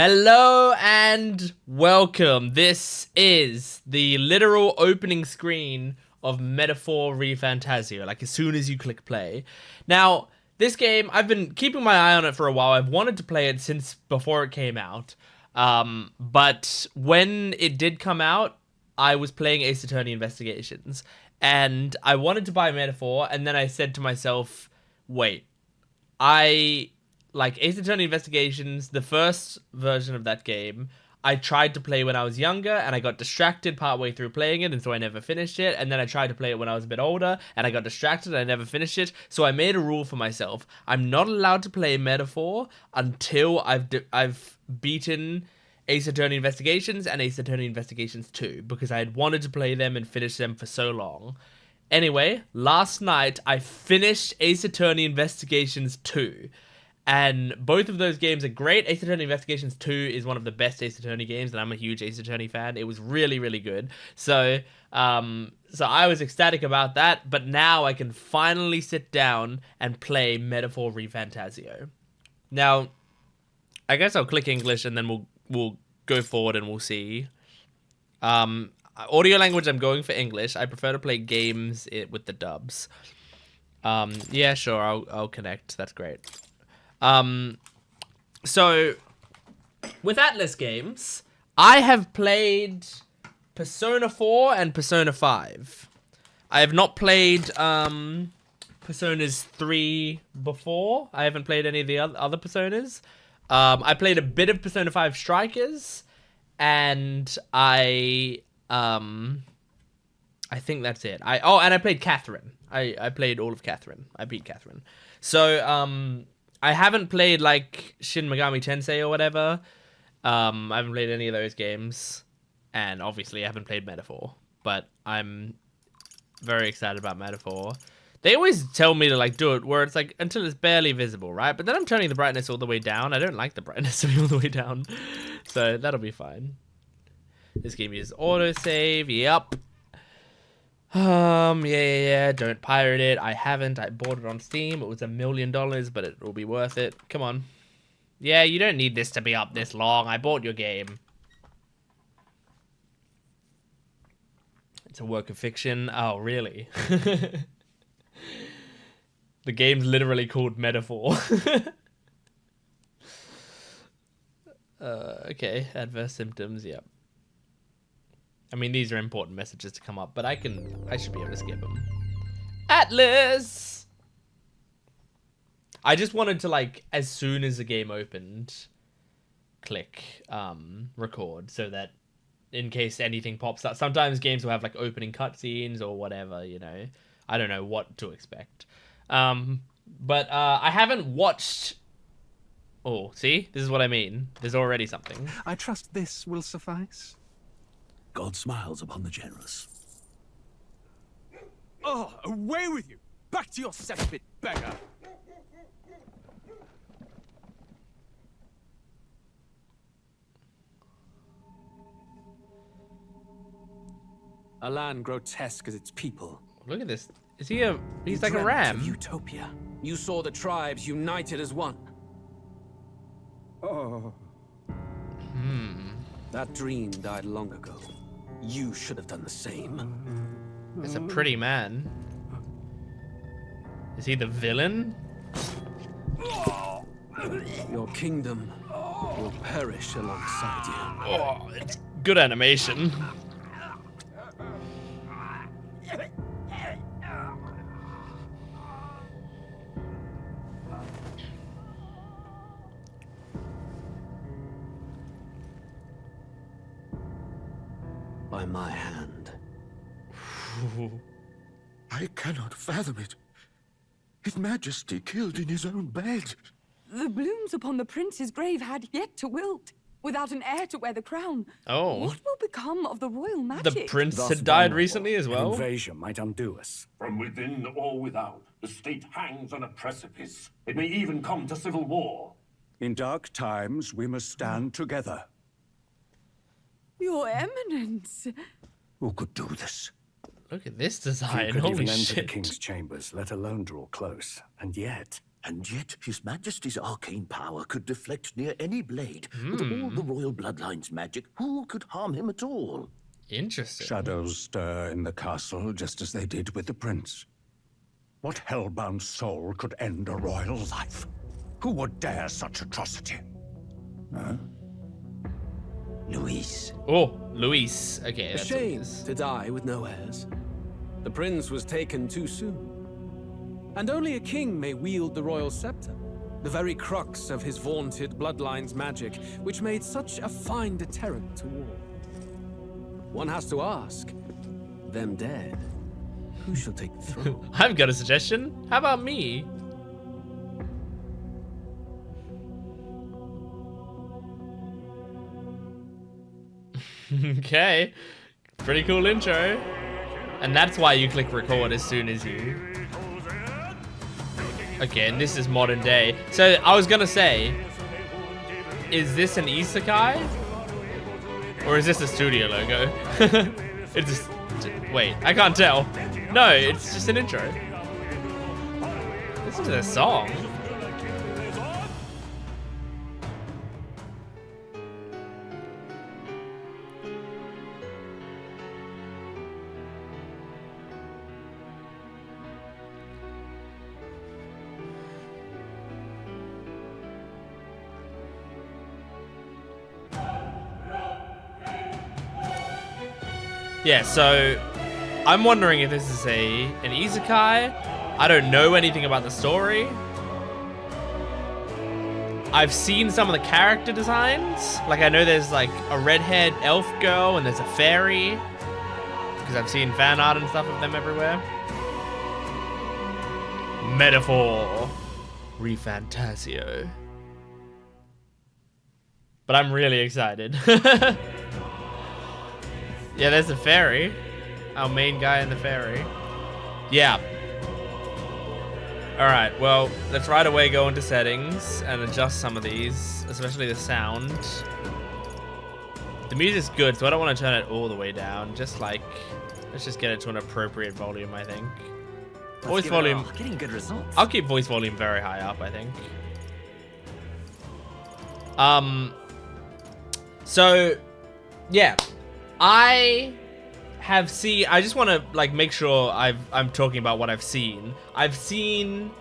Hello and welcome. This is the literal opening screen of Metaphor ReFantazio, like as soon as you click play. Now, this game, I've been keeping my eye on it for a while. I've wanted to play it since before it came out. But when it did come out, I was playing Ace Attorney Investigations. And I wanted to buy Metaphor, and then I said to myself, wait, like Ace Attorney Investigations, the first version of that game, I tried to play when I was younger, and I got distracted partway through playing it, and so I never finished it. And then I tried to play it when I was a bit older, and I got distracted, and I never finished it. So I made a rule for myself: I'm not allowed to play Metaphor until I've beaten Ace Attorney Investigations and Ace Attorney Investigations 2, because I had wanted to play them and finish them for so long. Anyway, last night I finished Ace Attorney Investigations 2. And both of those games are great. Ace Attorney Investigations 2 is one of the best Ace Attorney games, and I'm a huge Ace Attorney fan. It was really, really good. So I was ecstatic about that, but now I can finally sit down and play Metaphor ReFantazio. Now, I guess I'll click English, and then we'll go forward and we'll see. Audio language, I'm going for English. I prefer to play games with the dubs. Yeah, sure, I'll connect. That's great. So with Atlas games, I have played Persona 4 and Persona 5. I have not played Personas 3 before. I haven't played any of the other Personas. I played a bit of Persona 5 Strikers, and I think that's it. And I played Catherine. I played all of Catherine. I beat Catherine. So I haven't played, like, Shin Megami Tensei or whatever. I haven't played any of those games. And obviously I haven't played Metaphor. But I'm very excited about Metaphor. They always tell me to, like, do it where it's, like, until it's barely visible, right? But then I'm turning the brightness all the way down. I don't like the brightness to be all the way down. So that'll be fine. This game uses autosave. Yup. Yeah, don't pirate it. I haven't. I bought it on Steam. It was $1 million, but it will be worth it. Come on. Yeah, you don't need this to be up this long. I bought your game. It's a work of fiction. Oh, really? The game's literally called Metaphor. Okay, adverse symptoms, yep. I mean, these are important messages to come up, but I should be able to skip them. Atlas! I just wanted to, like, as soon as the game opened, click record, so that in case anything pops up. Sometimes games will have, like, opening cutscenes or whatever, you know. I don't know what to expect. But I haven't watched... Oh, see? This is what I mean. There's already something. I trust this will suffice. God smiles upon the generous. Oh, away with you! Back to your cesspit, beggar! A land grotesque as its people. Look at this. Is he a... He's like a ram. Utopia. You saw the tribes united as one. Oh. That dream died long ago. You should have done the same. It's a pretty man. Is he the villain? Your kingdom will perish alongside you. Oh, it's good animation. By my hand. I cannot fathom it. His Majesty killed in his own bed. The blooms upon the prince's grave had yet to wilt, without an heir to wear the crown. Oh. What will become of the royal magic? The prince had died recently as well? An invasion might undo us. From within or without, the state hangs on a precipice. It may even come to civil war. In dark times, we must stand together. Your Eminence. Who could do this? Look at this Few design. could Holy even enter the shit. king's chambers, let alone draw close. And yet, And yet His Majesty's arcane power could deflect near any blade. With all the royal bloodline's magic, who could harm him at all? Interesting. Shadows stir in the castle just as they did with the prince. What hellbound soul could end a royal life? Who would dare such atrocity? Huh? Luis. Oh, Luis. Okay, A that's what it shame is. to die with no heirs. The prince was taken too soon. And only a king may wield the royal scepter, the very crux of his vaunted bloodline's magic, which made such a fine deterrent to war. One has to ask, them dead, who shall take the throne? I've got a suggestion. How about me? Okay. Pretty cool intro. And that's why you click record as soon as you... Okay, and this is modern day. So, I was gonna say... Is this an isekai? Or is this a studio logo? It's just... Wait, I can't tell. No, it's just an intro. This is a song. Yeah, so I'm wondering if this is an isekai. I don't know anything about the story. I've seen some of the character designs. Like, I know there's like a red-haired elf girl and there's a fairy. Because I've seen fan art and stuff of them everywhere. Metaphor. ReFantazio. But I'm really excited. Yeah, there's the fairy. Our main guy in the fairy. Yeah. Alright, well, let's right away go into settings and adjust some of these, especially the sound. The music's good, so I don't want to turn it all the way down. Just like, let's just get it to an appropriate volume, I think. Voice volume. Getting good results. I'll keep voice volume very high up, I think. So, yeah. I just want to like make sure I'm talking about what I've seen. I've seen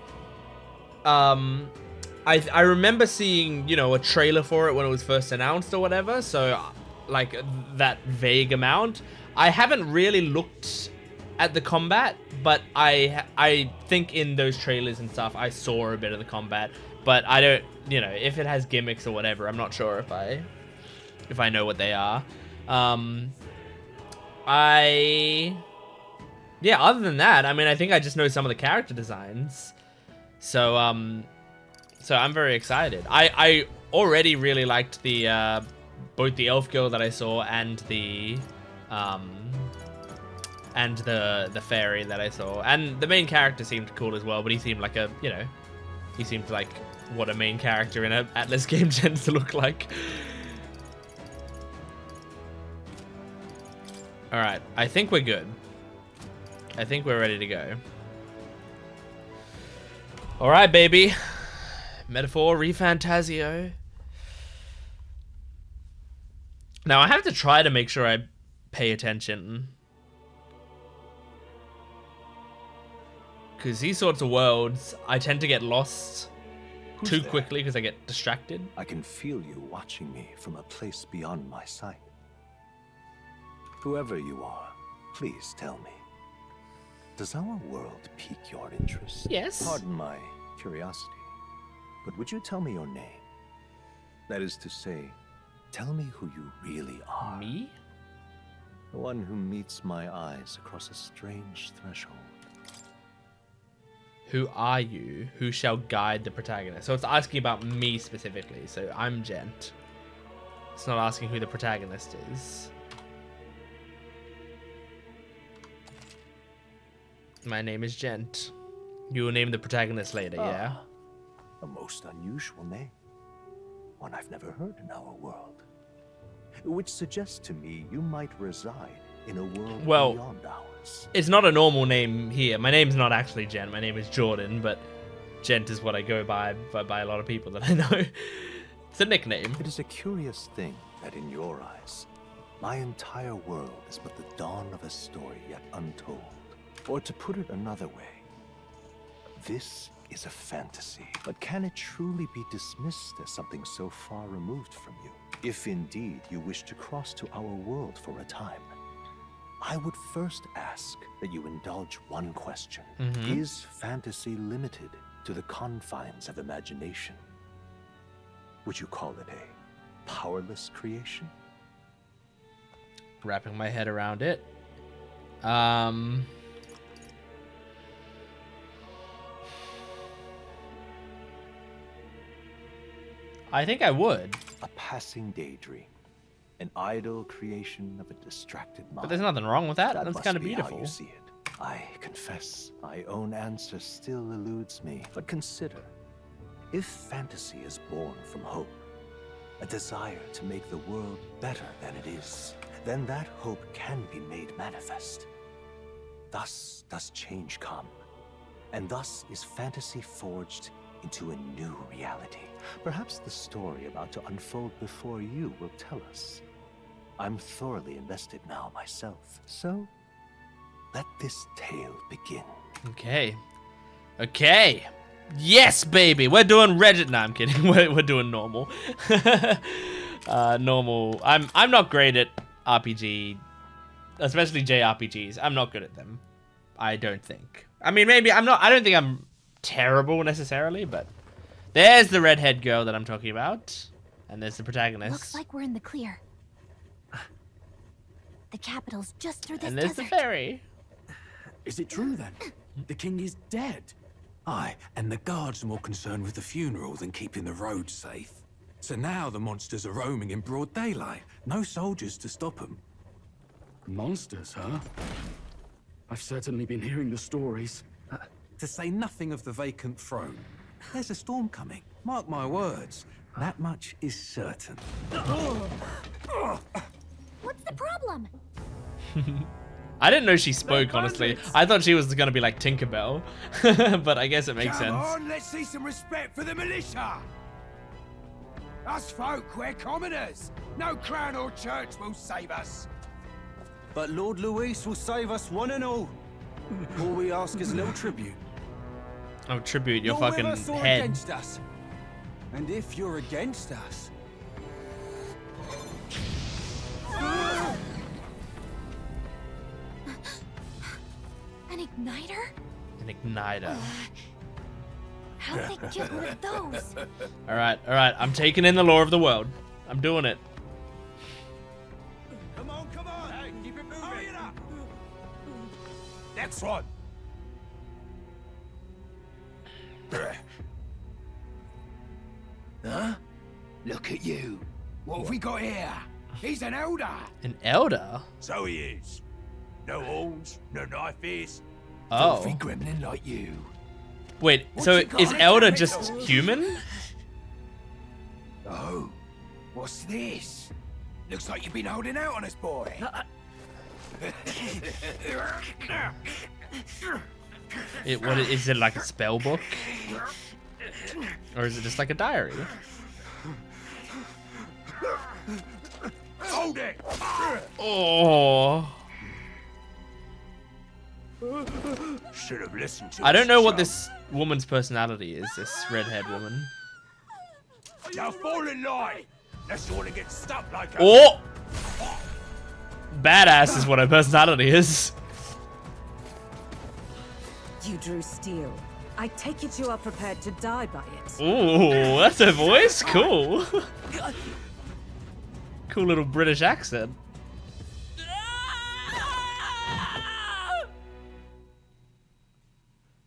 I remember seeing, you know, a trailer for it when it was first announced or whatever, so like that vague amount. I haven't really looked at the combat, but I think in those trailers and stuff I saw a bit of the combat, but I don't, you know, if it has gimmicks or whatever, I'm not sure if I know what they are. Yeah, other than that, I mean, I think I just know some of the character designs. So I'm very excited. I already really liked the, both the elf girl that I saw and the fairy that I saw. And the main character seemed cool as well, but he seemed like a, you know, he seemed like what a main character in a Atlas game tends to look like. Alright, I think we're good. I think we're ready to go. Alright, baby. Metaphor, ReFantazio. Now, I have to try to make sure I pay attention. Because these sorts of worlds, I tend to get lost too quickly because I get distracted. I can feel you watching me from a place beyond my sight. Whoever you are, please tell me. Does our world pique your interest? Yes. Pardon my curiosity, but would you tell me your name? That is to say, tell me who you really are. Me? The one who meets my eyes across a strange threshold. Who are you? Who shall guide the protagonist? So it's asking about me specifically. So I'm Gent. It's not asking who the protagonist is. My name is Gent. You will name the protagonist later, yeah? A most unusual name. One I've never heard in our world. Which suggests to me you might reside in a world beyond ours. It's not a normal name here. My name's not actually Gent. My name is Jordan, but Gent is what I go by a lot of people that I know. It's a nickname. It is a curious thing that in your eyes, my entire world is but the dawn of a story yet untold. Or to put it another way, this is a fantasy. But can it truly be dismissed as something so far removed from you? If indeed you wish to cross to our world for a time, I would first ask that you indulge one question. Is fantasy limited to the confines of imagination? Would you call it a powerless creation? Wrapping my head around it. I think I would. A passing daydream. An idle creation of a distracted mind. But there's nothing wrong with that. That That's must kind of be how beautiful. you see it. I confess, my own answer still eludes me. But consider, if fantasy is born from hope, a desire to make the world better than it is, then that hope can be made manifest. Thus does change come, and thus is fantasy forged into a new reality. Perhaps the story about to unfold before you will tell us. I'm thoroughly invested now myself, so let this tale begin. Okay. Okay. Yes, baby. We're doing Reddit. No, I'm kidding. We're doing normal. Normal. I'm not great at RPG, especially JRPGs. I'm not good at them. I don't think. I mean, maybe I'm not. I don't think I'm terrible necessarily, but there's the redhead girl that I'm talking about, and there's the protagonist. Looks like we're in the clear. The capital's just through this and there's desert. the ferry. Is it true then? The king is dead? Aye, and the guards are more concerned with the funeral than keeping the roads safe. So now the monsters are roaming in broad daylight. No soldiers to stop them. Monsters, huh? I've certainly been hearing the stories. To say nothing of the vacant throne. There's a storm coming. Mark my words. That much is certain. What's the problem? I didn't know she spoke, honestly. I thought she was gonna be like Tinkerbell. But I guess it makes sense. On, let's see some respect for the militia. Us folk, we're commoners. No crown or church will save us. But Lord Luis will save us one and all. All we ask is a little tribute. Oh, tribute your You're fucking with us or head. against us. And if you're against us, An igniter? An igniter. How'd they get rid of those? Alright, alright. I'm taking in the lore of the world. I'm doing it. Come on, come on. Hey, keep it moving. Hurry it up. Next one. Huh? Look at you. What have we got here? He's an elder. An elder? So he is. No horns, no knife ears. Oh. Filthy gremlin like you. Wait, What so you got is in Elder the just middle? human? Oh, what's this? Looks like you've been holding out on us, boy. What is it, like a spell book? Or is it just like a diary? Hold it! Oh. Should have listened to I don't us, know what chum. this woman's personality is, this redhead woman. Now fall in line. Unless you want to get stuck like a... Oh! Badass is what her personality is. You drew steel. I take it you are prepared to die by it. Ooh, that's her voice? Cool. Cool little British accent.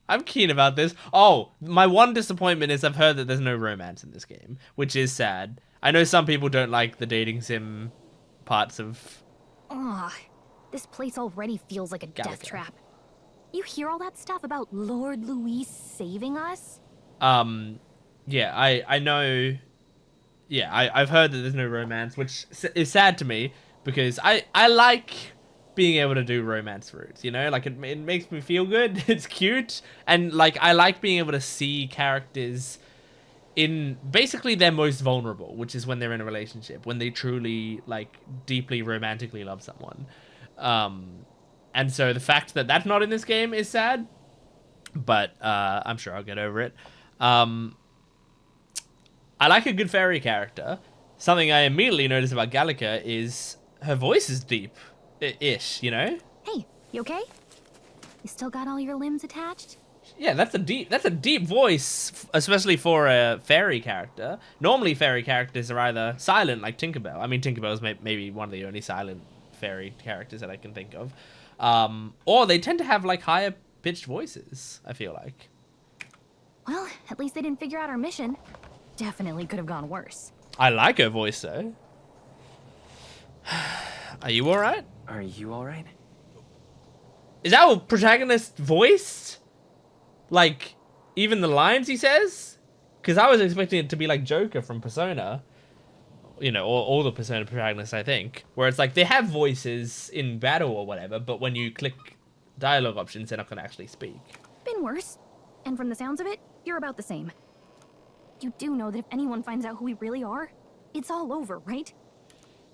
I'm keen about this. Oh, my one disappointment is I've heard that there's no romance in this game, which is sad. I know some people don't like the dating sim parts of... Ugh, this place already feels like a death Galaga. trap. You hear all that stuff about Lord Luis saving us? Yeah, I know... Yeah, I've heard that there's no romance, which is sad to me, because I like being able to do romance routes, you know? Like, it makes me feel good. It's cute. And, like, I like being able to see characters in basically their most vulnerable, which is when they're in a relationship, when they truly, like, deeply romantically love someone. And so the fact that that's not in this game is sad, but I'm sure I'll get over it. I like a good fairy character. Something I immediately notice about Gallica is her voice is deep-ish, you know? Hey, you okay? You still got all your limbs attached? Yeah, that's a deep voice, especially for a fairy character. Normally, fairy characters are either silent, like Tinkerbell. I mean, Tinkerbell's maybe one of the only silent fairy characters that I can think of. Or they tend to have, like, higher pitched voices, I feel like. Well, at least they didn't figure out our mission. Definitely could have gone worse. I like her voice, though. Are you alright? Are you alright? Is our protagonist voiced? Like, even the lines he says? Because I was expecting it to be like Joker from Persona. You know, or all the Persona protagonists, I think. Where it's like, they have voices in battle or whatever, but when you click dialogue options, they're not going to actually speak. Been worse. And from the sounds of it, you're about the same. You do know that if anyone finds out who we really are, it's all over, right?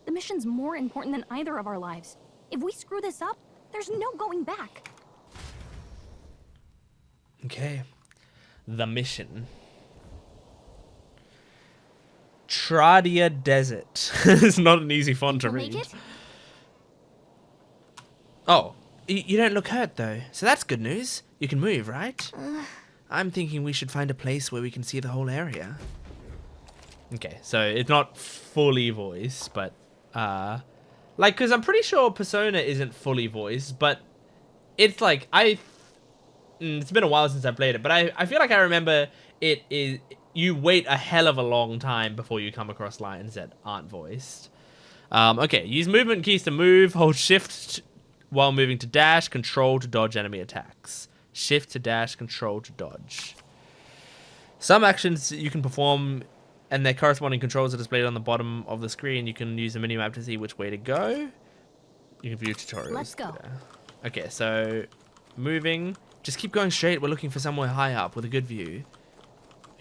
The mission's more important than either of our lives. If we screw this up, there's no going back. Okay. The mission. Tradia Desert. It's not an easy font to read. Oh, you don't look hurt though, so that's good news. You can move, right? I'm thinking we should find a place where we can see the whole area. Okay, so it's not fully voiced, but like, because I'm pretty sure Persona isn't fully voiced, but it's like it's been a while since I played it, but I feel like I remember it is. You wait a hell of a long time before you come across lines that aren't voiced. Okay, use movement keys to move. Hold shift while moving to dash. Control to dodge enemy attacks. Shift to dash. Control to dodge. Some actions you can perform and their corresponding controls are displayed on the bottom of the screen. You can use the minimap to see which way to go. You can view tutorials. Let's go. Okay, so moving. Just keep going straight. We're looking for somewhere high up with a good view.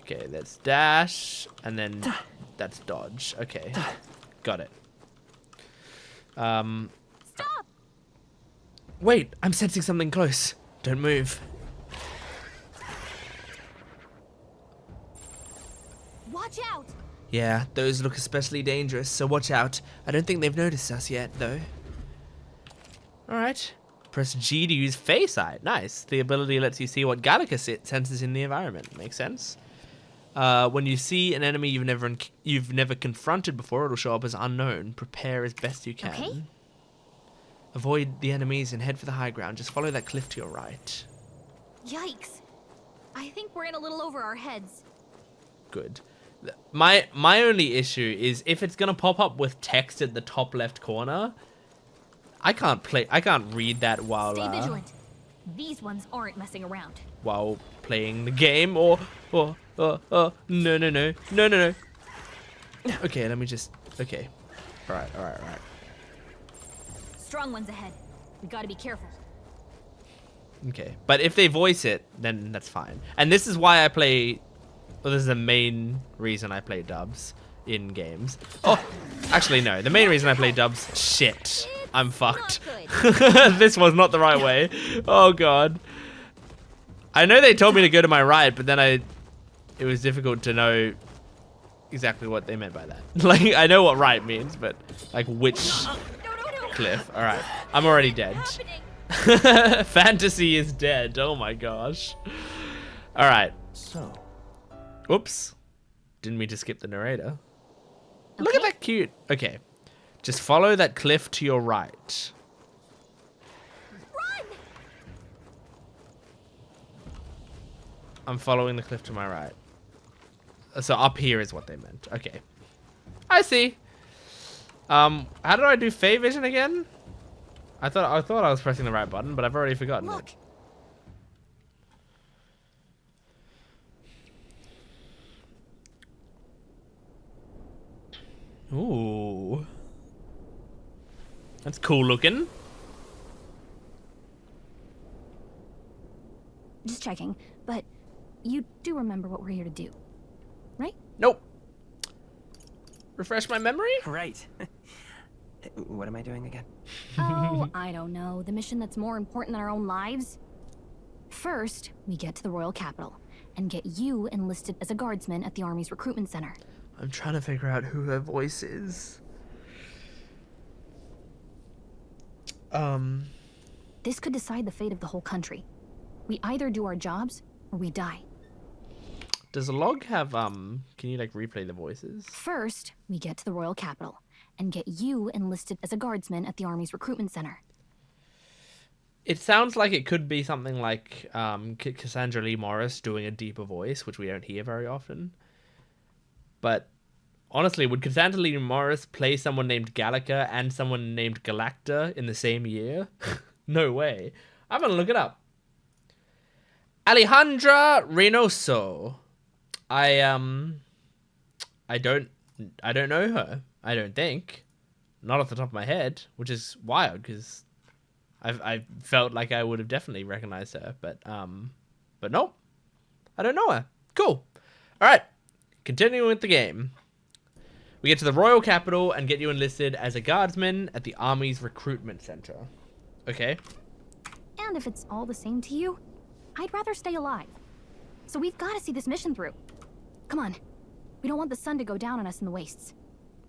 Okay, that's dash, and then that's dodge. Okay, got it. Stop! Wait, I'm sensing something close. Don't move. Watch out! Yeah, those look especially dangerous, so watch out. I don't think they've noticed us yet, though. Alright. Press G to use Face Eye. Nice. The ability lets you see what Gallica senses in the environment. Makes sense. When you see an enemy you've never confronted before, it'll show up as unknown. Prepare as best you can. Okay. Avoid the enemies and head for the high ground. Just follow that cliff to your right. Yikes. I think we're in a little over our heads. Good. My only issue is if it's gonna pop up with text at the top left corner, I can't read that while Stay vigilant. These ones aren't messing around. While playing the game no. Okay, let me just okay. Alright. Strong ones ahead. We gotta be careful. Okay. But if they voice it, then that's fine. And this is why I play this is the main reason I play dubs in games. Oh, actually no. The main reason I play dubs, shit. I'm fucked. This was not the right way. Oh god. I know they told me to go to my right, but then it was difficult to know exactly what they meant by that. Like, I know what right means, but like which cliff. All right, I'm already dead. Fantasy is dead. Oh my gosh. All right. So. Oops. Didn't mean to skip the narrator. Look at that cute. Okay. Just follow that cliff to your right. Run! I'm following the cliff to my right. So up here is what they meant. Okay. I see. How did I do Fey Vision again? I thought I was pressing the right button, but I've already forgotten it. Ooh. That's cool looking. checking, but you do remember what we're here to do, right? Nope. Refresh my memory? Right. What am I doing again? Oh, I don't know. The mission that's more important than our own lives? First, we get to the royal capital and get you enlisted as a guardsman at the army's recruitment center. I'm trying to figure out who her voice is. This could decide the fate of the whole country. We either do our jobs or we die. Does a log have, can you, like, replay the voices? First, we get to the royal capital and get you enlisted as a guardsman at the army's recruitment center. It sounds like it could be something like Cassandra Lee Morris doing a deeper voice, which we don't hear very often. But honestly, would Cassandra Lee Morris play someone named Gallica and someone named Galacta in the same year? No way. I'm gonna look it up. Alejandra Reynoso. I don't know her. I don't think. Not off the top of my head, which is wild because I felt like I would have definitely recognized her, but nope. I don't know her. Cool. All right. Continuing with the game. We get to the royal capital and get you enlisted as a guardsman at the army's recruitment center. Okay. And if it's all the same to you, I'd rather stay alive. So we've got to see this mission through. Come on. We don't want the sun to go down on us in the wastes.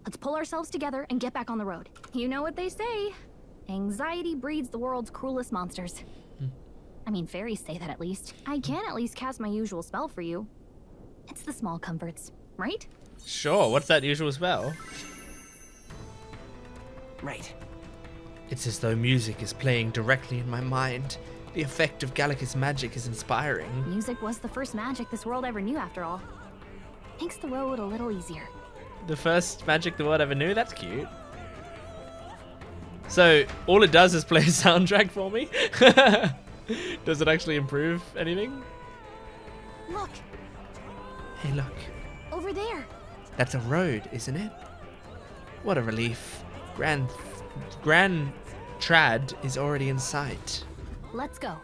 Let's pull ourselves together and get back on the road. You know what they say. Anxiety breeds the world's cruelest monsters. I mean, fairies say that at least. I can at least cast my usual spell for you. It's the small comforts, right? Sure. What's that usual spell? Right. It's as though music is playing directly in my mind. The effect of Gallica's magic is inspiring. Music was the first magic this world ever knew, after all. Makes the road a little easier. The first magic the world ever knew? That's cute. So, all it does is play a soundtrack for me? Does it actually improve anything? Look. Hey, look. Over there. That's a road, isn't it? What a relief. Grand Trad is already in sight. Let's go.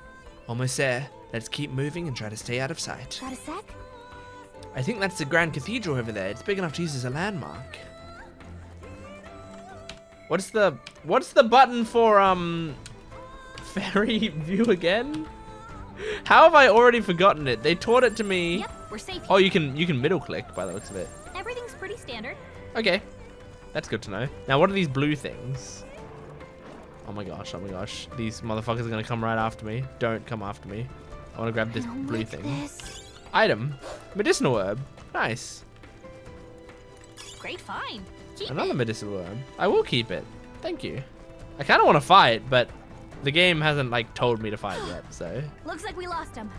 Almost there. Let's keep moving and try to stay out of sight. Got a sec? I think that's the Grand Cathedral over there. It's big enough to use as a landmark. What's the button for ferry view again? How have I already forgotten it? They taught it to me. Yep, we're safe here. Oh, you can middle click by the looks of it. Everything's pretty standard. Okay. That's good to know. Now, what are these blue things? Oh my gosh, oh my gosh. These motherfuckers are gonna come right after me. Don't come after me. I wanna grab this blue thing. This. Item. Medicinal herb. Nice. Great find. Keep Another it. medicinal herb. I will keep it. Thank you. I kind of want to fight, but the game hasn't like told me to fight yet, so Looks like we lost him.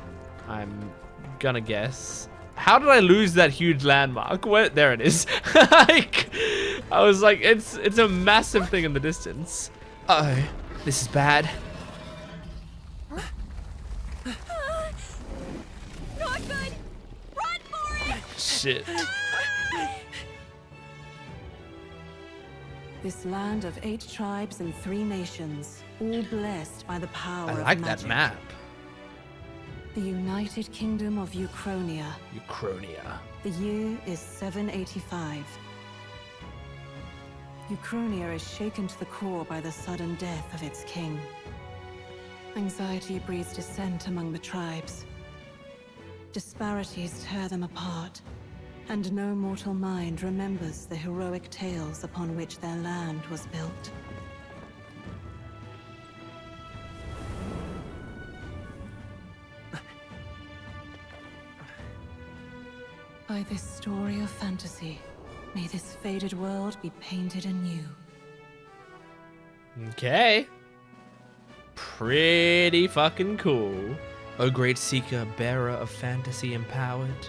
I'm gonna guess. How did I lose that huge landmark? Where? There it is. Like, I was like, it's a massive thing in the distance. Uh oh, this is bad. Not good. Run for it. Shit. This land of 8 tribes and 3 nations, all blessed by the power I of like magic. that map. The United Kingdom of Uchronia. Uchronia. The year is 785. Uchronia is shaken to the core by the sudden death of its king. Anxiety breeds dissent among the tribes. Disparities tear them apart, and no mortal mind remembers the heroic tales upon which their land was built. By this story of fantasy, may this faded world be painted anew. Okay. Pretty fucking cool. O great seeker, bearer of fantasy empowered.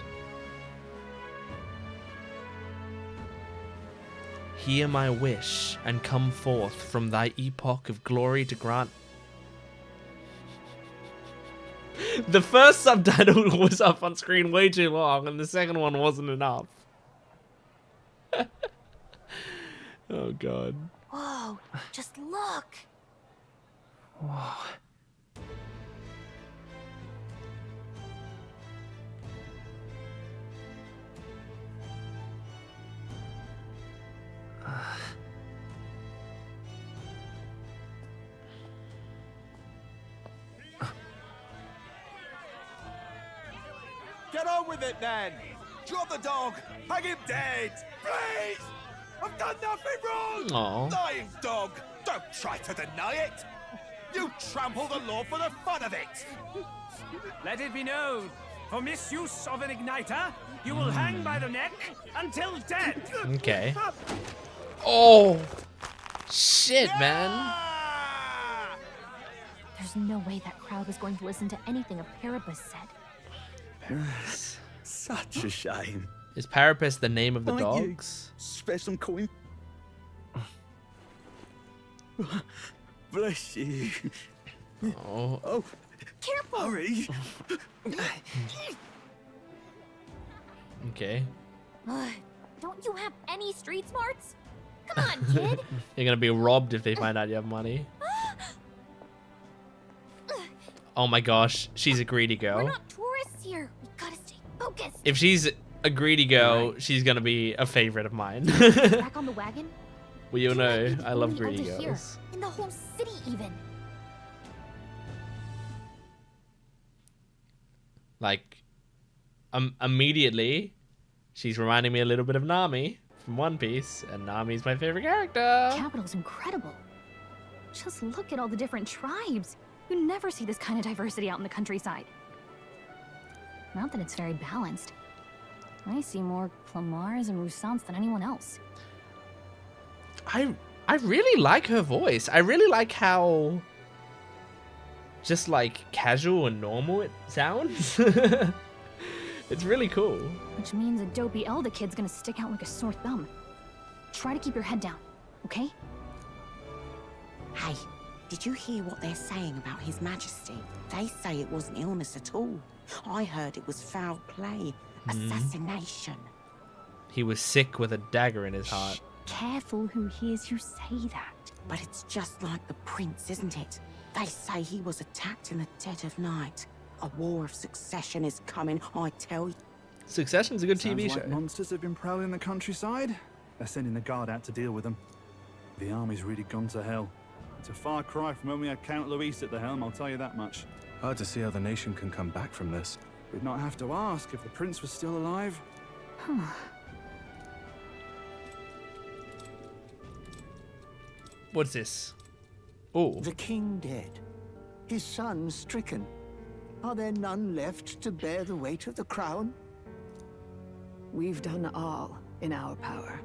Hear my wish, and come forth from thy epoch of glory to grant. The first subtitle was up on screen way too long, and the second one wasn't enough. Oh god. Whoa, just look. Whoa. get on with it then. Drop the dog. Hang him dead. Please! I've done nothing wrong! Aw. Lying dog. Don't try to deny it. You trample the law for the fun of it. Let it be known, for misuse of an igniter, you will hang by the neck until dead. Okay. Oh, shit, man. There's no way that crowd was going to listen to anything a Parapus said. Such a shame. Is Parapus the name of the Thank you. dogs? Spare some coin. Bless you. Oh. Oh, Careful! hurry. Okay. Don't you have any street smarts? Come on, kid! You're gonna be robbed if they find out you have money. Oh my gosh, she's a greedy We're girl. not tourists here. We gotta stay focused. If she's a greedy girl, she's gonna be a favorite of mine. Back on the wagon? Well, you You might know, be the I love only greedy elder here, girls. in the whole city, even. Like, immediately, she's reminding me a little bit of Nami from One Piece, and Nami's my favorite character. Capital's incredible. Just look at all the different tribes. You never see this kind of diversity out in the countryside. Not that it's very balanced. I see more Clamars and Roussants than anyone else. I really like her voice. I really like how just like casual and normal it sounds. It's really cool. Which means a dopey elder kid's gonna stick out like a sore thumb. Try to keep your head down, okay? Hey, did you hear what they're saying about His Majesty? They say it wasn't illness at all. I heard it was foul play, assassination. He was sick with a dagger in his heart. Careful who hears you say that. But it's just like the prince, isn't it? They say he was attacked in the dead of night. A war of succession is coming, I tell you. Succession's a good Sounds TV like show. monsters have been prowling the countryside. They're sending the guard out to deal with them. The army's really gone to hell. It's a far cry from when we had Count Luis at the helm, I'll tell you that much. Hard to see how the nation can come back from this. We'd not have to ask if the prince was still alive. What's this? Oh. The king dead. His son stricken. Are there none left to bear the weight of the crown? We've done all in our power,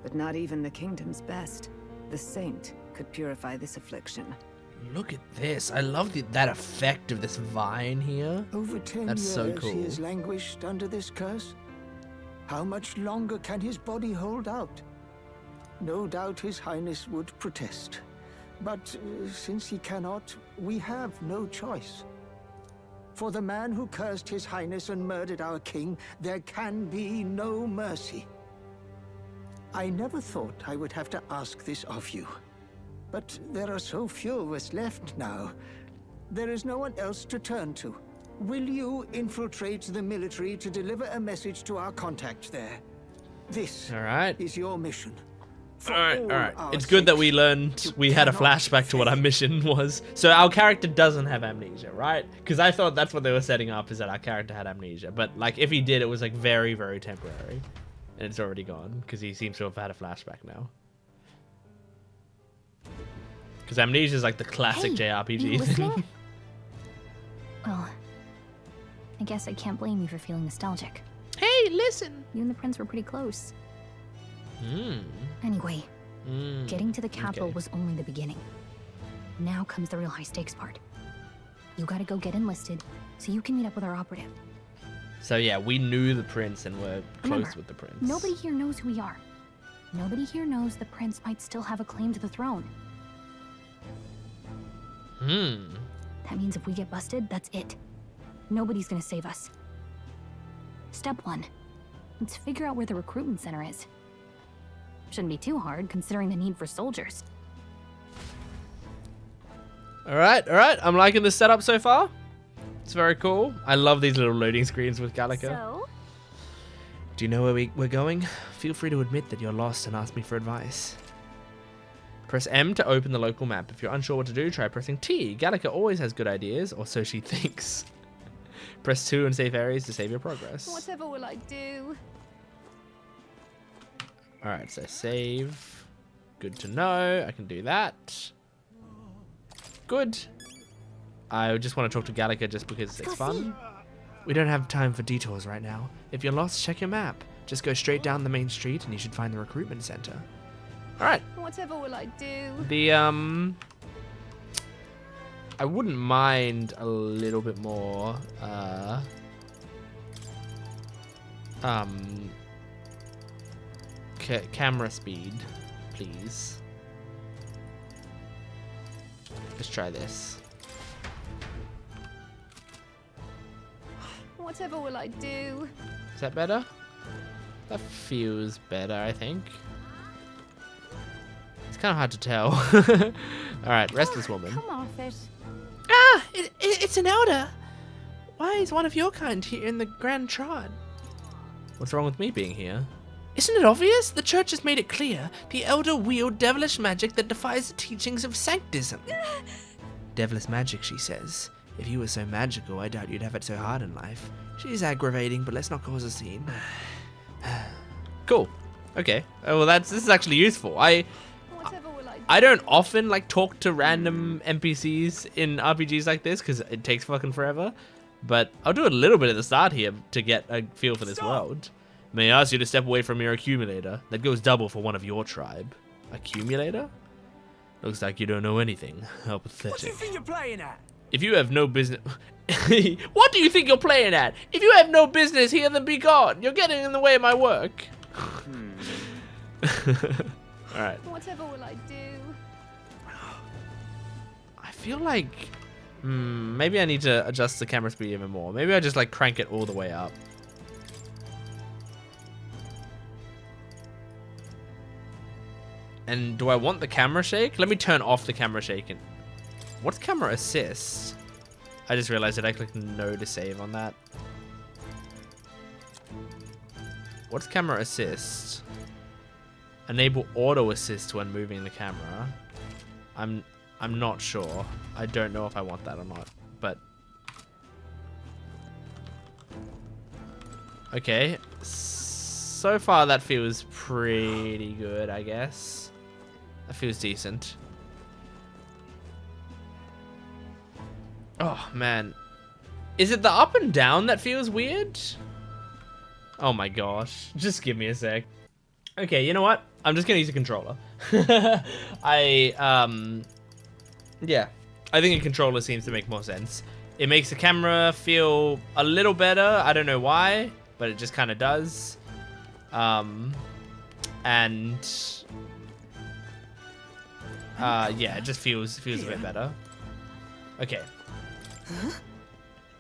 but not even the kingdom's best. The saint could purify this affliction. Look at this. I love that effect of this vine here. Over 10 That's years so cool. he has languished under this curse. How much longer can his body hold out? No doubt his highness would protest. But since he cannot, we have no choice. For the man who cursed his highness and murdered our king, there can be no mercy. I never thought I would have to ask this of you. But there are so few of us left now. There is no one else to turn to. Will you infiltrate the military to deliver a message to our contact there? This is your mission. Alright. It's good that we learned we had a flashback to what our mission was. So our character doesn't have amnesia, right? Because I thought that's what they were setting up, is that our character had amnesia. But like if he did, it was like very, very temporary. And it's already gone, because he seems to have had a flashback now. Because amnesia is like the classic Hey, JRPG are you thing. listening? Well, I guess I can't blame you for feeling nostalgic. Hey, listen! You and the prince were pretty close. Hmm. Anyway, Mm. getting to the capital Okay. was only the beginning. Now comes the real high-stakes part. You gotta go get enlisted, so you can meet up with our operative. So yeah, we knew the prince and were close Remember, with the prince. Nobody here knows who we are. Nobody here knows the prince might still have a claim to the throne. That means if we get busted, that's it. Nobody's gonna save us. Step 1. Let's figure out where the recruitment center is. Shouldn't be too hard, considering the need for soldiers. Alright. I'm liking this setup so far. It's very cool. I love these little loading screens with Gallica. So? Do you know where we're going? Feel free to admit that you're lost and ask me for advice. Press M to open the local map. If you're unsure what to do, try pressing T. Gallica always has good ideas, or so she thinks. Press 2 and save areas to save your progress. Whatever will I do? Alright, so save. Good to know. I can do that. Good. I just want to talk to Gallica just because it's fun. We don't have time for detours right now. If you're lost, check your map. Just go straight down the main street and you should find the recruitment center. Alright. Whatever will I do? The, I wouldn't mind a little bit more, camera speed, please. Let's try this. Whatever will I do? Is that better? That feels better, I think. It's kind of hard to tell. Alright, restless woman. Come off it. Ah! It's an elder! Why is one of your kind here in the Grand Trod? What's wrong with me being here? Isn't it obvious? The church has made it clear. The elder wield devilish magic that defies the teachings of sanctism. Devilish magic, she says. If you were so magical, I doubt you'd have it so hard in life. She's aggravating, but let's not cause a scene. Cool. Okay. Oh, well, this is actually useful. I don't often like talk to random NPCs in RPGs like this because it takes fucking forever. But I'll do a little bit at the start here to get a feel for this world. May I ask you to step away from your accumulator? That goes double for one of your tribe. Accumulator? Looks like you don't know anything. How pathetic. What do you think you're playing at? If you have no business... What do you think you're playing at? If you have no business here, then be gone. You're getting in the way of my work. Alright. Whatever will I do? I feel like... maybe I need to adjust the camera speed even more. Maybe I just like crank it all the way up. And do I want the camera shake? Let me turn off the camera shake. What's camera assist? I just realized that I clicked no to save on that. What's camera assist? Enable auto assist when moving the camera. I'm not sure. I don't know if I want that or not, but okay. So far that feels pretty good, I guess. That feels decent. Oh man. Is it the up and down that feels weird? Oh my gosh. Just give me a sec. Okay, you know what? I'm just gonna use a controller. Yeah. I think a controller seems to make more sense. It makes the camera feel a little better. I don't know why, but it just kind of does. Yeah, it just feels a bit better. Okay.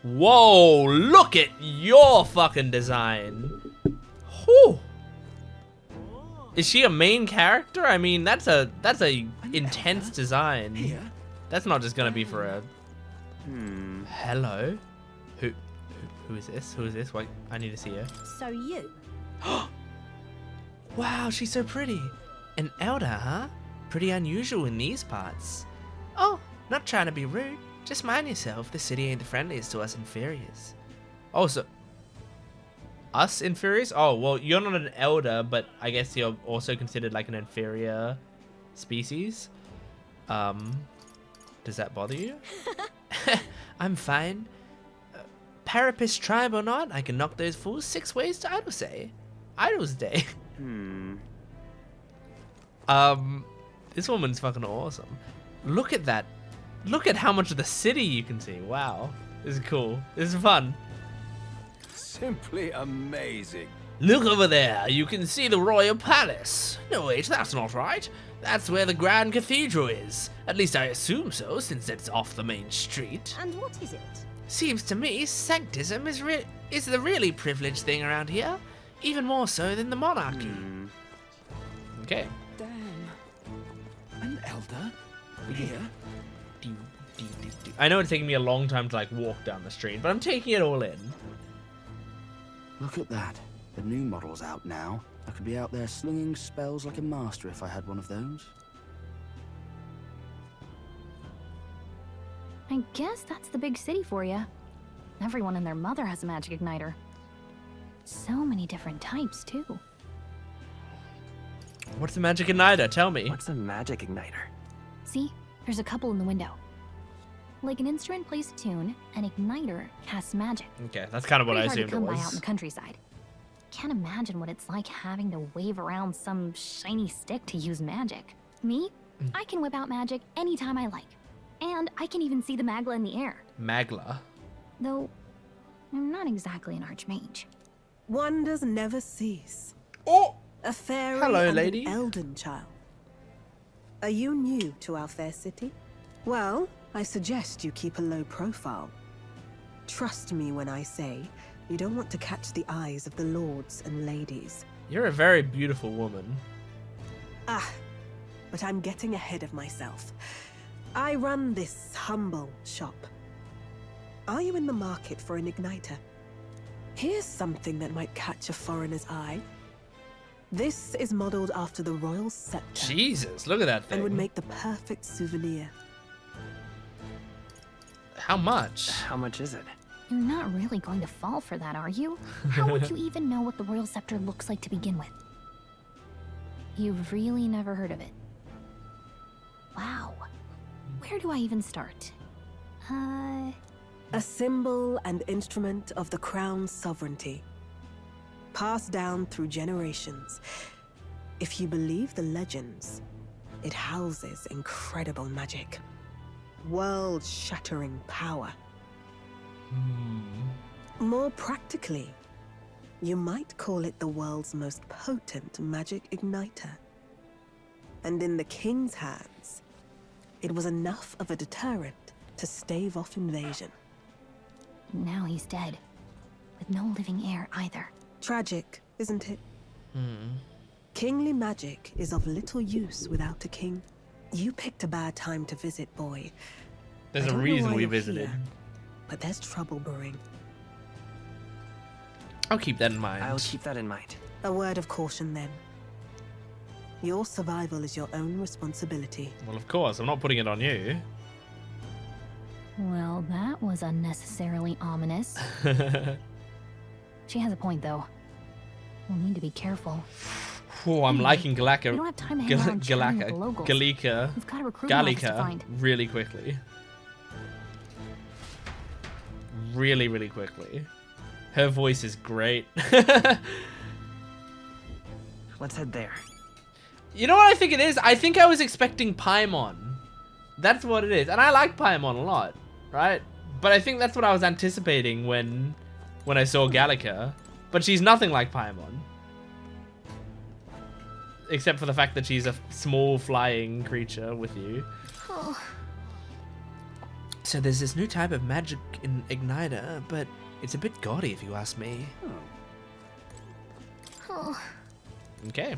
Whoa, look at your fucking design. Whew. Is she a main character? I mean, that's a intense design. That's not just gonna be for a hello. Who is this? Who is this? Wait, I need to see her. So you. Wow, she's so pretty. An elder, huh? Pretty unusual in these parts. Oh, not trying to be rude. Just mind yourself. The city ain't the friendliest to us inferiors. Oh, so us inferiors? Oh, well, you're not an elder, but I guess you're also considered like an inferior species. Does that bother you? I'm fine. Parapist tribe or not, I can knock those fools 6 ways to Idle's Day. This woman's fucking awesome. Look at that. Look at how much of the city you can see. Wow. This is cool. This is fun. Simply amazing. Look over there. You can see the royal palace. No, wait, that's not right. That's where the Grand Cathedral is. At least I assume so, since it's off the main street. And what is it? Seems to me sanctism is the really privileged thing around here. Even more so than the monarchy. Okay. Damn. An elder? Here? I know it's taking me a long time to like walk down the street, but I'm taking it all in. Look at that. The new model's out now. I could be out there slinging spells like a master if I had one of those. I guess that's the big city for you. Everyone and their mother has a magic igniter. So many different types, too. What's a magic igniter? Tell me. What's a magic igniter? See? There's a couple in the window. Like an instrument plays a tune, an igniter casts magic. Okay, that's kind of what I Pretty hard assumed to it come by was. out in the countryside. Can't imagine what it's like having to wave around some shiny stick to use magic. Me? I can whip out magic anytime I like. And I can even see the Magla in the air. Magla. Though, I'm not exactly an archmage. Wonders never cease. Oh! A fairy Hello, and lady. an elden child. Are you new to our fair city? Well, I suggest you keep a low profile. Trust me when I say you don't want to catch the eyes of the lords and ladies. You're a very beautiful woman. But I'm getting ahead of myself. I run this humble shop. Are you in the market for an igniter? Here's something that might catch a foreigner's eye. This is modeled after the royal scepter. Jesus, look at that thing. And would make the perfect souvenir. How much? How much is it? You're not really going to fall for that, are you? How would you even know what the royal scepter looks like to begin with? You've really never heard of it. Wow. Where do I even start? A symbol and instrument of the crown's sovereignty. Passed down through generations. If you believe the legends, it houses incredible magic. World-shattering power. More practically, you might call it the world's most potent magic igniter. And in the king's hands, it was enough of a deterrent to stave off invasion. Now he's dead. With no living heir either. Tragic, isn't it? Kingly magic is of little use without a king. You picked a bad time to visit, boy. There's I a don't know reason why we you're visited. here, but there's trouble brewing. I'll keep that in mind. I'll keep that in mind. A word of caution then. Your survival is your own responsibility. Well, of course, I'm not putting it on you. Well, that was unnecessarily ominous. She has a point, though. We'll need to be careful. Oh, I'm liking We don't have time to hang around chatting with the locals. Galika, We've got a recruitment office to Galika, find. really quickly. Really, really quickly. Her voice is great. Let's head there. You know what I think it is? I think I was expecting Paimon. That's what it is. And I like Paimon a lot, right? But I think that's what I was anticipating when I saw Gallica. But she's nothing like Paimon. Except for the fact that she's a small flying creature with you. So there's this new type of magic igniter, but it's a bit gaudy if you ask me. Okay.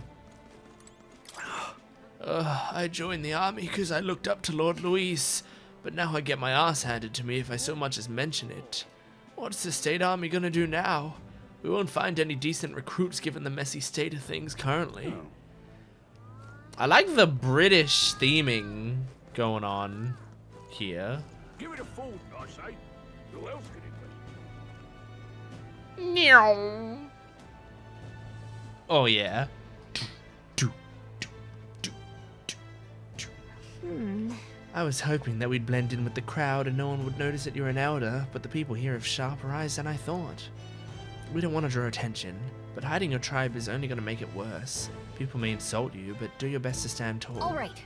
I joined the army because I looked up to Lord Luis, but now I get my ass handed to me if I so much as mention it. What's the state army gonna do now? We won't find any decent recruits given the messy state of things currently. I like the British theming going on here. Give it a fold, I say. Who else could it be? Meow. Oh yeah. I was hoping that we'd blend in with the crowd and no one would notice that you're an elder, but the people here have sharper eyes than I thought. We don't want to draw attention, but hiding your tribe is only going to make it worse. People may insult you, but do your best to stand tall. All right.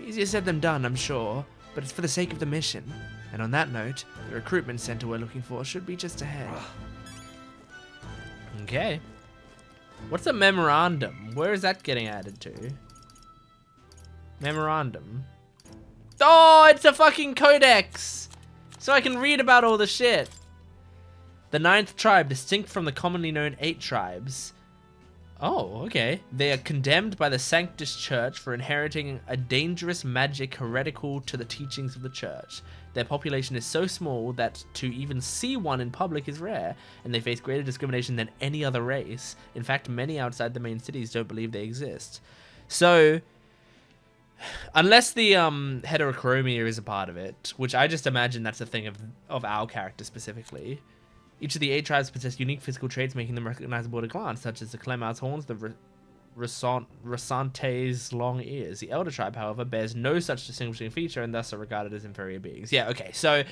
Easier said than done, I'm sure, but it's for the sake of the mission. And on that note, the recruitment center we're looking for should be just ahead. Okay. What's a memorandum? Where is that getting added to? Memorandum. Oh, it's a fucking codex! So I can read about all the shit. The 9th tribe, distinct from the commonly known 8 tribes. Oh, okay. They are condemned by the Sanctus Church for inheriting a dangerous magic heretical to the teachings of the church. Their population is so small that to even see one in public is rare, and they face greater discrimination than any other race. In fact, many outside the main cities don't believe they exist. So, unless the heterochromia is a part of it, which I just imagine that's a thing of our character specifically, Each of the 8 tribes possess unique physical traits, making them recognizable at a glance, such as the Clemmar's horns, the Resante's long ears. The Elder tribe, however, bears no such distinguishing feature and thus are regarded as inferior beings. Yeah, okay, so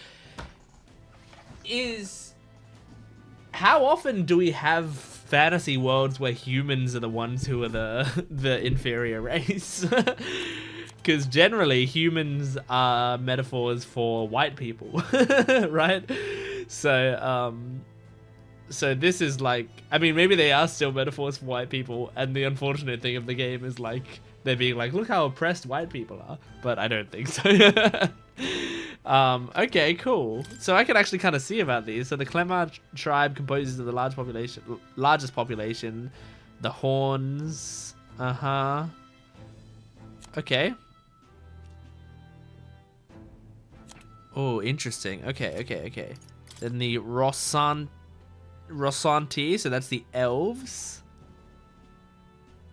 how often do we have fantasy worlds where humans are the ones who are the inferior race? Because generally humans are metaphors for white people, right? So so this is like, I mean, maybe they are still metaphors for white people, and the unfortunate thing of the game is like they're being like, look how oppressed white people are, but I don't think so. Okay, cool. So I can actually kind of see about these. So the Clemmar tribe composes of the largest population, the Horns. Okay. Oh, interesting. Okay. Then the Rosanti, so that's the elves.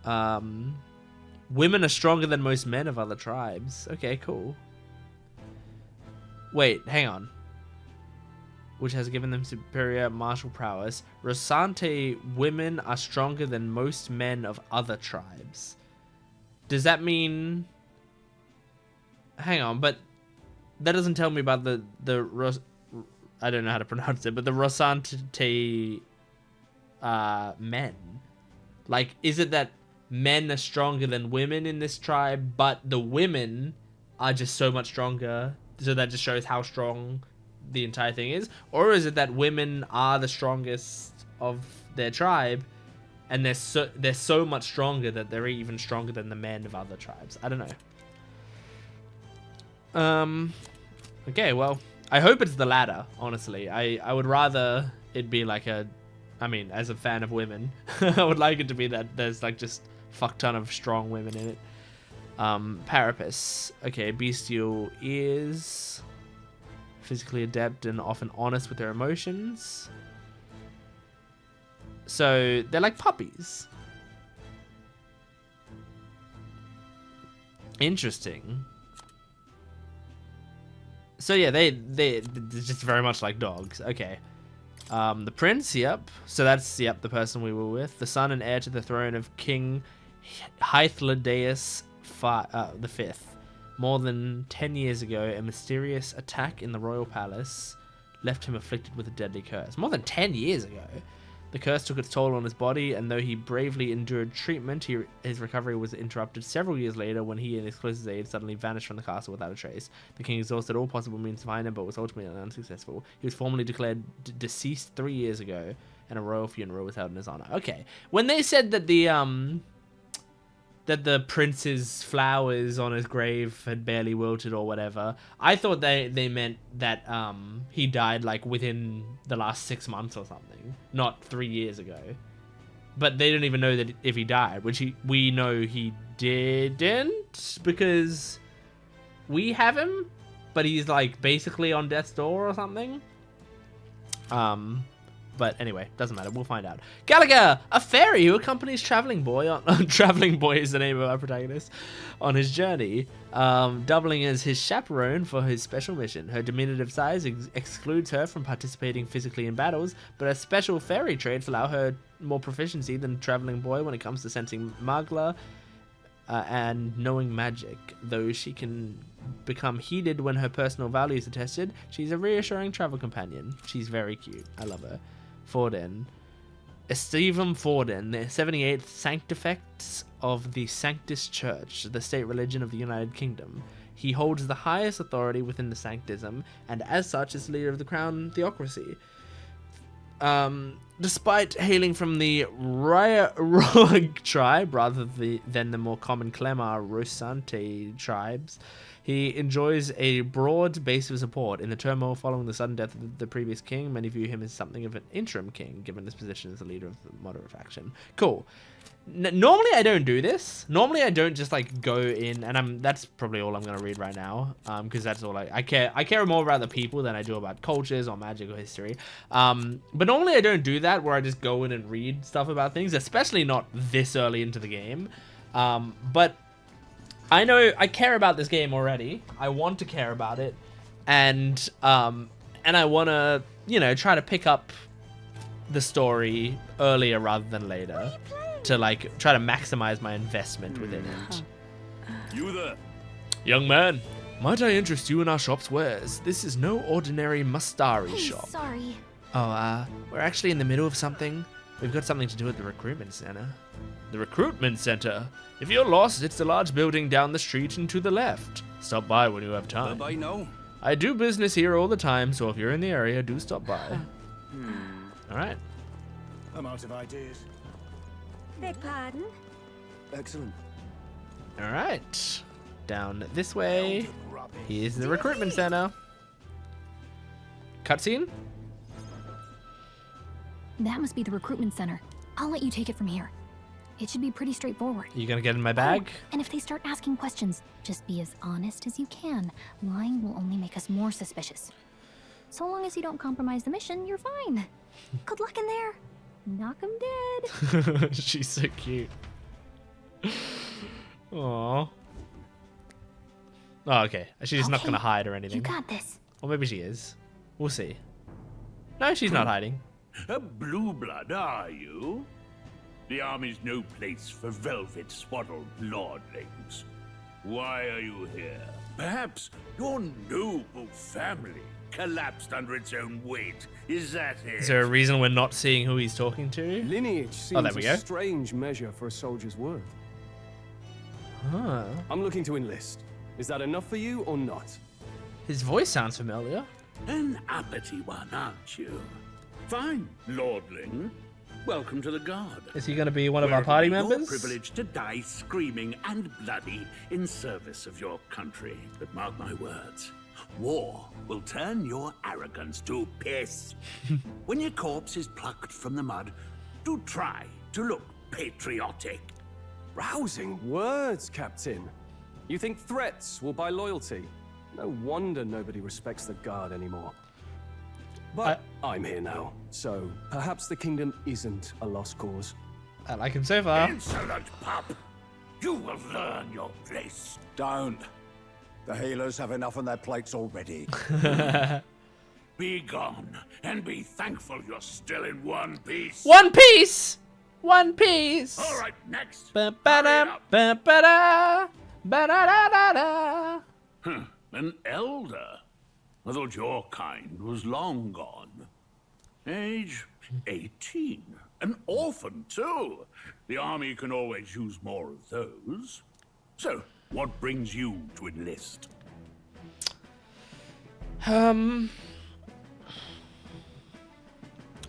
Women are stronger than most men of other tribes. Okay, cool. Wait, hang on. Which has given them superior martial prowess. Rosante women are stronger than most men of other tribes. Does that mean... Hang on, but that doesn't tell me about the I don't know how to pronounce it, but the Rosante men. Like, is it that men are stronger than women in this tribe, but the women are just so much stronger, so that just shows how strong the entire thing is? Or is it that women are the strongest of their tribe, and they're so much stronger that they're even stronger than the men of other tribes? I don't know. Okay, well, I hope it's the latter, honestly. I would rather it be like a... I mean, as a fan of women, I would like it to be that there's like just fuck ton of strong women in it. Parapus. Okay, bestial ears. Physically adept and often honest with their emotions. So, they're like puppies. Interesting. So yeah, they're just very much like dogs. Okay. The prince, yep. So that's, yep, the person we were with. The son and heir to the throne of King Hythlodaeus the Fifth. More than 10 years ago, a mysterious attack in the royal palace left him afflicted with a deadly curse. More than 10 years ago. The curse took its toll on his body, and though he bravely endured treatment, his recovery was interrupted several years later when he and his closest aide suddenly vanished from the castle without a trace. The king exhausted all possible means to find him, but was ultimately unsuccessful. He was formally declared deceased 3 years ago, and a royal funeral was held in his honor. Okay, when they said that the prince's flowers on his grave had barely wilted or whatever, I thought they meant that he died like within the last 6 months or something, not 3 years ago. But they don't even know that if he died, which we know he didn't, because we have him, but he's like basically on death's door or something. But anyway, doesn't matter. We'll find out. Gallagher, a fairy who accompanies Traveling Boy on Traveling Boy is the name of our protagonist on his journey, doubling as his chaperone for his special mission. Her diminutive size excludes her from participating physically in battles, but her special fairy traits allow her more proficiency than Traveling Boy when it comes to sensing magla and knowing magic. Though she can become heated when her personal values are tested, she's a reassuring travel companion. She's very cute. I love her. Forden. Estevum Forden, the 78th Sanctifex of the Sanctus Church, the state religion of the United Kingdom. He holds the highest authority within the Sanctism, and as such is leader of the Crown Theocracy. Despite hailing from the Roag tribe, rather than the more common Clemmar Rosante tribes, he enjoys a broad base of support. In the turmoil following the sudden death of the previous king, many view him as something of an interim king, given his position as the leader of the moderate faction. Cool. Normally I don't do this. Normally I don't just like go in, and that's probably all I'm gonna read right now, because that's all I care more about the people than I do about cultures or magic or history. But normally I don't do that, where I just go in and read stuff about things, especially not this early into the game. But I know I care about this game already. I want to care about it, and I want to, you know, try to pick up the story earlier rather than later to like try to maximize my investment within it. You there? Young man, might I interest you in our shop's wares? This is no ordinary Mustari Hey, shop. sorry. Oh, we're actually in the middle of something. We've got something to do at the recruitment center. The recruitment center? If you're lost, it's the large building down the street and to the left. Stop by when you have time. I know. I do business here all the time, so if you're in the area, do stop by. Alright. I'm out of ideas. Beg pardon? Excellent. Alright. Down this way. Here's the recruitment center. Cutscene? That must be the recruitment center. I'll let you take it from here. It should be pretty straightforward. You gonna get in my bag? And if they start asking questions, just be as honest as you can. Lying will only make us more suspicious. So long as you don't compromise the mission, you're fine. Good luck in there. Knock 'em dead. She's so cute. Aww. Oh, okay. She's not gonna hide or anything. You got this. Or maybe she is. We'll see. No, she's not hiding. A blue blood, are you? The army's no place for velvet swaddled lordlings. Why are you here? Perhaps your noble family collapsed under its own weight. Is that it? Is there a reason we're not seeing who he's talking to? Lineage seems there we go. a strange measure for a soldier's worth. Huh. I'm looking to enlist. Is that enough for you or not? His voice sounds familiar. An uppity one, aren't you? Fine, lordling. Welcome to the Guard. Is he going to be one of our Where party it will be members? Your privilege to die screaming and bloody in service of your country. But mark my words, war will turn your arrogance to piss. When your corpse is plucked from the mud, do try to look patriotic. Rousing words, Captain. You think threats will buy loyalty? No wonder nobody respects the Guard anymore. But I'm here now, so perhaps the kingdom isn't a lost cause. I like him so far. Insolent pup! You will learn your place. Don't. The healers have enough on their plates already. Be gone, and be thankful you're still in one piece. One Piece! One Piece! All right, next. Ba-ba-da, ba-ba-da, ba-da-da-da-da. An elder. I thought your kind was long gone. Age 18. An orphan, too. The army can always use more of those. So, what brings you to enlist? I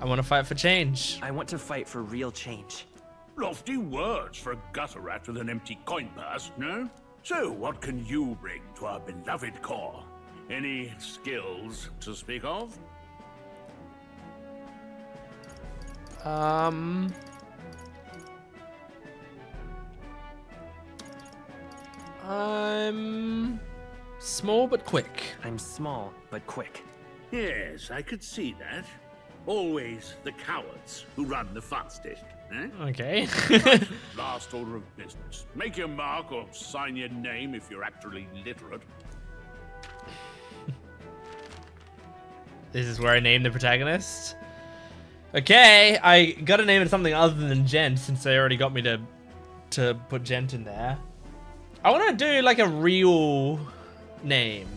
want to fight for change. I want to fight for real change. Lofty words for a gutter rat with an empty coin purse, no? So, what can you bring to our beloved corps? Any skills to speak of? I'm small but quick. I'm small but quick. Yes, I could see that. Always the cowards who run the fastest, eh? Okay. Last order of business. Make your mark or sign your name if you're actually literate. This is where I name the protagonist. Okay, I gotta name it something other than Gent since they already got me to put Gent in there. I want to do like a real name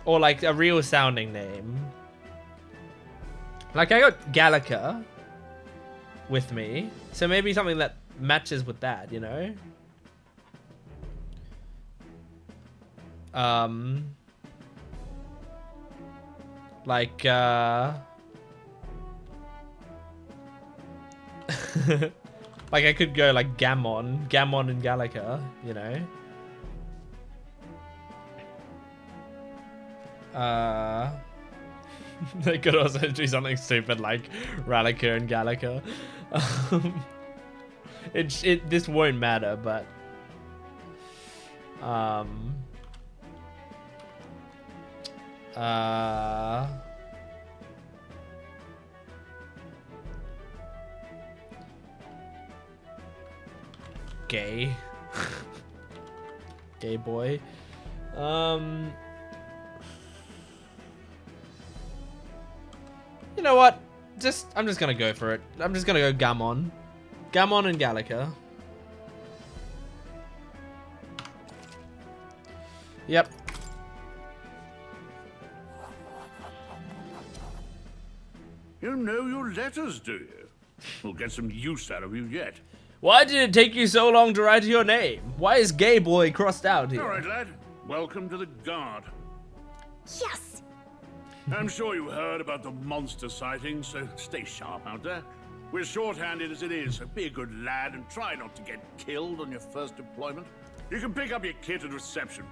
or like a real sounding name. Like I got Gallica with me, so maybe something that matches with that, you know? Like, like I could go like Gammon and Gallica, you know? They could also do something stupid like Rallica and Gallica. This won't matter, but gay. Gay boy. You know what? I'm just gonna go for it. I'm just gonna go Gammon. Gammon and Gallica. Yep. You know your letters, do you? We'll get some use out of you yet. Why did it take you so long to write your name? Why is Gay Boy crossed out here? All right, lad. Welcome to the Guard. Yes! I'm sure you heard about the monster sightings, so stay sharp out there. We're short-handed as it is, so be a good lad and try not to get killed on your first deployment. You can pick up your kit at reception.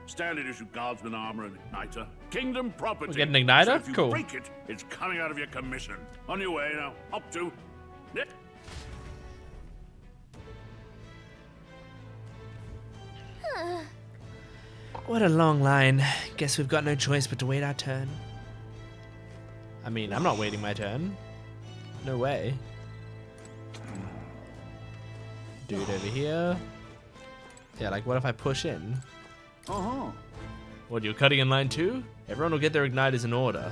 Standard issue guardsman armor and igniter. Kingdom property. We get an igniter? So if you Cool. break it, it's coming out of your commission. On your way now. Up to. Yep. What a long line. Guess we've got no choice but to wait our turn. I mean, I'm not waiting my turn. No way. Dude over here. Yeah, like what if I push in? Uh-huh. What, you're cutting in line too? Everyone will get their igniters in order.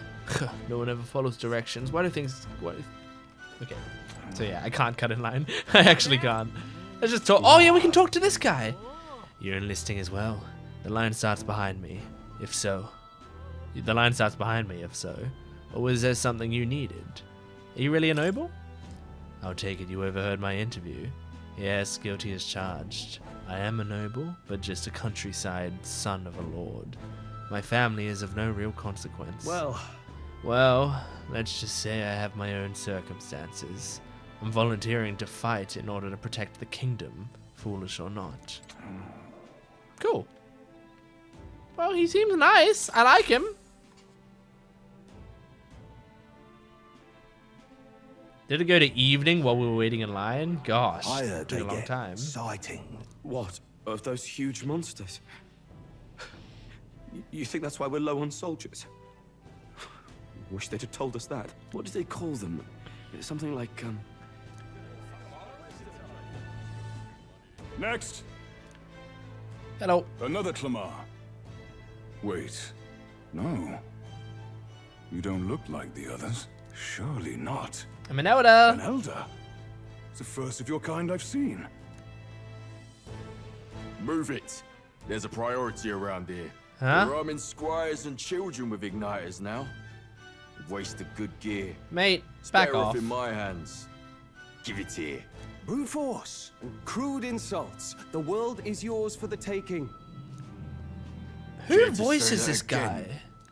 No one ever follows directions. Why do things... What? Okay. So yeah, I can't cut in line. I actually can't. Let's just talk... Oh yeah, we can talk to this guy. You're enlisting as well. The line starts behind me, if so. The line starts behind me, if so. Or was there something you needed? Are you really a noble? I'll take it you overheard my interview. Yes, guilty as charged. I am a noble, but just a countryside son of a lord. My family is of no real consequence. Well, let's just say I have my own circumstances. I'm volunteering to fight in order to protect the kingdom, foolish or not. Cool. Well, he seems nice. I like him. Did it go to evening while we were waiting in line? Gosh, I heard took they a long get time. sighting. What? Of those huge monsters? You think that's why we're low on soldiers? Wish they'd have told us that. What do they call them? Something like, Next. Hello. Another Clamar. Wait. No. You don't look like the others. Surely not. I'm an elder. An elder? It's the first of your kind I've seen. Move it. There's a priority around here. Huh? We're arming squires and children with igniters now. Waste of good gear. Mate, It's back better off. in my hands. Give it here. brute force, crude insults. The world is yours for the taking. Who voices this guy?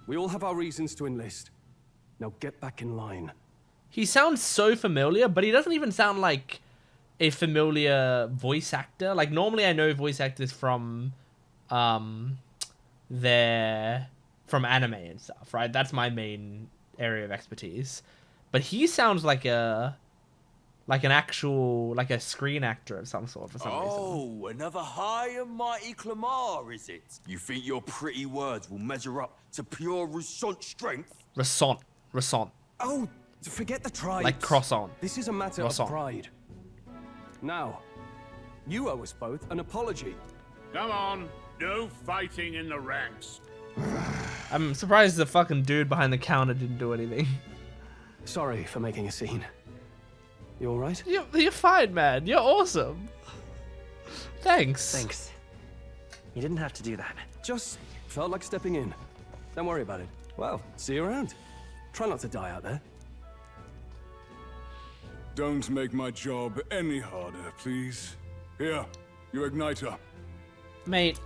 We all have our reasons to enlist. Now get back in line. He sounds so familiar, but he doesn't even sound like a familiar voice actor. Like normally I know voice actors from from anime and stuff, right? That's my main area of expertise. But he sounds like a screen actor of some sort for some reason. Oh, another high and mighty Clamar, is it? You think your pretty words will measure up to pure Russant strength? Russant. Oh, forget the tribes. Like croissant. This is a matter Croissant. of pride. Now, you owe us both an apology. Come on, no fighting in the ranks. I'm surprised the fucking dude behind the counter didn't do anything. Sorry for making a scene. You all right? You're fine, man. You're awesome. Thanks. Thanks. You didn't have to do that. Just felt like stepping in. Don't worry about it. Well, see you around. Try not to die out there. Don't make my job any harder, please. Here, your igniter. Mate,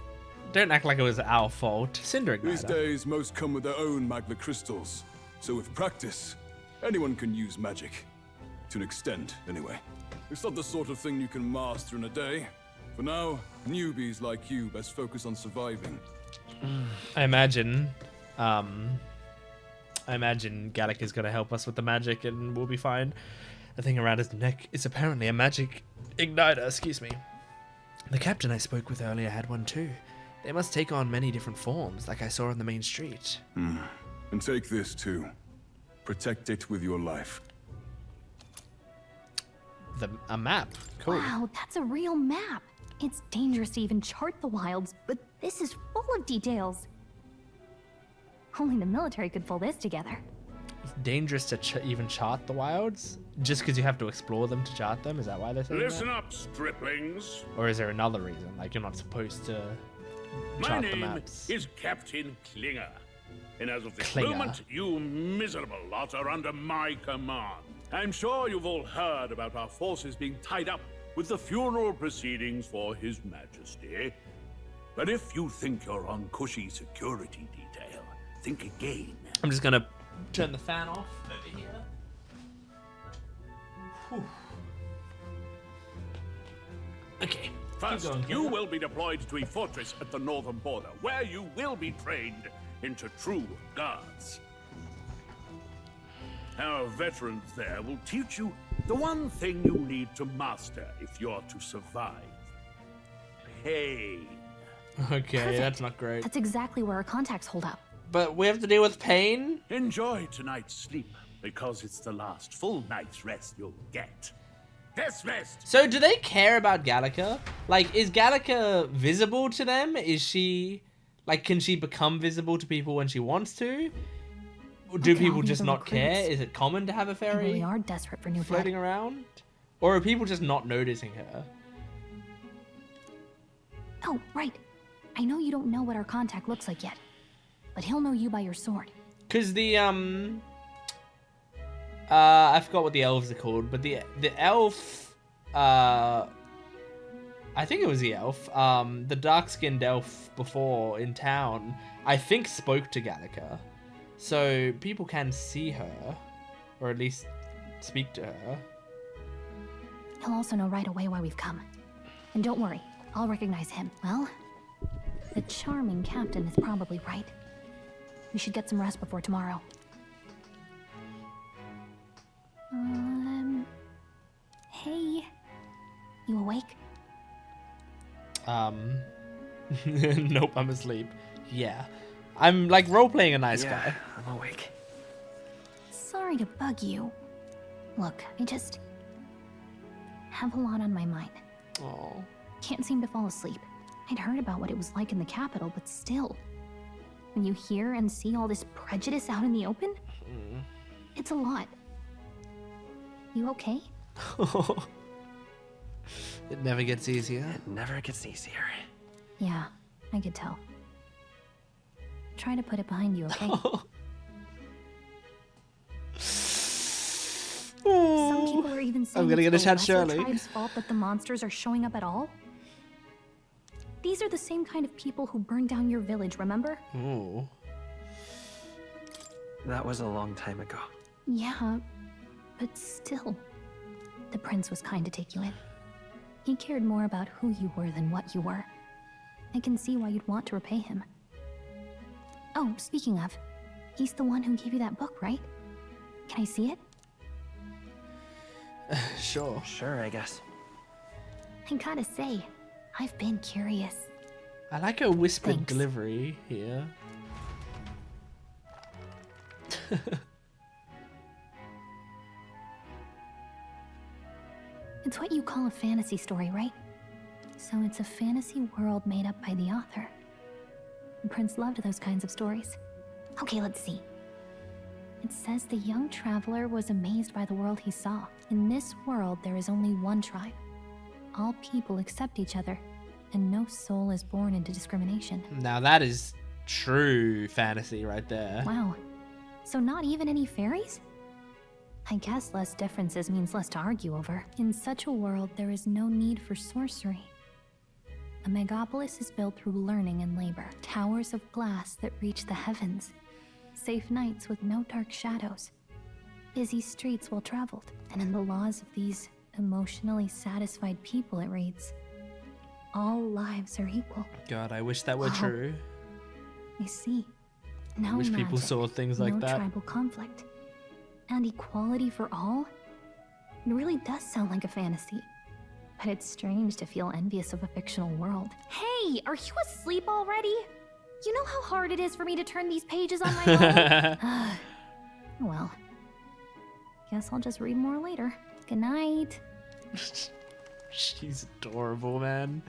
don't act like it was our fault. Cinder These igniter. days, most come with their own magna crystals. So with practice, anyone can use magic. To an extent, anyway. It's not the sort of thing you can master in a day. For now, newbies like you best focus on surviving. I imagine Gallic is gonna help us with the magic and we'll be fine. The thing around his neck is apparently a magic igniter, excuse me. The captain I spoke with earlier had one too. They must take on many different forms, like I saw on the main street. And take this too. Protect it with your life. A map. Cool. Wow, that's a real map. It's dangerous to even chart the wilds, but this is full of details. Only the military could pull this together. dangerous to even chart the wilds? Just because you have to explore them to chart them? Is that why they're saying Listen that? up, striplings. Or is there another reason? Like you're not supposed to My chart the name maps? is Captain Klinger. And as of this Klinger. moment, you miserable lot are under my command. I'm sure you've all heard about our forces being tied up with the funeral proceedings for His Majesty. But if you think you're on cushy security detail, think again. I'm just gonna turn the fan off over here. Whew. Okay. First, going, you will be deployed to a fortress at the northern border, where you will be trained into true guards. Our veterans there will teach you the one thing you need to master if you're to survive. Pain. Okay, Perfect. that's not great. That's exactly where our contacts hold up. But we have to deal with pain? Enjoy tonight's sleep, because it's the last full night's rest you'll get. Dismissed! So do they care about Gallica? Like, is Gallica visible to them? Is she... Like, can she become visible to people when she wants to? Or do Look at all people the just other not care? recruits. Is it common to have a They fairy really are desperate for new blood. floating around? Or are people just not noticing her? Oh, right. I know you don't know what our contact looks like yet, but he'll know you by your sword. Because the, I forgot what the elves are called, but the elf, I think it was the elf, the dark-skinned elf before in town, I think spoke to Gallica. So people can see her, or at least speak to her. He'll also know right away why we've come. And don't worry, I'll recognize him. Well, the charming captain is probably right. We should get some rest before tomorrow. Hey. You awake? Nope, I'm asleep. Yeah. I'm like role-playing a nice guy. I'm awake. Sorry to bug you. Look, I just have a lot on my mind. Oh. Can't seem to fall asleep. I'd heard about what it was like in the capital, but still. When you hear and see all this prejudice out in the open, it's a lot. You okay? It never gets easier. It never gets easier. Yeah, I could tell. Try to put it behind you, okay? Some people are even saying I'm gonna it's get a the chat lesser shortly. tribe's fault that the monsters are showing up at all. These are the same kind of people who burned down your village, remember? Ooh. That was a long time ago. Yeah, but still. The prince was kind to take you in. He cared more about who you were than what you were. I can see why you'd want to repay him. Oh, speaking of, he's the one who gave you that book, right? Can I see it? Sure. Sure, I guess. I gotta say, I've been curious. I like a whispered Thanks. delivery here. It's what you call a fantasy story, right? So it's a fantasy world made up by the author. The prince loved those kinds of stories. Okay, let's see. It says the young traveler was amazed by the world he saw. In this world, there is only one tribe. All people accept each other, and no soul is born into discrimination. Now that is true fantasy right there. Wow. So not even any fairies? I guess less differences means less to argue over. In such a world, there is no need for sorcery. A megapolis is built through learning and labor. Towers of glass that reach the heavens. Safe nights with no dark shadows. Busy streets well traveled. And in the laws of these emotionally satisfied people, it reads, all lives are equal. God, I wish that were Wow. true. I see. No I wish people magic, saw things like no that. tribal conflict. And equality for all? It really does sound like a fantasy. But it's strange to feel envious of a fictional world. Hey, are you asleep already? You know how hard it is for me to turn these pages on my own? Well, guess I'll just read more later. Good night. She's adorable, man.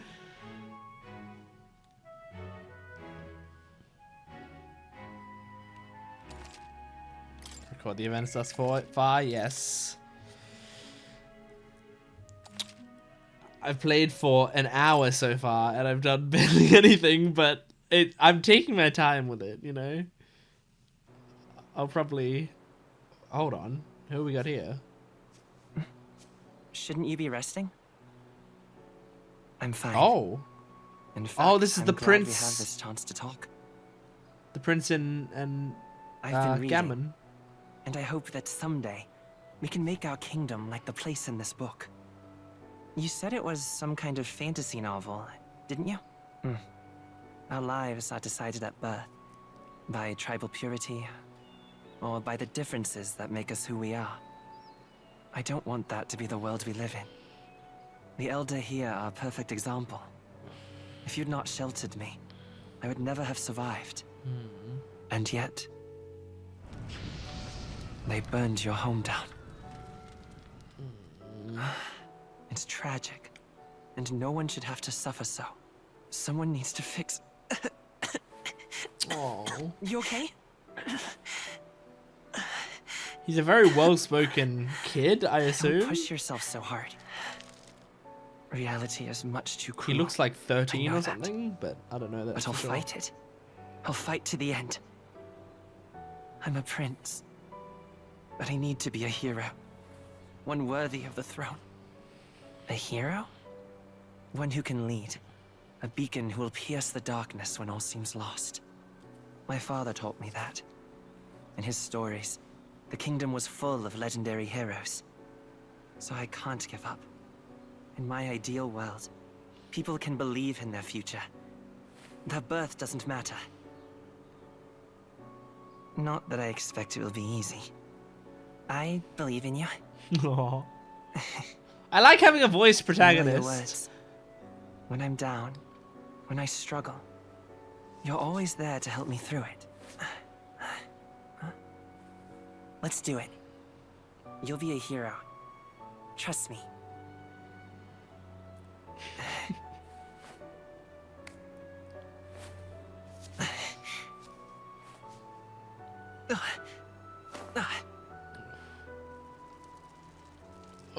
Record the events thus far, yes. I've played for an hour so far, and I've done barely anything, but I'm taking my time with it, you know? I'll probably... Hold on. Who we got here? Shouldn't you be resting? I'm fine. Oh. In fact, this is I'm the glad prince. We have this chance to talk. The prince and I've been reading, Gammon. and I hope that someday we can make our kingdom like the place in this book. You said it was some kind of fantasy novel, didn't you? Our lives are decided at birth, by tribal purity, or by the differences that make us who we are. I don't want that to be the world we live in. The Elder here are a perfect example. If you'd not sheltered me, I would never have survived. And yet, they burned your home down. It's tragic, and no one should have to suffer so. Someone needs to fix... Oh. You okay? He's a very well-spoken kid, I assume. Don't push yourself so hard. Reality is much too cruel. He looks like 13 or something, but I don't know that. But I'll fight it. I'll fight to the end. I'm a prince, but I need to be a hero. One worthy of the throne. A hero? One who can lead. A beacon who will pierce the darkness when all seems lost. My father taught me that. In his stories, the kingdom was full of legendary heroes. So I can't give up. In my ideal world, people can believe in their future. Their birth doesn't matter. Not that I expect it will be easy. I believe in you. Aww. I like having a voice protagonist. You know your words. When I'm down, when I struggle, you're always there to help me through it. Let's do it. You'll be a hero. Trust me.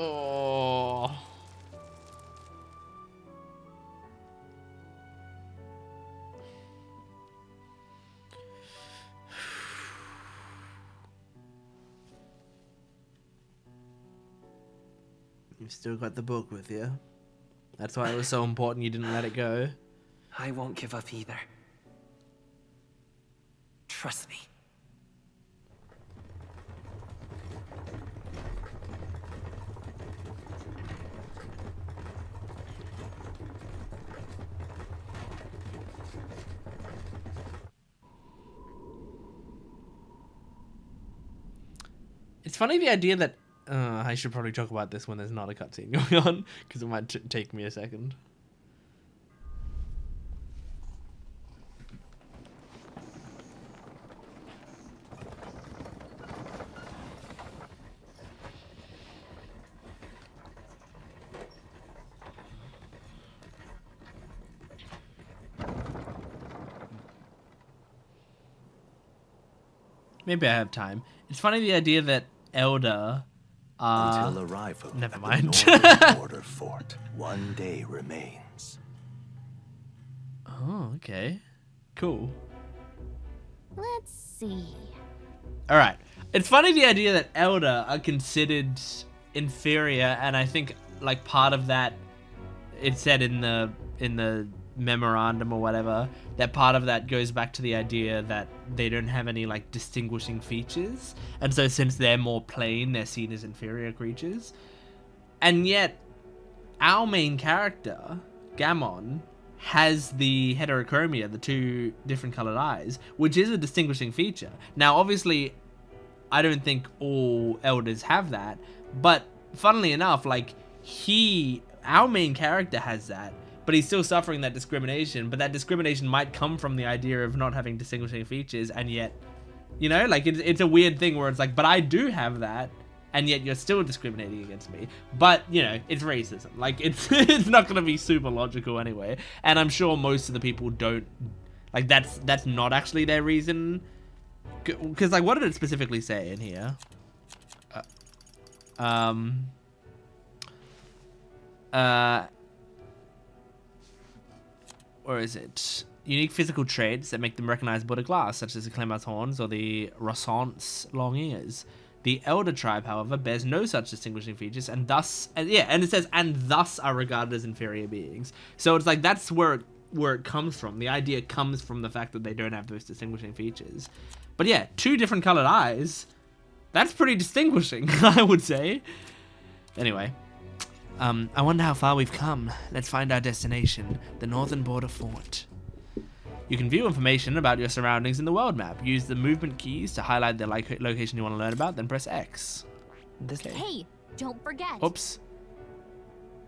Oh. You've still got the book with you. That's why it was so important you didn't let it go. I won't give up either. Trust me. It's funny the idea that I should probably talk about this when there's not a cutscene going on, because it might take me a second. Maybe I have time. It's funny the idea that Elder... Until arrival never at mind. the northern border fort, one day remains. Oh, okay. Cool. Let's see. Alright. It's funny the idea that Elder are considered inferior, and I think like part of that, it said in the memorandum or whatever, that part of that goes back to the idea that they don't have any like distinguishing features, and so since they're more plain, they're seen as inferior creatures. And yet our main character, Gammon, has the heterochromia, the two different colored eyes, which is a distinguishing feature. Now obviously I don't think all elders have that, but funnily enough, like our main character has that, but he's still suffering that discrimination. But that discrimination might come from the idea of not having distinguishing features, and yet, you know, like it's a weird thing where it's like, but I do have that, and yet you're still discriminating against me. But, you know, it's racism. Like, it's it's not going to be super logical anyway. And I'm sure most of the people don't, like, that's not actually their reason Because like, what did it specifically say in here? Or is it unique physical traits that make them recognizable at a glance, such as the Clemmer's horns or the Rossant's long ears? The Elder tribe, however, bears no such distinguishing features, and it says, and thus are regarded as inferior beings. So it's like, that's where it comes from. The idea comes from the fact that they don't have those distinguishing features. But yeah, 2 different colored eyes. That's pretty distinguishing, I would say. Anyway, I wonder how far we've come. Let's find our destination, the Northern Border Fort. You can view information about your surroundings in the world map. Use the movement keys to highlight the location you want to learn about, then press X. Okay. Hey, don't forget. Oops.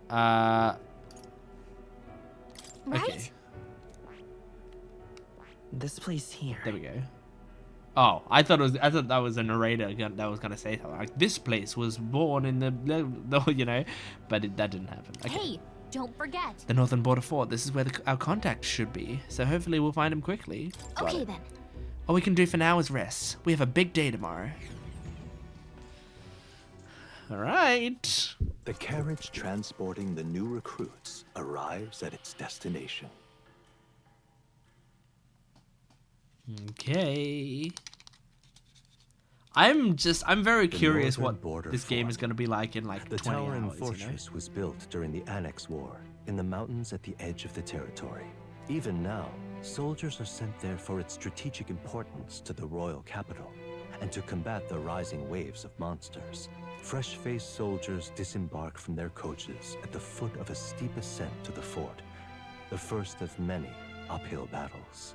Right? Okay. This place here. There we go. Oh, I thought that was a narrator that was gonna say something like, this place was born in the you know, but that didn't happen. Okay. Hey, don't forget. The Northern Border Fort. This is where our contact should be. So hopefully we'll find him quickly. Okay then. All we can do for now is rest. We have a big day tomorrow. All right. The carriage transporting the new recruits arrives at its destination. Okay. I'm very curious what this game is going to be like in like the 20 towering hours, fortress was built during the Annex War in the mountains at the edge of the territory. Even now, soldiers are sent there for its strategic importance to the royal capital and to combat the rising waves of monsters. Fresh-faced soldiers disembark from their coaches at the foot of a steep ascent to the fort, the first of many uphill battles.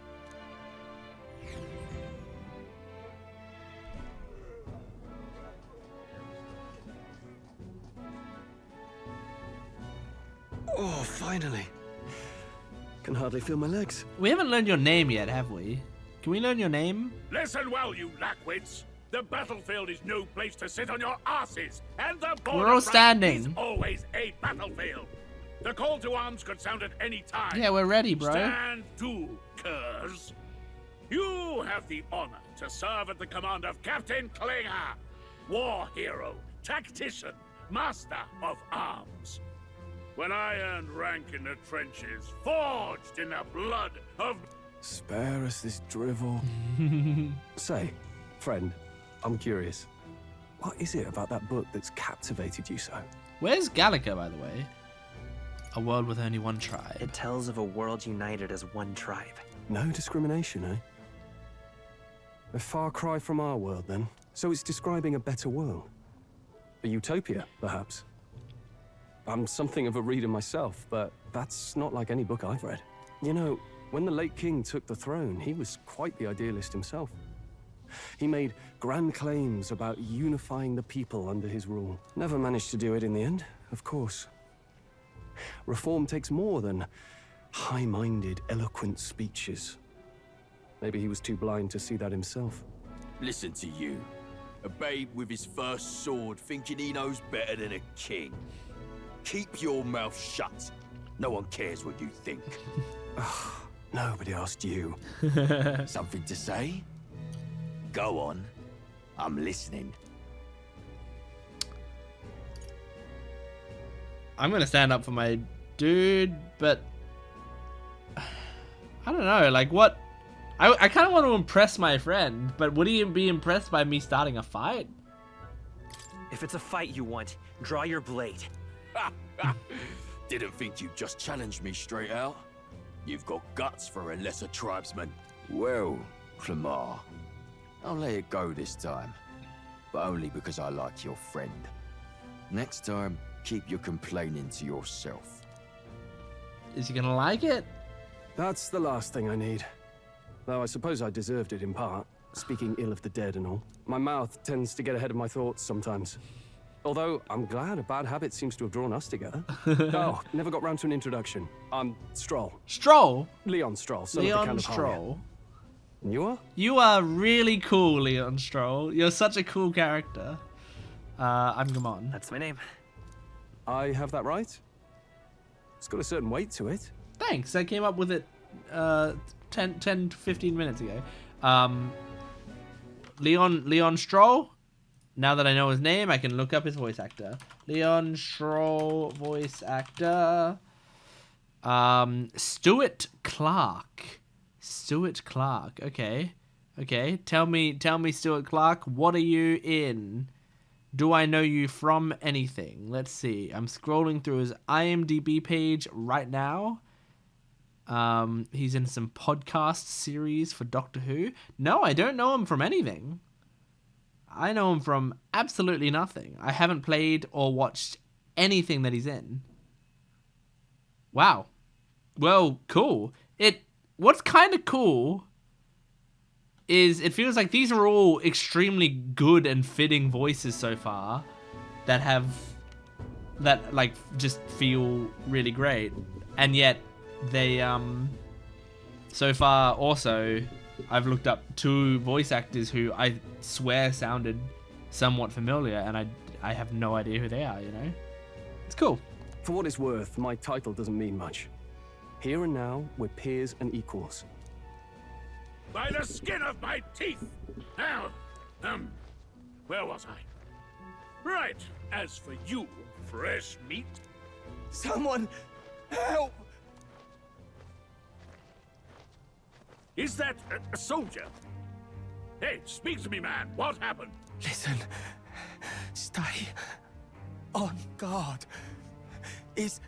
Oh, finally. Can hardly feel my legs. We haven't learned your name yet, have we? Can we learn your name? Listen well, you lackwits. The battlefield is no place to sit on your asses, and the We're all border standing. is always a battlefield. The call to arms could sound at any time. Yeah, we're ready, bro. Stand to, curs. You have the honor to serve at the command of Captain Klinger, war hero, tactician, master of arms. When I earned rank in the trenches, forged in the blood of... Spare us this drivel. Say, friend, I'm curious. What is it about that book that's captivated you so? Where's Gallica, by the way? A world with only one tribe. It tells of a world united as one tribe. No discrimination, eh? A far cry from our world, then. So it's describing a better world. A utopia, perhaps. I'm something of a reader myself, but that's not like any book I've read. You know, when the late king took the throne, he was quite the idealist himself. He made grand claims about unifying the people under his rule. Never managed to do it in the end, of course. Reform takes more than high-minded, eloquent speeches. Maybe he was too blind to see that himself. Listen to you. A babe with his first sword thinking he knows better than a king. Keep your mouth shut. No one cares what you think. Nobody asked you. Something to say? Go on. I'm listening. I'm gonna stand up for my dude, but I don't know, like what? I kind of want to impress my friend, but would he be impressed by me starting a fight? If it's a fight you want, draw your blade. Didn't think you'd just challenge me straight out. You've got guts for a lesser tribesman. Well, Clemar, I'll let it go this time. But only because I like your friend. Next time, keep your complaining to yourself. Is he gonna like it? That's the last thing I need. Though I suppose I deserved it in part, speaking ill of the dead and all. My mouth tends to get ahead of my thoughts sometimes. Although, I'm glad a bad habit seems to have drawn us together. Oh, never got round to an introduction. I'm Stroll. Stroll? Leon Stroll, son Leon of the Count of Stroll. And you are? You are really cool, Leon Stroll. You're such a cool character. I'm Gamon. That's my name. I have that right? It's got a certain weight to it. Thanks, I came up with it 10 to 15 minutes ago. Leon Stroll. Now that I know his name, I can look up his voice actor. Leon Stroll, voice actor. Stuart Clark. Stuart Clark. Okay. Okay. Tell me, Stuart Clark, what are you in? Do I know you from anything? Let's see. I'm scrolling through his IMDb page right now. He's in some podcast series for Doctor Who. No, I don't know him from anything. I know him from absolutely nothing. I haven't played or watched anything that he's in. Wow. Well, cool. What's kind of cool is it feels like these are all extremely good and fitting voices so far that like just feel really great. And yet they so far also I've looked up 2 voice actors who I swear sounded somewhat familiar, and I have no idea who they are, you know? It's cool. For what it's worth, my title doesn't mean much. Here and now, we're peers and equals. By the skin of my teeth! Now, where was I? Right, as for you, fresh meat. Someone, help! Is that a soldier? Hey, speak to me, man. What happened? Listen, stay on guard. It's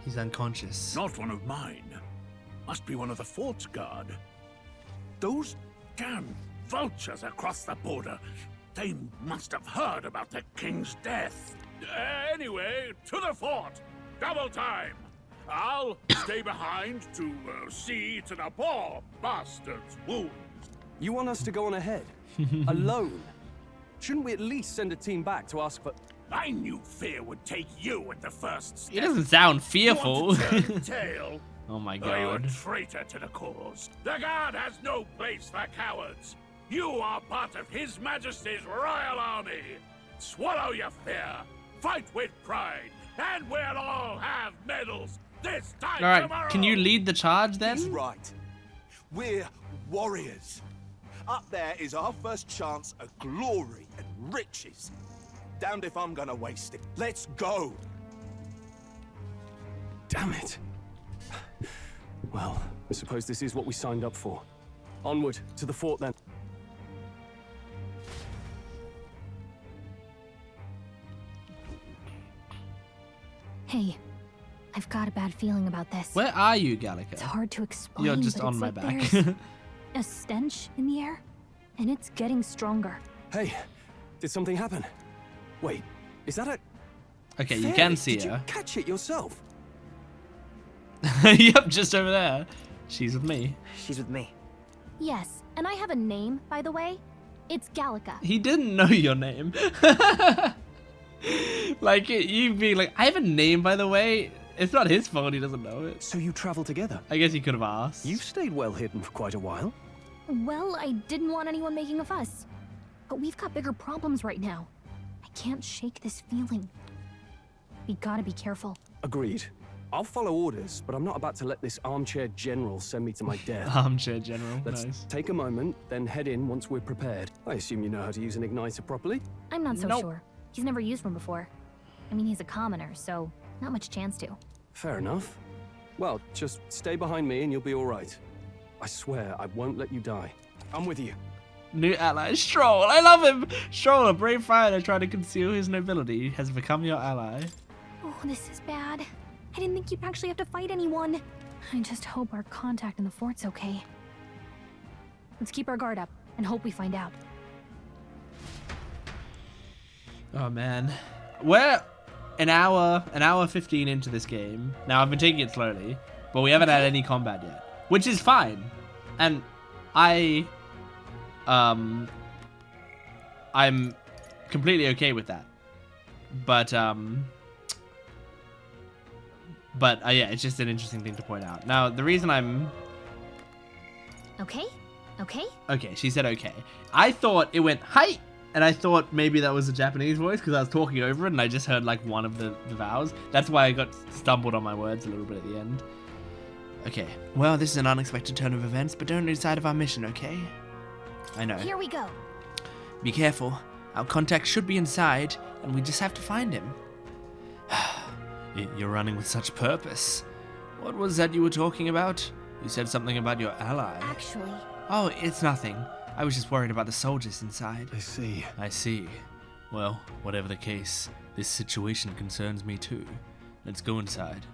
He's unconscious. Not one of mine. Must be one of the fort's guard. Those damn vultures across the border. They must have heard about the king's death. Anyway, to the fort. Double time. I'll stay behind to see to the poor bastard's wounds. You want us to go on ahead? Alone? Shouldn't we at least send a team back to ask for... I knew fear would take you at the first step. He doesn't sound fearful. You want to turn tail? Oh my Are you a god. traitor to the cause? The guard has no place for cowards. You are part of His Majesty's Royal Army. Swallow your fear. Fight with pride. And we'll all have medals this time All right, tomorrow. can you lead the charge then? He's right. We're warriors. Up there is our first chance at glory and riches. Damned if I'm gonna waste it. Let's go. Damn it. Well, I suppose this is what we signed up for. Onward, to the fort then. Hey, I've got a bad feeling about this. Where are you, Gallica? It's hard to explain. You're just but on it's my like back. there's a stench in the air, and it's getting stronger. Hey, did something happen? Wait, is that a... Okay, you Fairy? can see Did you her. catch it yourself? Yep, just over there. She's with me. She's with me. Yes, and I have a name, by the way. It's Gallica. He didn't know your name. Like, you'd be like, I have a name, by the way. It's not his fault he doesn't know it. So you travel together? I guess he could have asked. You've stayed well hidden for quite a while. Well, I didn't want anyone making a fuss. But we've got bigger problems right now. I can't shake this feeling. We gotta be careful. Agreed. I'll follow orders, but I'm not about to let this armchair general send me to my death. Armchair general, Let's nice. take a moment, then head in once we're prepared. I assume you know how to use an igniter properly? I'm not so Nope. sure. He's never used one before. I mean, he's a commoner, so not much chance to. Fair enough. Well, just stay behind me and you'll be all right. I swear I won't let you die. I'm with you. New ally, Stroll. I love him. Stroll, a brave fighter trying to conceal his nobility, has become your ally. Oh, this is bad. I didn't think you'd actually have to fight anyone. I just hope our contact in the fort's okay. Let's keep our guard up and hope we find out. Oh man, we're an hour 15 into this game. Now I've been taking it slowly, but we haven't had any combat yet, which is fine, and I'm completely okay with that. But yeah, it's just an interesting thing to point out. Now the reason I'm Okay? Okay? okay, she said okay. I thought it went hi. And I thought maybe that was a Japanese voice because I was talking over it and I just heard like one of the vowels. That's why I got stumbled on my words a little bit at the end. Okay, well, this is an unexpected turn of events, but don't lose sight of our mission, okay? I know. Here we go. Be careful. Our contact should be inside, and we just have to find him. You're running with such purpose. What was that you were talking about? You said something about your ally. Actually... Oh, it's nothing. I was just worried about the soldiers inside. I see. I see. Well, whatever the case, this situation concerns me too. Let's go inside.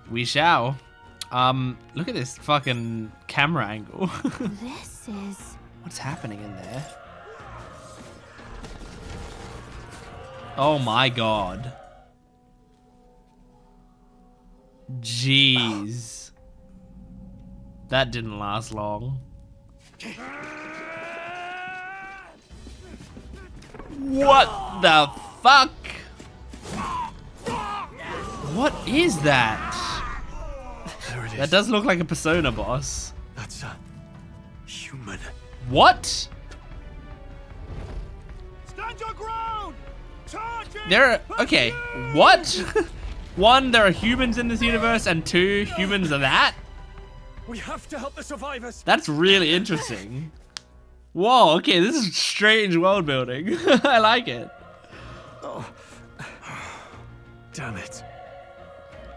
We shall. Look at this fucking camera angle. This is... What's happening in there? Oh my god. Jeez. That didn't last long. What the fuck? What is that? There it is. That does look like a Persona boss. That's a human. What? Stand your ground! Charge it! There are... Okay, what? One, there are humans in this universe, and two, humans are that? We have to help the survivors. That's really interesting. Whoa, okay, this is strange world building. I like it. Oh. Damn it.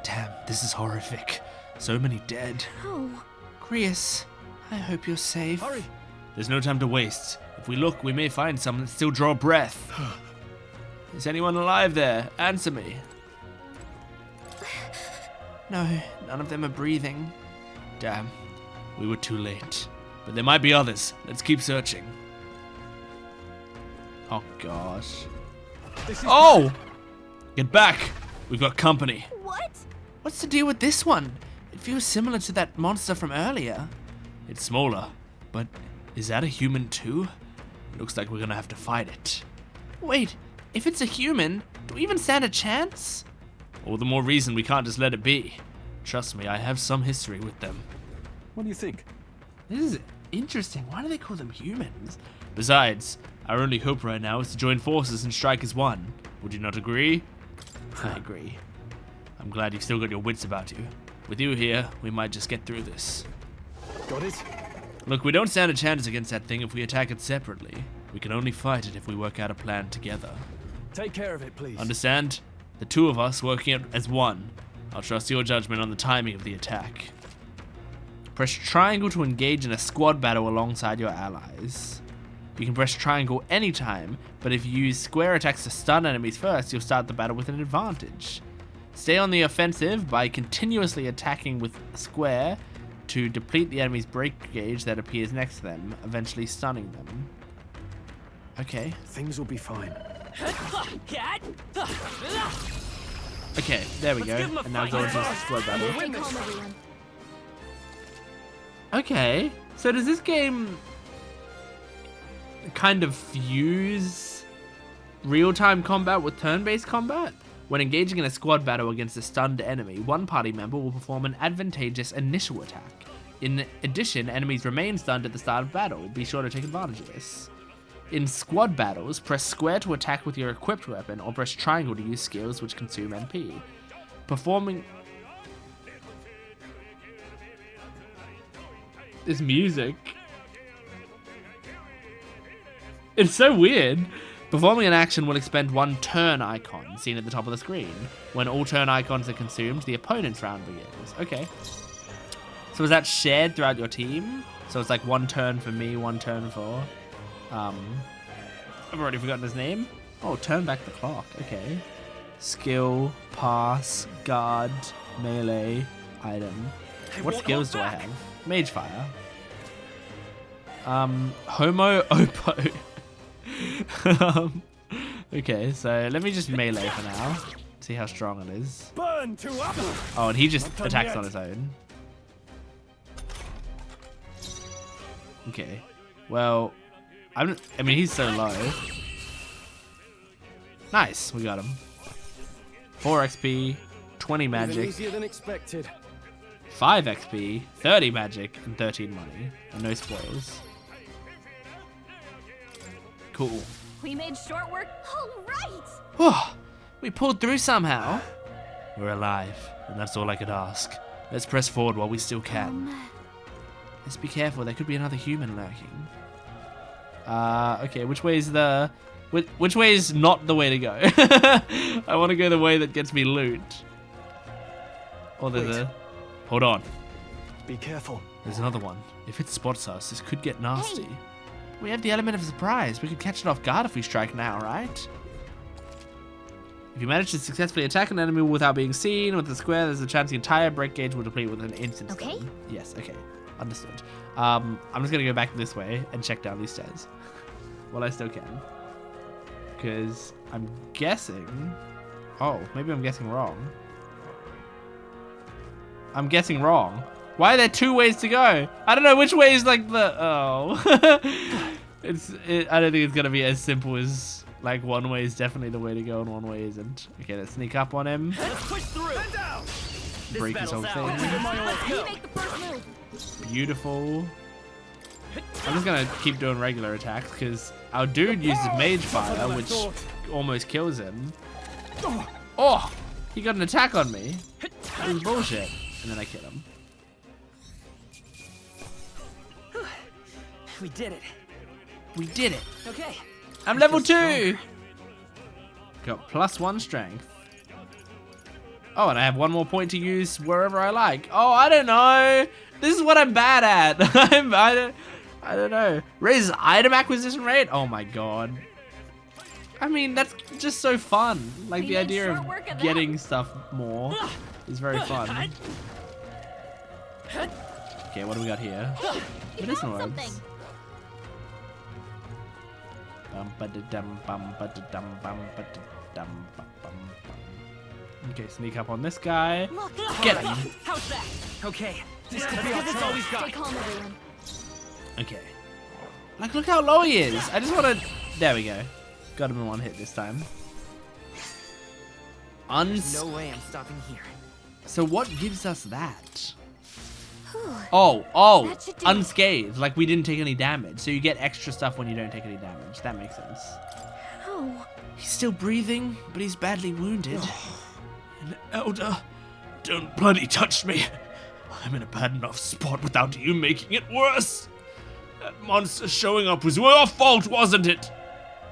Damn, this is horrific. So many dead. Oh. Chris, I hope you're safe. Hurry. There's no time to waste. If we look, we may find someone that still draw breath. Is anyone alive there? Answer me. No, none of them are breathing. Damn, we were too late. But there might be others. Let's keep searching. Oh, gosh. Oh! Get back! We've got company. What? What's the deal with this one? It feels similar to that monster from earlier. It's smaller, but is that a human too? Looks like we're gonna have to fight it. Wait, if it's a human, do we even stand a chance? All the more reason we can't just let it be. Trust me, I have some history with them. What do you think? This is interesting. Why do they call them humans? Besides, our only hope right now is to join forces and strike as one. Would you not agree? I agree. I'm glad you've still got your wits about you. With you here, we might just get through this. Got it? Look, we don't stand a chance against that thing if we attack it separately. We can only fight it if we work out a plan together. Take care of it, please. Understand? The two of us working as one. I'll trust your judgment on the timing of the attack. Press triangle to engage in a squad battle alongside your allies. You can press triangle anytime, but if you use square attacks to stun enemies first, you'll start the battle with an advantage. Stay on the offensive by continuously attacking with square to deplete the enemy's break gauge that appears next to them, eventually stunning them. Okay. Things will be fine. Okay, there we go. And now go into the squad battle. Okay, so does this game kind of fuse real-time combat with turn-based combat? When engaging in a squad battle against a stunned enemy, one party member will perform an advantageous initial attack. In addition, enemies remain stunned at the start of battle. Be sure to take advantage of this. In squad battles, press square to attack with your equipped weapon, or press triangle to use skills which consume MP. Performing... This music. It's so weird. Performing an action will expend one turn icon, seen at the top of the screen. When all turn icons are consumed, the opponent's round begins. Okay. So is that shared throughout your team? So it's like one turn for me, one turn for... I've already forgotten his name. Oh, turn back the clock. Okay. Skill, pass, guard, melee, item. What skills do I have? Mage fire. Homo Oppo. Okay, so let me just melee for now. See how strong it is. Burn to up. Oh, and he just attacks on his own. Okay. Well, I mean, he's so low. Nice, we got him. 4 XP, 20 magic, Easier than expected. 5 XP, 30 magic, and 13 money. And no spoils. Cool. We made short work. All right. Whew, we pulled through somehow. We're alive, and that's all I could ask. Let's press forward while we still can. Let's be careful, there could be another human lurking. Okay, which way is the... Which way is not the way to go? I want to go the way that gets me loot. Or there's a... Hold on. Be careful. There's another one. If it spots us, this could get nasty. We have the element of surprise. We could catch it off guard if we strike now, right? If you manage to successfully attack an enemy without being seen with the square, there's a chance the entire break gauge will deplete with an instant stun. Okay. Yes, okay. Understood. I'm just gonna go back this way and check down these stairs. While I still can. Because I'm guessing... Oh, maybe I'm guessing wrong. I'm guessing wrong. Why are there two ways to go? I don't know which way is like the... Oh. I don't think it's gonna be as simple as... Like, one way is definitely the way to go and one way isn't. Okay, let's sneak up on him. Let's push through. Break his whole thing. You make the first move. Beautiful. I'm just gonna keep doing regular attacks because our dude uses mage fire, which almost kills him. Oh! He got an attack on me. That was bullshit. And then I kill him. We did it. We did it. Okay. I'm level 2. Got +1 strength. Oh, and I have one more point to use wherever I like. Oh, I don't know. This is what I'm bad at. I don't know. Raises item acquisition rate. Oh my god. I mean, that's just so fun. Like the idea of getting stuff more is very fun. Okay, what do we got here? Medicinal herbs. Okay, sneak up on this guy. Get him. How's that? Okay. This could be all we've got. Stay calm, everyone. Okay. Like, look how low he is. I just want to... There we go. Got him in one hit this time. There's no way I'm stopping here. So what gives us that? Oh, unscathed. Like we didn't take any damage. So you get extra stuff when you don't take any damage. That makes sense. Oh. He's still breathing, but he's badly wounded. An elder, don't bloody touch me. I'm in a bad enough spot without you making it worse. That monster showing up was your fault, wasn't it?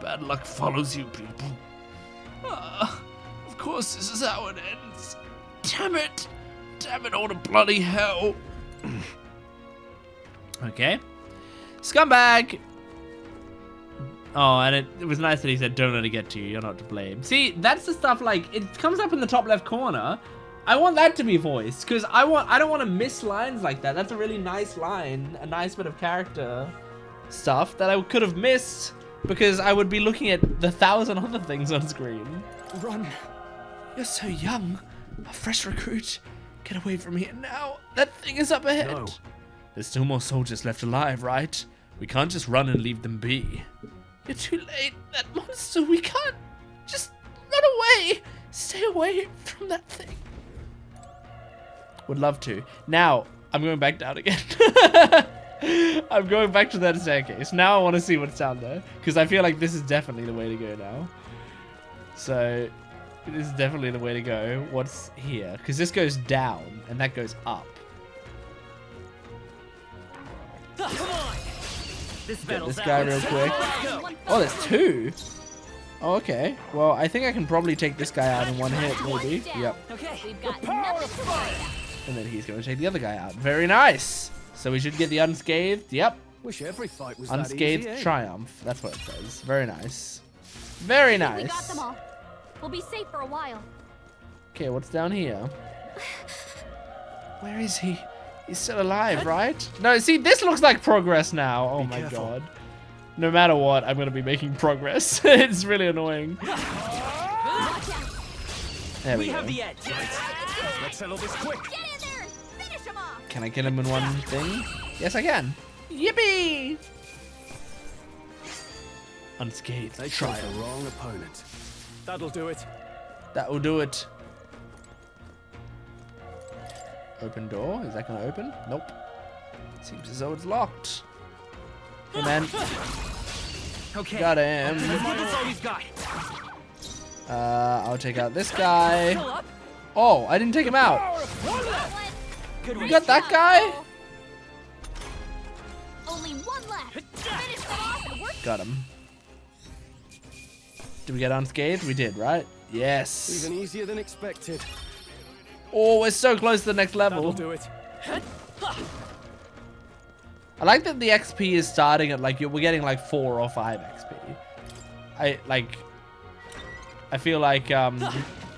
Bad luck follows you, people. Of course this is how it ends. Damn it. Damn it all to bloody hell. Okay. Scumbag! Oh, and it was nice that he said, don't let it get to you, you're not to blame. See, that's the stuff, like, it comes up in the top left corner. I want that to be voiced, because I don't want to miss lines like that. That's a really nice line, a nice bit of character stuff that I could have missed, because I would be looking at the 1,000 other things on screen. Run. You're so young, a fresh recruit. Get away from here now. That thing is up ahead. No. There's still more soldiers left alive, right? We can't just run and leave them be. You're too late. That monster, we can't. Just run away. Stay away from that thing. Would love to. Now, I'm going back down again. I'm going back to that staircase. Now I want to see what's down there. Because I feel like this is definitely the way to go now. So... This is definitely the way to go. What's here? Because this goes down, and that goes up. Come on. Get this guy real quick. Oh, there's 2. Oh, okay. Well, I think I can probably take this guy out in one hit, maybe. Yep. Okay. We've got nothing to worry about. And then he's going to take the other guy out. Very nice. So we should get the unscathed. Yep. Wish every fight was unscathed that easy, triumph. That's what it says. Very nice. Very nice. We got them all. We'll be safe for a while. Okay, what's down here? Where is he? He's still alive, right? No, see, this looks like progress now. Oh my god. No matter what, I'm going to be making progress. It's really annoying. There we go. the edge. Let's settle this quick. Get in there and finish him off. Can I kill him in one thing? Yes, I can. Yippee! Unscathed. They tried the wrong opponent. That'll do it. That will do it. Open door. Is that going to open? Nope. Seems as though it's locked. Hey, man. Okay. Got him. That's all he's got. I'll take out this guy. Oh, I didn't take him out. You got that guy? Only one left. Finish them off and we're Got him. Did we get unscathed? We did, right? Yes. Even easier than expected. Oh, we're so close to the next level. That'll do it. I like that the XP is starting at like we're getting like 4 or 5 XP. I feel like a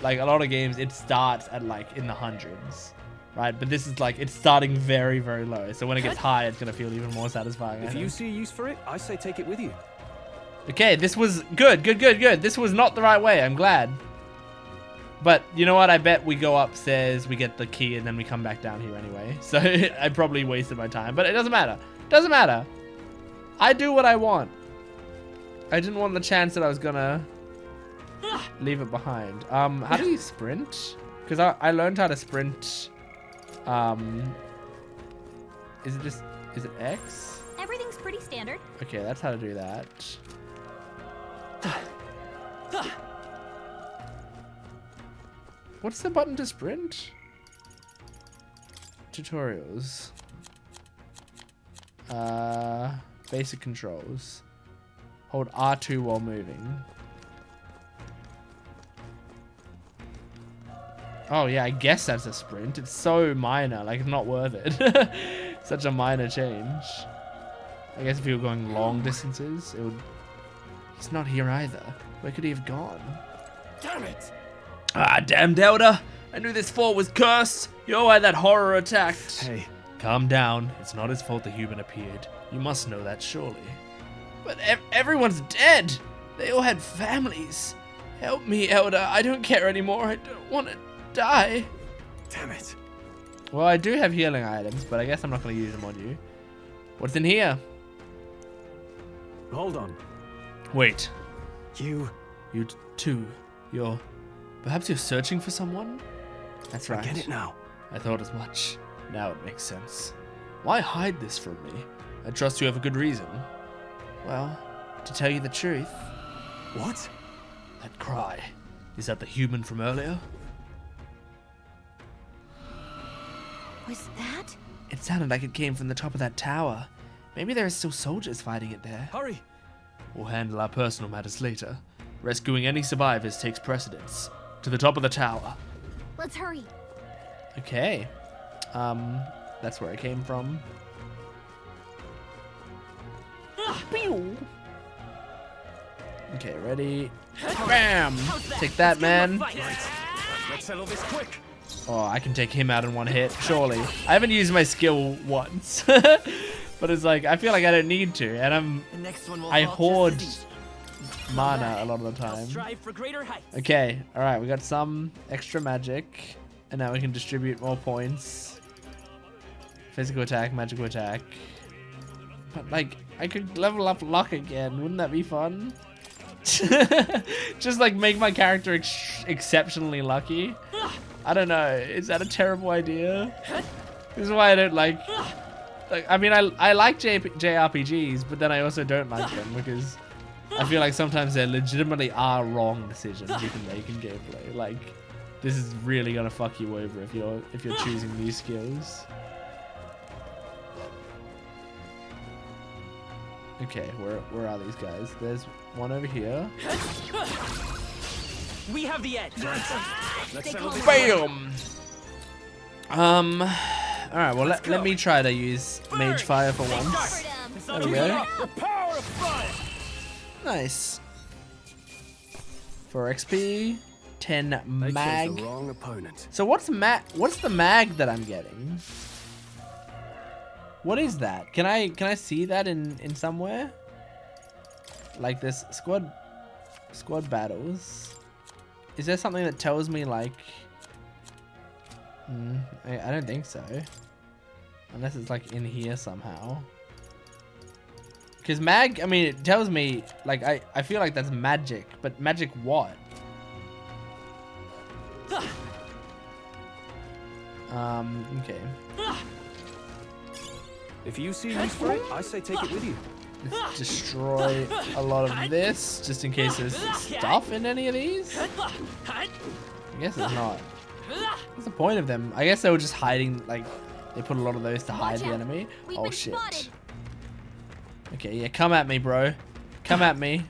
lot of games it starts at like in the hundreds, right? But this is like it's starting very, very low. So when it gets high, it's gonna feel even more satisfying. If you see a use for it, I say take it with you. Okay, this was good. This was not the right way. I'm glad. But you know what? I bet we go upstairs, we get the key, and then we come back down here anyway. So I probably wasted my time, but it doesn't matter. Doesn't matter. I do what I want. I didn't want the chance that I was gonna leave it behind. How do you sprint? Because I learned how to sprint. Is it X? Everything's pretty standard. Okay, that's how to do that. What's the button to sprint? Tutorials. Basic controls. Hold R2 while moving. Oh yeah, I guess that's a sprint. It's so minor, like it's not worth it. Such a minor change. I guess if you were going long distances, it would... He's not here either. Where could he have gone? Damn it! Ah, damned Elder! I knew this fort was cursed! You're why that horror attacked! Hey. Calm down. It's not his fault the human appeared. You must know that, surely. But everyone's dead! They all had families. Help me, Elder. I don't care anymore. I don't want to die. Damn it. Well, I do have healing items, but I guess I'm not going to use them on you. What's in here? Hold on. Wait. You too. Perhaps you're searching for someone? That's right. I get it now. I thought as much. Now it makes sense. Why hide this from me? I trust you have a good reason. Well, to tell you the truth... What? That cry. Is that the human from earlier? Was that? It sounded like it came from the top of that tower. Maybe there are still soldiers fighting it there. Hurry! We'll handle our personal matters later. Rescuing any survivors takes precedence. To the top of the tower. Let's hurry. Okay. That's where I came from. Pew! Okay, ready? Bam! Take that, man. Let's settle this quick. Oh, I can take him out in one hit, surely. I haven't used my skill once. But it's like, I feel like I don't need to. And I hoard mana a lot of the time. Okay, alright, we got some extra magic. And now we can distribute more points. Physical attack, magical attack. But like, I could level up luck again. Wouldn't that be fun? Just like make my character exceptionally lucky. I don't know. Is that a terrible idea? This is why I don't like I mean, I like JRPGs, but then I also don't like them because I feel like sometimes there legitimately are wrong decisions you can make in gameplay. Like, this is really gonna fuck you over if you're choosing these skills. Okay, where are these guys? There's one over here. We have the edge. Bam! Alright, well let me try to use Mage Fire for once. There we go. Nice. 4 XP, 10 mag. The wrong opponent. So what's the mag that I'm getting? What is that? Can I see that in somewhere? Like this squad battles. Is there something that tells me like I don't think so. Unless it's like in here somehow. Because mag, I mean, it tells me, like, I feel like that's magic, but magic what? Okay. If you see use for it, I say take it with you. Let's destroy a lot of this, just in case there's stuff in any of these. I guess it's not. What's the point of them? I guess they were just hiding, like, they put a lot of those to hide the enemy. Oh, shit. Okay, yeah, come at me, bro. Come at me.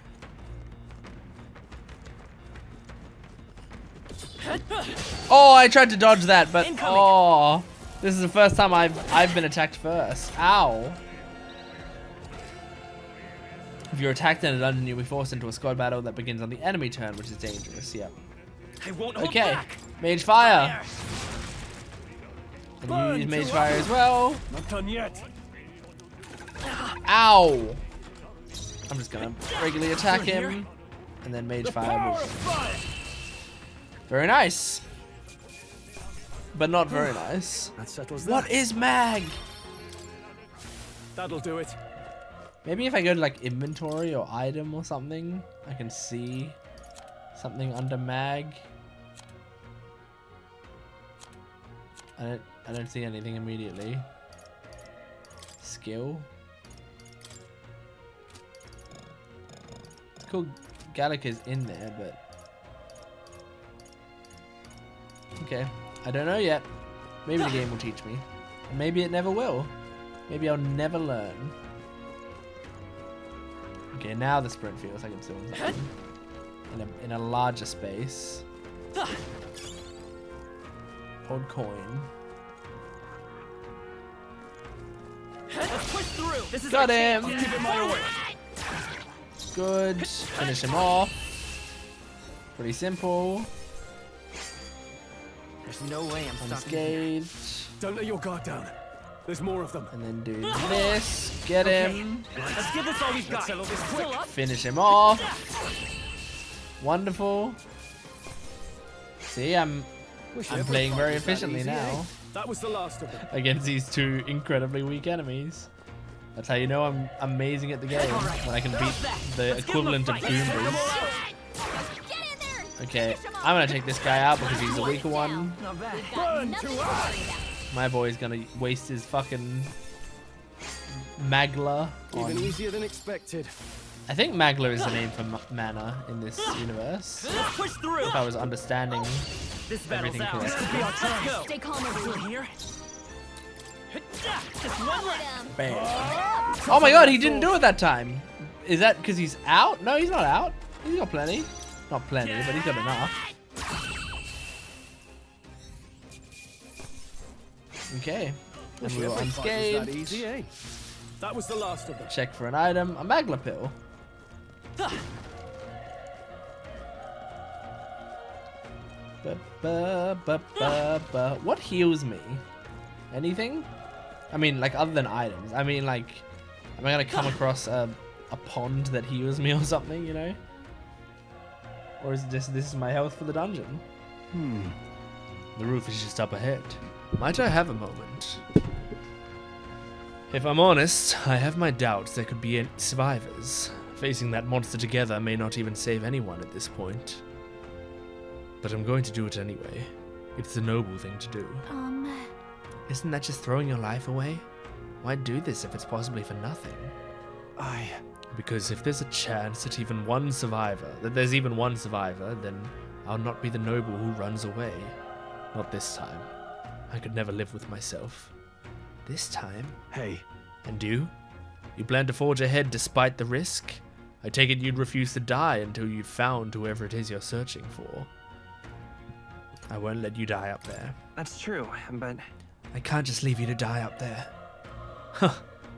Oh, I tried to dodge that, but oh, this is the first time I've been attacked first. Ow. If you're attacked in a dungeon, you'll be forced into a squad battle that begins on the enemy turn, which is dangerous. Yep. I won't hold Okay, back. Mage Fire. And you use Mage Fire as well. Not done yet. Ow. I'm just gonna regularly attack him, and then Mage Fire. Very nice. But not very nice. That settles that. What is mag? That'll do it. Maybe if I go to like inventory or item or something, I can see something under mag. I don't see anything immediately. Skill. It's cool Gallica's in there, but okay. I don't know yet. Maybe the game will teach me. And maybe it never will. Maybe I'll never learn. Okay, now the sprint feels like I'm doing something. In a larger space. Hold coin. Let's push through. This is Got our him. chance. Keep it my way. Good. Finish him off. Pretty simple. There's no way I'm stopping here. Unscathed. Don't let your guard down. There's more of them. And then do this. Get him. Let's give this all we've got. Settle this quick. Finish him off. Wonderful. See, I'm playing very efficiently now That was the last of them. against these two incredibly weak enemies. That's how you know I'm amazing at the game, when I can beat the equivalent of Goombas. Okay, I'm gonna take this guy out because he's the weaker one. My boy's gonna waste his fucking Magla on... Even easier than expected. I think Magla is the name for mana in this universe. Let's push through. If I was understanding This battle's everything ours. correctly. This could be our chance. Go. Stay calm, We're everyone. here. Just one left. Bam. Oh my god, he didn't do it that time. Is that because he's out? No, he's not out. He's got plenty. Not plenty, but he's got enough. Okay. And we were unscathed. That easy, eh? That was the last of them. Check for an item. A Magla pill. What heals me? Anything? I mean, like, other than items. I mean, like, am I gonna come across a pond that heals me or something, you know? Or is this is my health for the dungeon? The roof is just up ahead. Might I have a moment? If I'm honest, I have my doubts there could be any survivors. Facing that monster together may not even save anyone at this point. But I'm going to do it anyway. It's the noble thing to do. Isn't that just throwing your life away? Why do this if it's possibly for nothing? Because if there's a chance that there's even one survivor, then I'll not be the noble who runs away. Not this time. I could never live with myself. This time? Hey. And you? You plan to forge ahead despite the risk? I take it you'd refuse to die until you've found whoever it is you're searching for. I won't let you die up there. That's true, but I can't just leave you to die up there. Huh,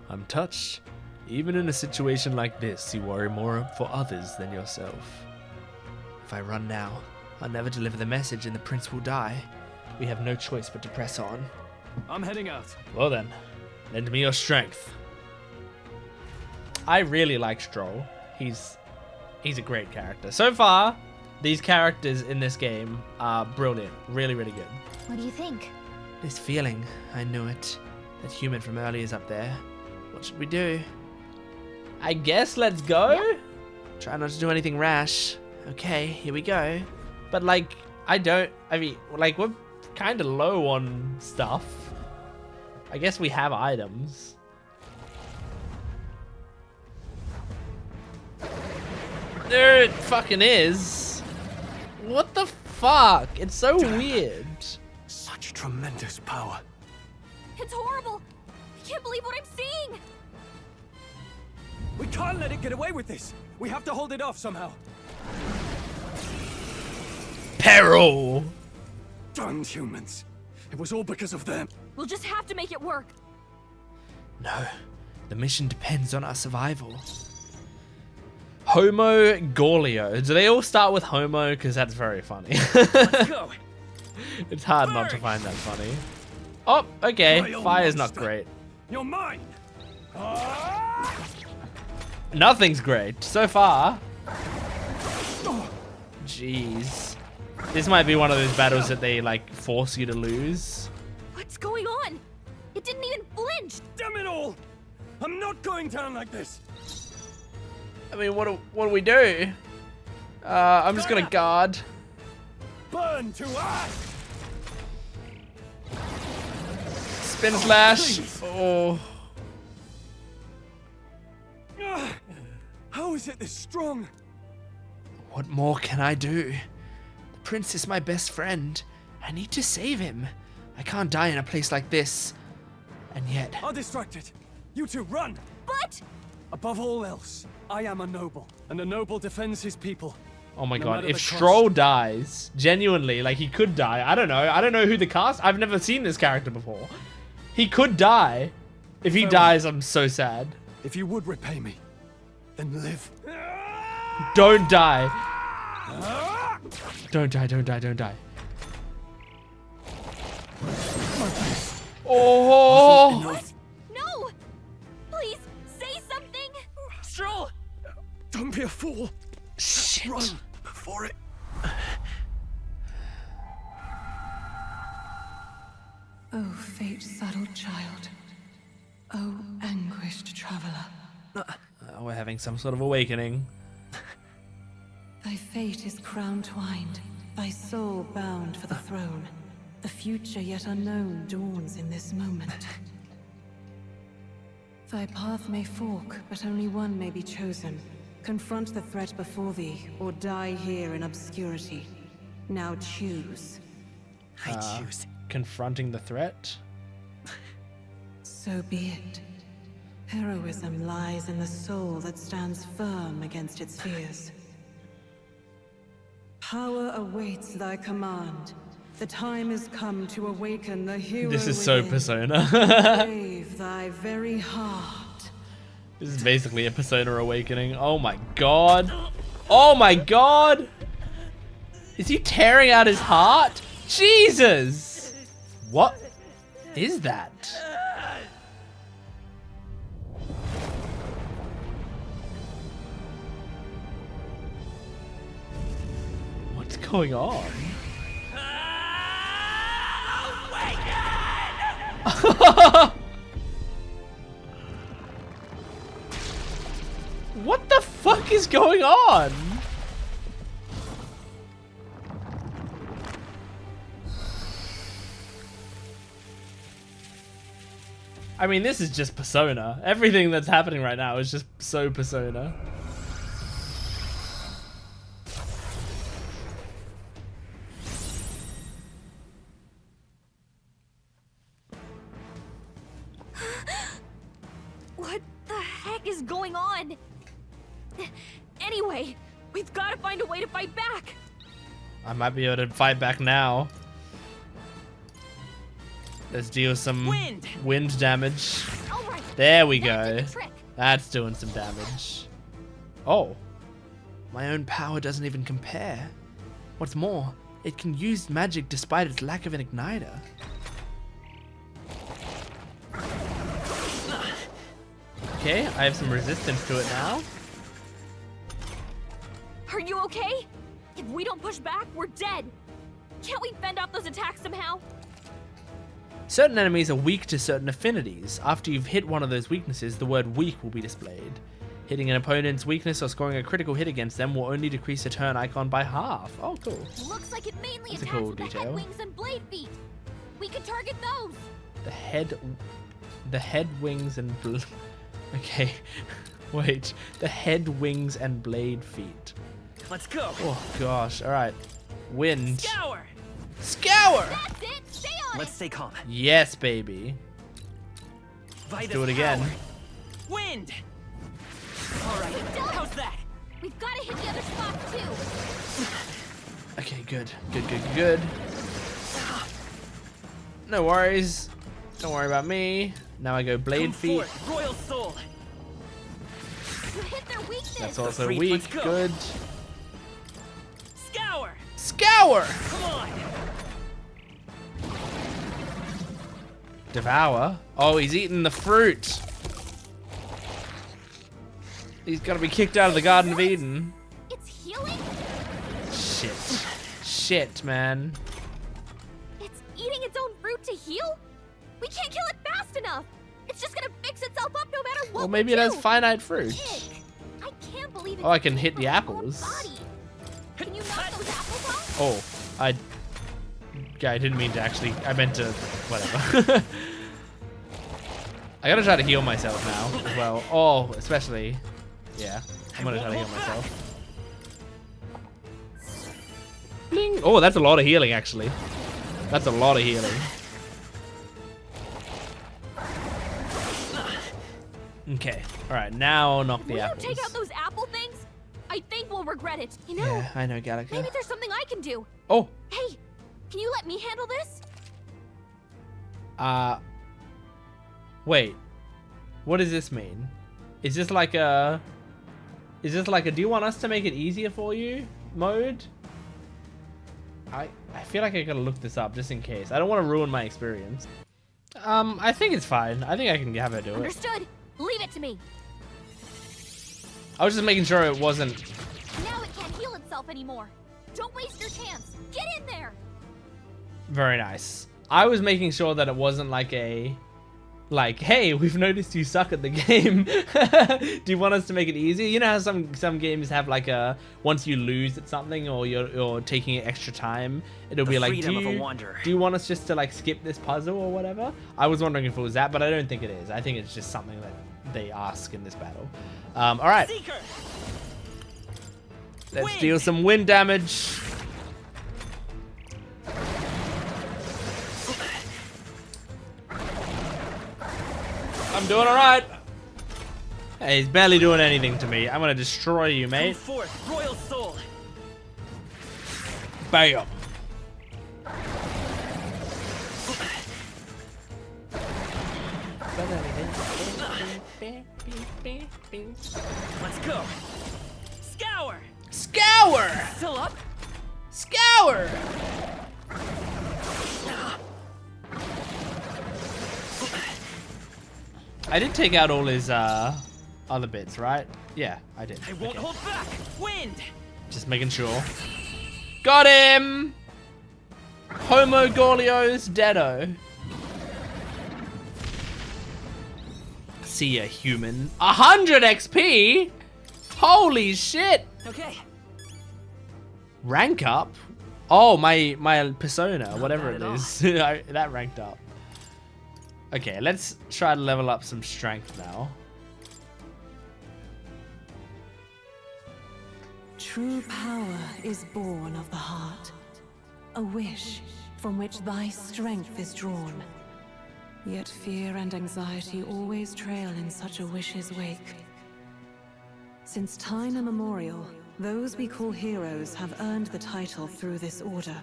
I'm touched. Even in a situation like this, you worry more for others than yourself. If I run now, I'll never deliver the message and the prince will die. We have no choice but to press on. I'm heading out. Well then, lend me your strength. I really like Stroll. He's a great character. So far, these characters in this game are brilliant. Really, really good. What do you think? This feeling, I knew it. That human from earlier is up there. What should we do? I guess let's go? Yep. Try not to do anything rash. Okay, here we go. But like, we're kind of low on stuff. I guess we have items. There it fucking is. What the fuck? It's so weird. tremendous power. It's horrible! I can't believe what I'm seeing! We can't let it get away with this. We have to hold it off somehow. Peril! Darn humans. It was all because of them. We'll just have to make it work. No, the mission depends on our survival. Homo Gorlio. Do they all start with Homo? Because that's very funny. Let's go. It's hard not to find that funny. Oh, okay. Fire's not great. You're mine. Nothing's great so far. Jeez. This might be one of those battles that they like force you to lose. What's going on? It didn't even flinch. Damn it all! I'm not going down like this. I mean, what do we do? I'm just gonna guard. Burn to ash! Spin slash. Oh. How is it this strong? What more can I do? The prince is my best friend. I need to save him. I can't die in a place like this. And yet... I'll distract it. You two, run! But... Above all else, I am a noble, and a noble defends his people. Oh my No god, matter if the cost. Stroll dies, genuinely, like he could die. I don't know. I don't know who the cast... I've never seen this character before. He could die. If he dies, I'm so sad. If you would repay me, then live. Don't die. Don't die, don't die, don't die. Oh! What? No! Please, say something! Stroll! Don't be a fool. Shit. Run before it... Oh, fate-saddled child. Oh, anguished traveler. We're having some sort of awakening. Thy fate is crown-twined, thy soul bound for the throne. The future yet unknown dawns in this moment. Thy path may fork, but only one may be chosen. Confront the threat before thee, or die here in obscurity. Now choose. I choose. Confronting the threat? So be it. Heroism lies in the soul that stands firm against its fears. Power awaits thy command. The time is come to awaken the hero. This is so within. Persona. Brave thy very heart. This is basically a Persona awakening. Oh my god. Oh my god! Is he tearing out his heart? Jesus! What is that? What's going on? What the fuck is going on? I mean, this is just Persona. Everything that's happening right now is just so Persona. What the heck is going on? Anyway, we've got to find a way to fight back. I might be able to fight back now. Let's deal some wind damage. Right, there we go. That's doing some damage. Oh. My own power doesn't even compare. What's more, it can use magic despite its lack of an igniter. Okay, I have some resistance to it now. Are you okay? If we don't push back, we're dead. Can't we fend off those attacks somehow? Certain enemies are weak to certain affinities. After you've hit one of those weaknesses, the word weak will be displayed. Hitting an opponent's weakness or scoring a critical hit against them will only decrease a turn icon by half. Oh, cool. Looks like it mainly That's a attacks cool with the detail. head wings and blade feet. We could target those. The head wings and okay. Wait. The head wings and blade feet. Let's go. Oh gosh. All right. Wind. Scour. Scour. That's it. Stay Let's stay calm. Yes, baby. Let's do it again. Wind! Alright, how's that? We've got to hit the other spot too. Okay, good. Good. No worries. Don't worry about me. Now I go blade feet. Royal Soul! You hit their weakness. That's also weak. Good. Scour! Scour! Come on! Devour? Oh, he's eating the fruit. He's gotta be kicked out of the Garden of Eden. It's healing? Shit, man. It's eating its own fruit to heal? We can't kill it fast enough. It's just gonna fix itself up no matter what. Well, maybe it has finite fruit. I can't believe it. Oh, I can hit the apples. Can you knock those apples off? Oh, I didn't mean to actually. I meant to. Whatever. I gotta try to heal myself now as well. Oh, especially. Yeah, I'm gonna try to heal myself. Bling. Oh, that's a lot of healing, actually. That's a lot of healing. Okay. All right. Now I'll knock the apples. Take out those apple things? I think we'll regret it. You know. Yeah, I know, Gallica. Maybe there's something I can do. Oh. Hey, can you let me handle this? Wait. What does this mean? Is this like a do you want us to make it easier for you mode? I feel like I gotta look this up just in case. I don't want to ruin my experience. I think it's fine. I think I can have her do it. Understood. Leave it to me. I was just making sure it wasn't. Now it can't heal itself anymore. Don't waste your chance. Get in there. Very nice. I was making sure that it wasn't like a hey, we've noticed you suck at the game. Do you want us to make it easier? You know how some games have like a once you lose at something or you're taking extra time, it'll be like, do you want us just to like skip this puzzle or whatever? I was wondering if it was that, but I don't think it is. I think it's just something that they ask in this battle. All right. Let's deal some wind damage. I'm doing all right. Hey, he's barely doing anything to me. I'm gonna destroy you, mate. Come forth, Royal Soul. Bam. Let's go. Scour. Scour. Still up? Scour. I did take out all his other bits, right? Yeah, I did. I won't hold back. Wind. Just making sure. Got him. Homo Gorlios Deado. See ya, human. 100 XP. Holy shit. Okay. Rank up. Oh, my persona, whatever it is, that ranked up. Okay, let's try to level up some strength now. True power is born of the heart, a wish from which thy strength is drawn. Yet fear and anxiety always trail in such a wish's wake. Since time immemorial, those we call heroes have earned the title through this order.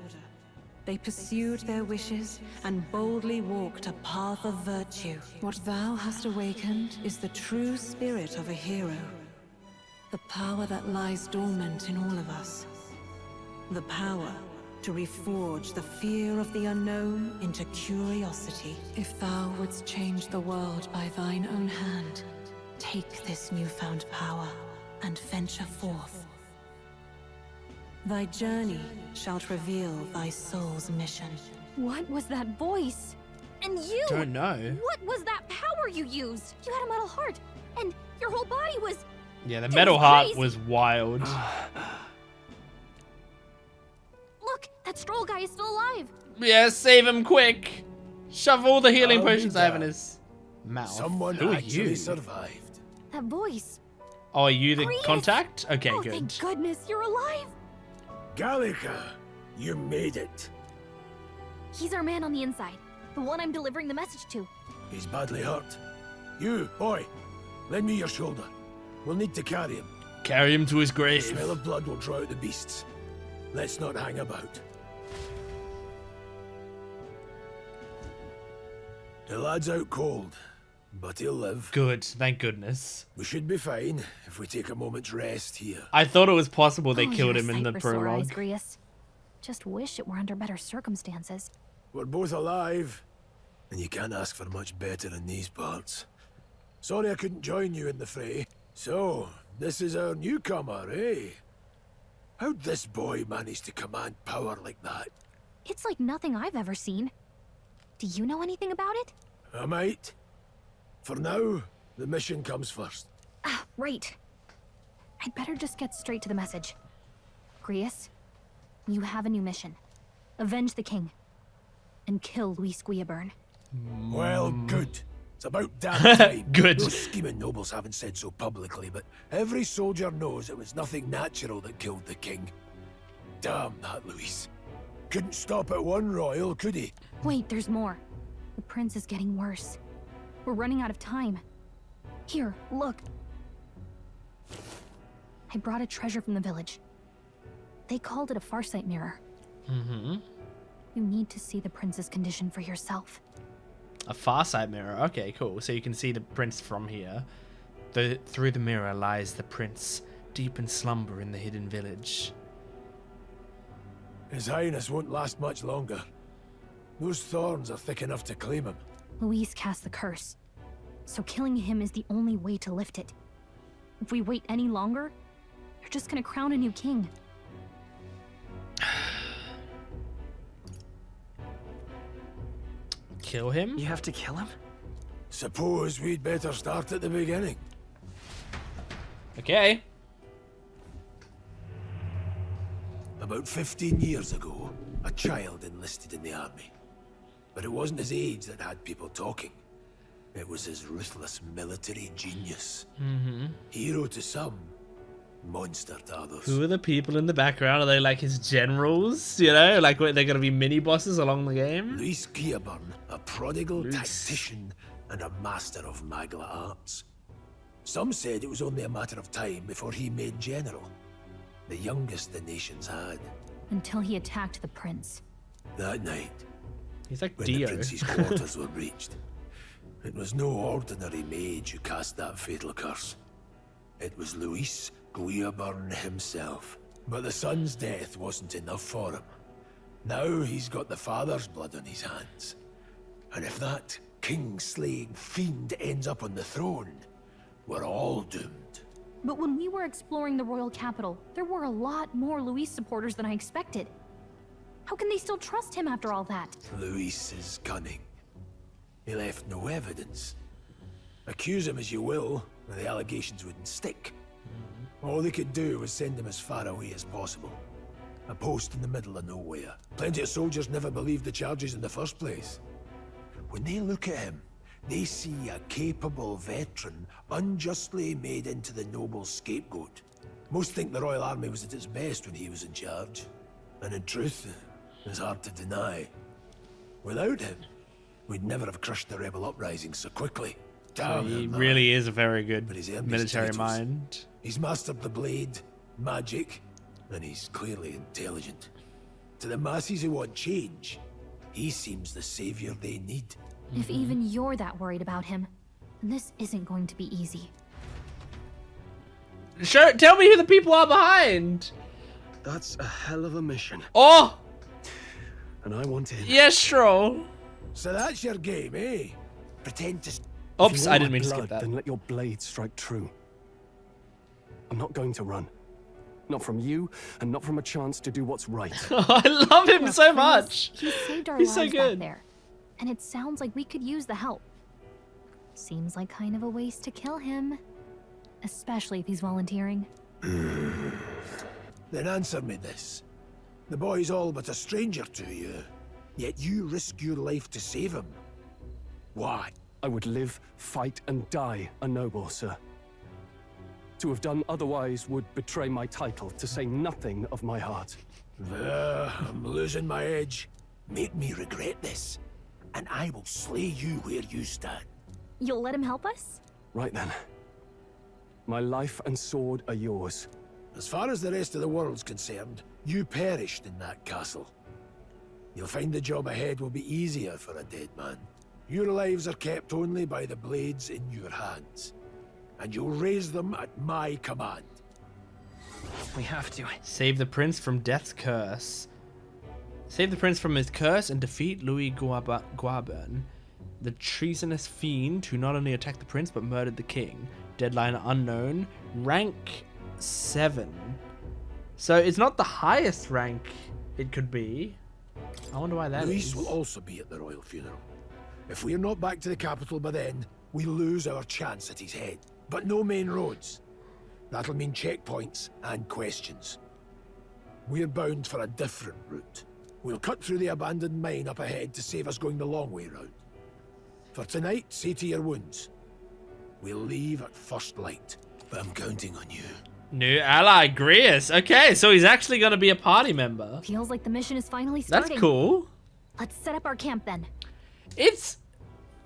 They pursued their wishes and boldly walked a path of virtue. What thou hast awakened is the true spirit of a hero. The power that lies dormant in all of us. The power to reforge the fear of the unknown into curiosity. If thou wouldst change the world by thine own hand, take this newfound power and venture forth. Thy journey shalt reveal thy soul's mission. What was that voice? And you! Don't know. What was that power you used? You had a metal heart, and your whole body was... Yeah, the metal heart was wild. Look, that stroll guy is still alive. Yeah, save him quick. Shove all the healing potions I have in his mouth. Someone Who are actually you? survived. That voice. Oh, are you the Grease. contact? Okay, Oh, good. thank goodness you're alive. Gallica, you made it. He's our man on the inside. The one I'm delivering the message to. He's badly hurt. You, boy, lend me your shoulder. We'll need to carry him. Carry him to his The grave. smell of blood will draw out the beasts. Let's not hang about. The lad's out cold, but he'll live. Good, thank goodness. We should be fine if we take a moment's rest here. I thought it was possible they Oh, killed you're him a in the sight for sore eyes, prologue. Grius. Just wish it were under better circumstances. We're both alive, and you can't ask for much better in these parts. Sorry I couldn't join you in the fray. So, this is our newcomer, eh? How'd this boy manage to command power like that? It's like nothing I've ever seen. Do you know anything about it? I might. For now, the mission comes first. Ah, right. I'd better just get straight to the message. Grius, you have a new mission. Avenge the king. And kill Luis Guillaburn. Well, good. It's about damn time. Good. Those scheming nobles haven't said so publicly, but every soldier knows it was nothing natural that killed the king. Damn that Luis. Couldn't stop at one royal, could he? Wait, there's more. The prince is getting worse. We're running out of time. Here, look. I brought a treasure from the village. They called it a farsight mirror. Mm-hmm. You need to see the prince's condition for yourself. A farsight mirror. Okay, cool. So you can see the prince from here. Through the mirror lies the prince, deep in slumber in the hidden village. His Highness won't last much longer. Those thorns are thick enough to claim him. Luis cast the curse, so killing him is the only way to lift it. If we wait any longer, you're just gonna crown a new king. Kill him? You have to kill him? Suppose we'd better start at the beginning. Okay. About 15 years ago, a child enlisted in the army. But it wasn't his age that had people talking. It was his ruthless military genius. Mm-hmm. Hero to some, monster to others. Who are the people in the background? Are they like his generals? You know, like they're gonna be mini bosses along the game? Luis Guillaburn, a prodigal tactician and a master of Magla arts. Some said it was only a matter of time before he made general. The youngest the nations had. Until he attacked the prince. That night, he's like when Dio. the prince's quarters were reached, it was no ordinary mage who cast that fatal curse. It was Luis Guillaburn himself. But the son's death wasn't enough for him. Now he's got the father's blood on his hands. And if that king-slaying fiend ends up on the throne, we're all doomed. But when we were exploring the royal capital, there were a lot more Luis supporters than I expected. How can they still trust him after all that? Luis is cunning. He left no evidence. Accuse him as you will, the allegations wouldn't stick. All they could do was send him as far away as possible. A post in the middle of nowhere. Plenty of soldiers never believed the charges in the first place. When they look at him, they see a capable veteran unjustly made into the noble scapegoat. Most think the Royal Army was at its best when he was in charge. And in truth, it's hard to deny. Without him, we'd never have crushed the rebel uprising so quickly. So Damn he him, really is a very good but he's earned his military titles. mind. He's mastered the blade, magic, and he's clearly intelligent. To the masses who want change, he seems the savior they need. If even you're that worried about him, then this isn't going to be easy. Sure, tell me who the people are behind. That's a hell of a mission. Oh! And I want in. Yes, Stroll. So that's your game, eh? Pretend to... Oops, If you I want didn't my mean to blood, skip that. Then let your blade strike true. I'm not going to run. Not from you, and not from a chance to do what's right. I love him Look, so Grius, much. He saved our He's so lives back good. there. And it sounds like we could use the help. Seems like kind of a waste to kill him. Especially if he's volunteering. Then answer me this. The boy's all but a stranger to you, yet you risk your life to save him. Why? I would live, fight, and die a noble, sir. To have done otherwise would betray my title, to say nothing of my heart. I'm losing my edge. Make me regret this, and I will slay you where you stand. You'll let him help us? Right then. My life and sword are yours. As far as the rest of the world's concerned, you perished in that castle. You'll find the job ahead will be easier for a dead man. Your lives are kept only by the blades in your hands, and you'll raise them at my command. We have to. Save the prince from death's curse. Save the prince from his curse and defeat Louis Guabern, the treasonous fiend who not only attacked the prince but murdered the king. Deadline unknown. Rank 7. So it's not the highest rank it could be. I wonder why that Luis is. will also be at the royal funeral. If we're not back to the capital by then, we lose our chance at his head. But no main roads. That'll mean checkpoints and questions. We're bound for a different route. We'll cut through the abandoned mine up ahead to save us going the long way round. For tonight, see to your wounds. We'll leave at first light. But I'm counting on you. New ally, Grius. Okay, so he's actually going to be a party member. Feels like the mission is finally starting. That's cool. Let's set up our camp then. It's...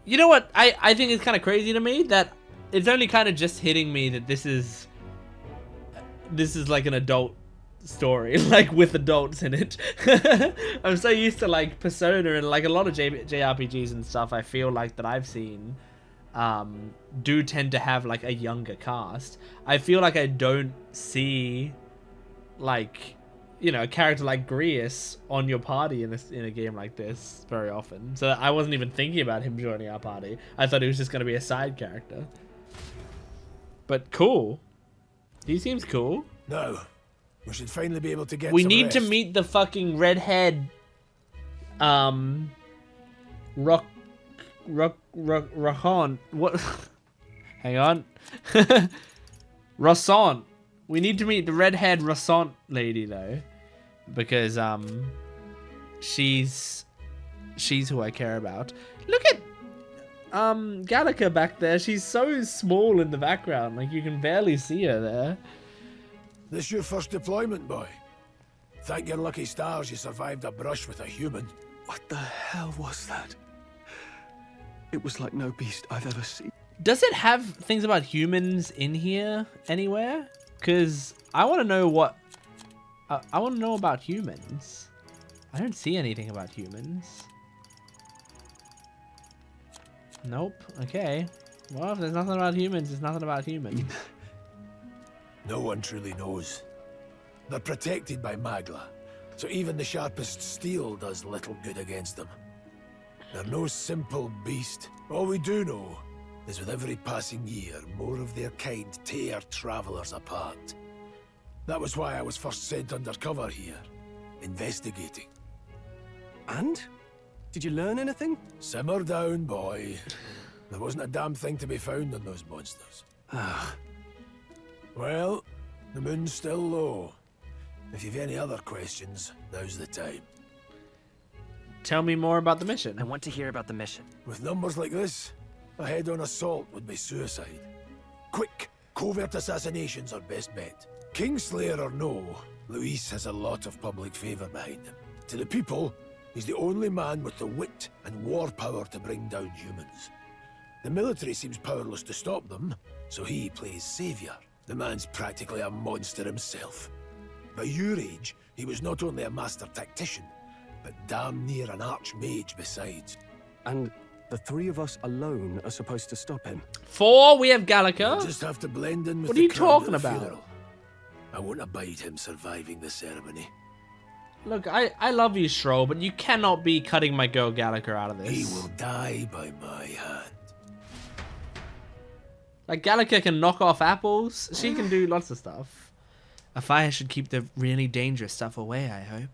You know what? I think it's kind of crazy to me that it's only kind of just hitting me that this is like an adult story, like with adults in it. I'm so used to like Persona and like a lot of JRPGs and stuff I feel like that I've seen do tend to have like a younger cast. I feel like I don't see like, you know, a character like Grius on your party in a game like this very often. So I wasn't even thinking about him joining our party. I thought he was just going to be a side character. But cool. He seems cool. No. We should finally be able to get We some need to rest. meet the fucking redhead Rahon. What? Hang on. Rosson. We need to meet the redhead Rosson lady though, because she's who I care about. Look at Gallica back there. She's so small in the background, like you can barely see her there. This your first deployment, boy? Thank your lucky stars you survived a brush with a human. What the hell was that? It was like no beast I've ever seen. Does it have things about humans in here anywhere? Because I want to know what... I want to know about humans. I don't see anything about humans. Nope. Okay. Well, if there's nothing about humans, there's nothing about humans. No one truly knows. They're protected by Magla, so even the sharpest steel does little good against them. They're no simple beast. All we do know is with every passing year, more of their kind tear travelers apart. That was why I was first sent undercover here, investigating. And? Did you learn anything? Simmer down, boy. There wasn't a damn thing to be found on those monsters. Well, the moon's still low. If you've any other questions, now's the time. Tell me more about the mission. I want to hear about the mission. With numbers like this, a head-on assault would be suicide. Quick, covert assassinations are best bet. Kingslayer or no, Luis has a lot of public favor behind him. To the people, he's the only man with the wit and war power to bring down humans. The military seems powerless to stop them, so he plays savior. The man's practically a monster himself. By your age, he was not only a master tactician, but damn near an archmage besides. And the three of us alone are supposed to stop him. 4, we have Gallica. You'll just have to blend in with What are the you crowd talking at the about? funeral. I won't abide him surviving the ceremony. Look, I love you, Stroll, but you cannot be cutting my girl Gallica out of this. He will die by my hand. Like, Gallica can knock off apples. She can do lots of stuff. A fire should keep the really dangerous stuff away, I hope.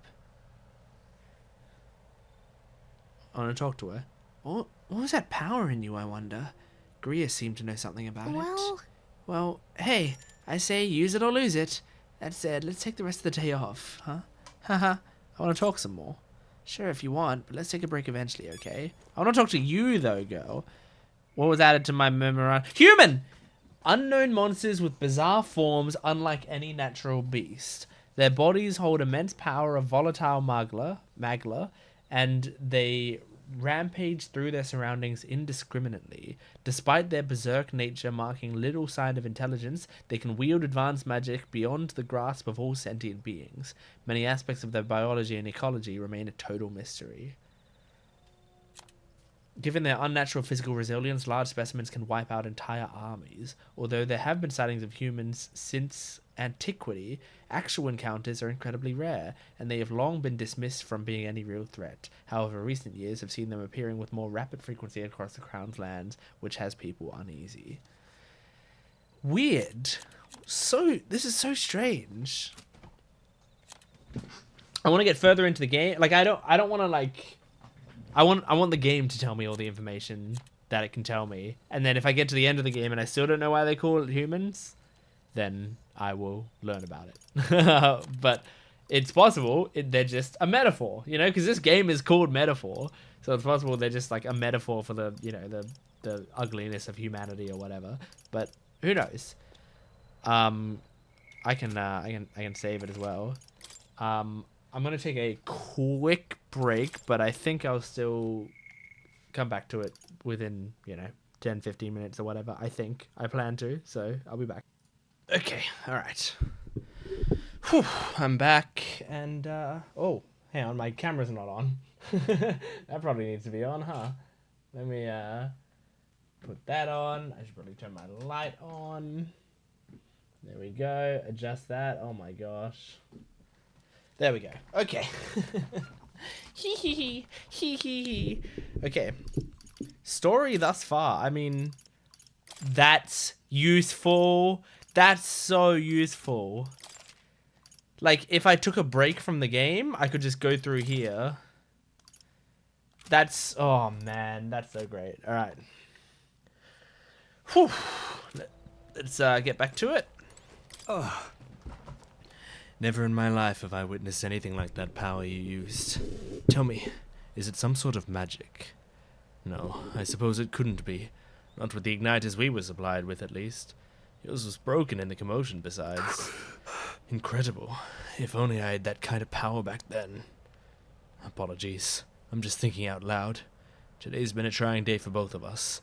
I want to talk to her. What was that power in you, I wonder? Grius seemed to know something about it. Well, hey, I say use it or lose it. That said, let's take the rest of the day off, huh? Haha, I want to talk some more. Sure, if you want, but let's take a break eventually, okay? I want to talk to you, though, girl. What was added to my memory? Human! Unknown monsters with bizarre forms unlike any natural beast. Their bodies hold immense power of volatile magla, and they rampage through their surroundings indiscriminately. Despite their berserk nature marking little sign of intelligence, they can wield advanced magic beyond the grasp of all sentient beings. Many aspects of their biology and ecology remain a total mystery. Given their unnatural physical resilience, large specimens can wipe out entire armies. Although there have been sightings of humans since antiquity, actual encounters are incredibly rare, and they have long been dismissed from being any real threat. However, recent years have seen them appearing with more rapid frequency across the Crown's lands, which has people uneasy. Weird. This is so strange. I want to get further into the game. Like, I don't want to, like... I want the game to tell me all the information that it can tell me. And then if I get to the end of the game and I still don't know why they call it humans, then I will learn about it. But it's possible they're just a metaphor, you know, because this game is called Metaphor. So it's possible they're just like a metaphor for the, you know, the ugliness of humanity or whatever. But who knows? I can save it as well. I'm going to take a quick break, but I think I'll still come back to it within, you know, 10, 15 minutes or whatever. I think I plan to, so I'll be back. Okay, all right. Whew, I'm back, and, oh, hang on, my camera's not on. That probably needs to be on, huh? Let me, put that on. I should probably turn my light on. There we go. Adjust that. Oh my gosh. There we go. Okay. Hee hee hee. Hee hee hee. Okay. Story thus far. I mean, that's useful. That's so useful. Like, if I took a break from the game, I could just go through here. That's... Oh, man. That's so great. All right. Whew. Let's get back to it. Oh. Never in my life have I witnessed anything like that power you used. Tell me, is it some sort of magic? No, I suppose it couldn't be. Not with the igniters we were supplied with, at least. Yours was broken in the commotion, besides. Incredible. If only I had that kind of power back then. Apologies. I'm just thinking out loud. Today's been a trying day for both of us.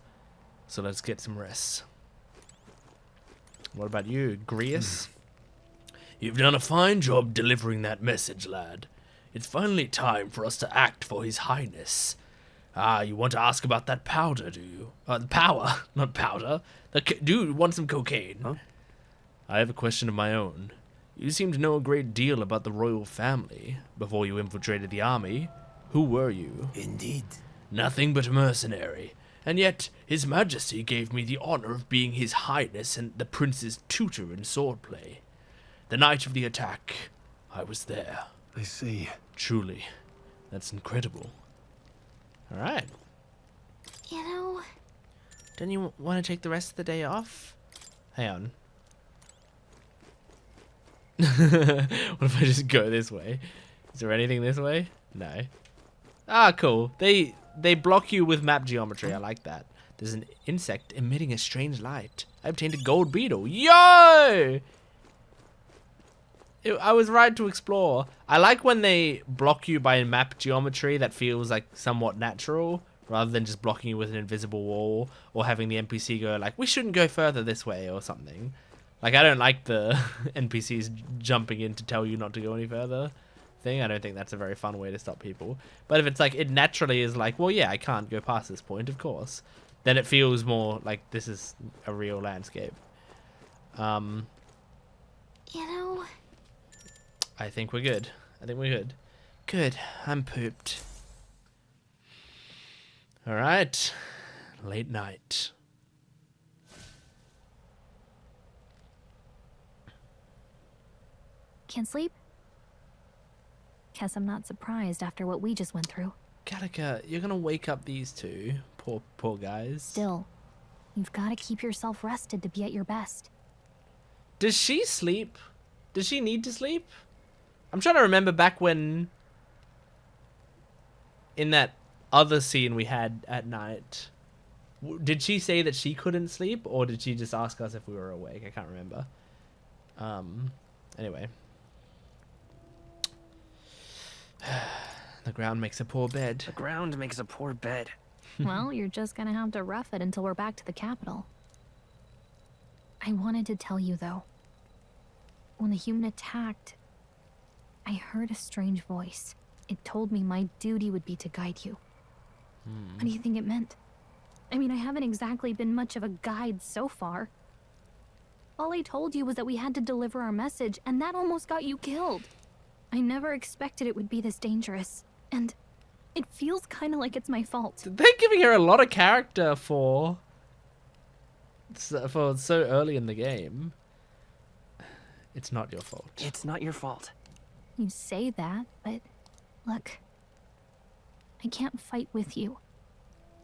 So let's get some rest. What about you, Grius? You've done a fine job delivering that message, lad. It's finally time for us to act for His Highness. Ah, you want to ask about that powder, do you? The power, not powder. Do you want some cocaine? Huh? I have a question of my own. You seem to know a great deal about the royal family. Before you infiltrated the army, who were you? Indeed. Nothing but a mercenary. And yet, His Majesty gave me the honor of being His Highness and the Prince's tutor in swordplay. The night of the attack, I was there. I see. Truly, that's incredible. All right. You know... Don't you want to take the rest of the day off? Hang on. What if I just go this way? Is there anything this way? No. Ah, cool. They block you with map geometry. I like that. There's an insect emitting a strange light. I obtained a gold beetle. Yo! I was right to explore. I like when they block you by map geometry that feels like somewhat natural, rather than just blocking you with an invisible wall, or having the NPC go like, we shouldn't go further this way, or something. Like, I don't like the NPCs jumping in to tell you not to go any further thing. I don't think that's a very fun way to stop people. But if it's like, it naturally is like, well, yeah, I can't go past this point, of course. Then it feels more like this is a real landscape. You know... I think we're good. I think we're good. Good. I'm pooped. Alright. Late night. Can't sleep? Guess I'm not surprised after what we just went through. Gattaca, you're gonna wake up these two. Poor guys. Still, you've got to keep yourself rested to be at your best. Does she sleep? Does she need to sleep? I'm trying to remember back when... in that other scene we had at night. Did she say that she couldn't sleep? Or did she just ask us if we were awake? I can't remember. Anyway. The ground makes a poor bed. The ground makes a poor bed. Well, you're just gonna have to rough it until we're back to the capital. I wanted to tell you, though. When the human attacked, I heard a strange voice. It told me my duty would be to guide you. What do you think it meant? I mean, I haven't exactly been much of a guide so far. All I told you was that we had to deliver our message, and that almost got you killed. I never expected it would be this dangerous, and it feels kind of like it's my fault. They're giving her a lot of character for so early in the game. It's not your fault. It's not your fault. You say that, but look, I can't fight with you.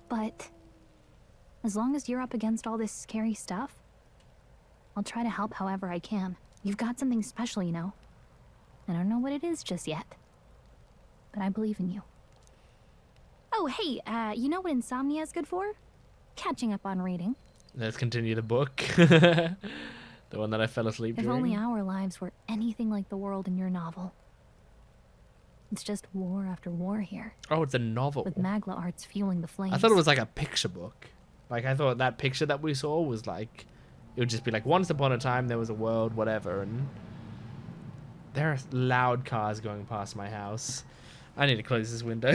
But as long as you're up against all this scary stuff, I'll try to help however I can. You've got something special, you know. I don't know what it is just yet, but I believe in you. Oh, hey, you know what insomnia is good for? Catching up on reading. Let's continue the book. The one that I fell asleep If during. only our lives were anything like the world in your novel. It's just war after war here. Oh, it's a novel. With Magla arts fueling the flames. I thought it was like a picture book. Like, I thought that picture that we saw was like, it would just be like, once upon a time there was a world, whatever, and there are loud cars going past my house. I need to close this window.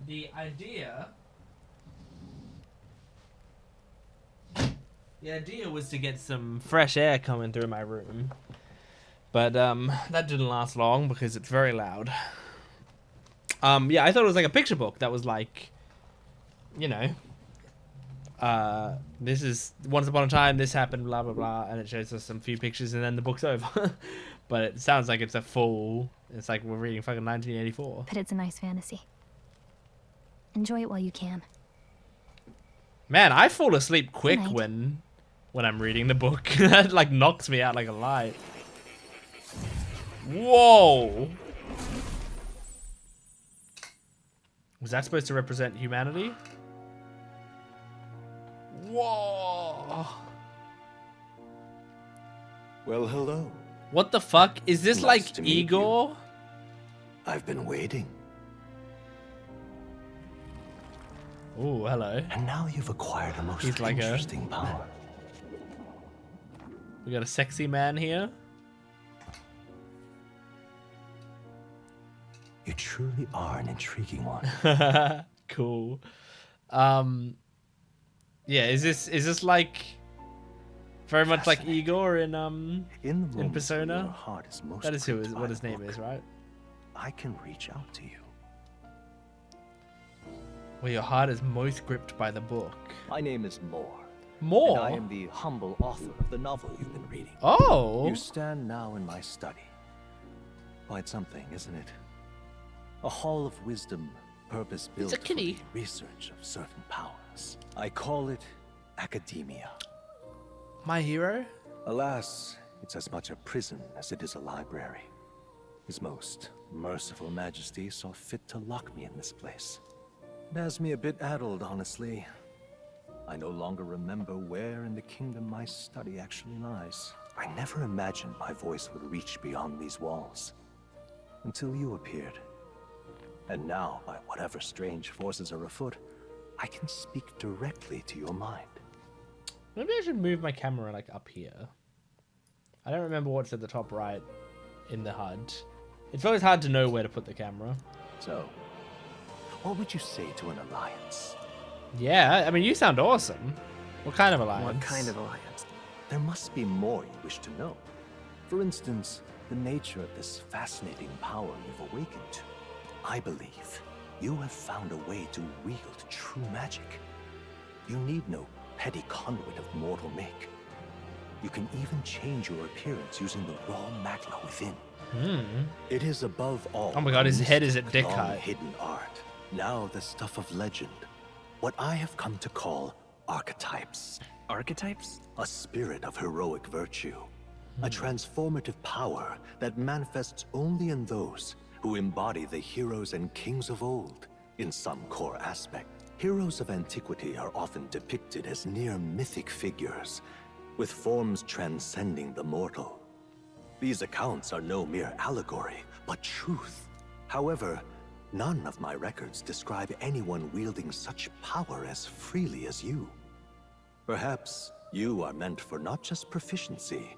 The idea was to get some fresh air coming through my room. But that didn't last long because it's very loud. Yeah, I thought it was like a picture book that was like, you know, this is once upon a time, this happened, blah, blah, blah, and it shows us some few pictures and then the book's over. But it sounds like it's a full, it's like we're reading fucking 1984. But it's a nice fantasy. Enjoy it while you can. Man, I fall asleep quick when I'm reading the book. That like knocks me out like a light. Whoa! Was that supposed to represent humanity? Whoa! Well, hello. What the fuck? Is this Nice like to meet Igor? I've been waiting. Oh, hello. And now you've acquired a most He's like interesting power. We got a sexy man here. You truly are an intriguing one. Cool. Yeah, is this like very much like Igor in Persona? That is what his name is, right? I can reach out to you. Where your heart is most gripped by the book. My name is Moore. Moore? And I am the humble author of the novel you've been reading. Oh! You stand now in my study. Quite something, isn't it? A hall of wisdom, purpose-built for the research of certain powers. I call it academia. My hero? Alas, it's as much a prison as it is a library. His most merciful majesty saw fit to lock me in this place. It has me a bit addled, honestly. I no longer remember where in the kingdom my study actually lies. I never imagined my voice would reach beyond these walls. Until you appeared. And now, by whatever strange forces are afoot, I can speak directly to your mind. Maybe I should move my camera like up here. I don't remember what's at the top right in the HUD. It's always hard to know where to put the camera. So, what would you say to an alliance? Yeah, I mean, you sound awesome. What kind of alliance? What kind of alliance? There must be more you wish to know. For instance, the nature of this fascinating power you've awakened to. I believe you have found a way to wield true magic. You need no petty conduit of mortal make. You can even change your appearance using the raw magna within. It is above all. Oh my god, his head is at dick long height. hidden art. Now the stuff of legend. What I have come to call archetypes. Archetypes? A spirit of heroic virtue. A transformative power that manifests only in those who embody the heroes and kings of old in some core aspect. Heroes of antiquity are often depicted as near mythic figures, with forms transcending the mortal. These accounts are no mere allegory, but truth. However, none of my records describe anyone wielding such power as freely as you. Perhaps you are meant for not just proficiency,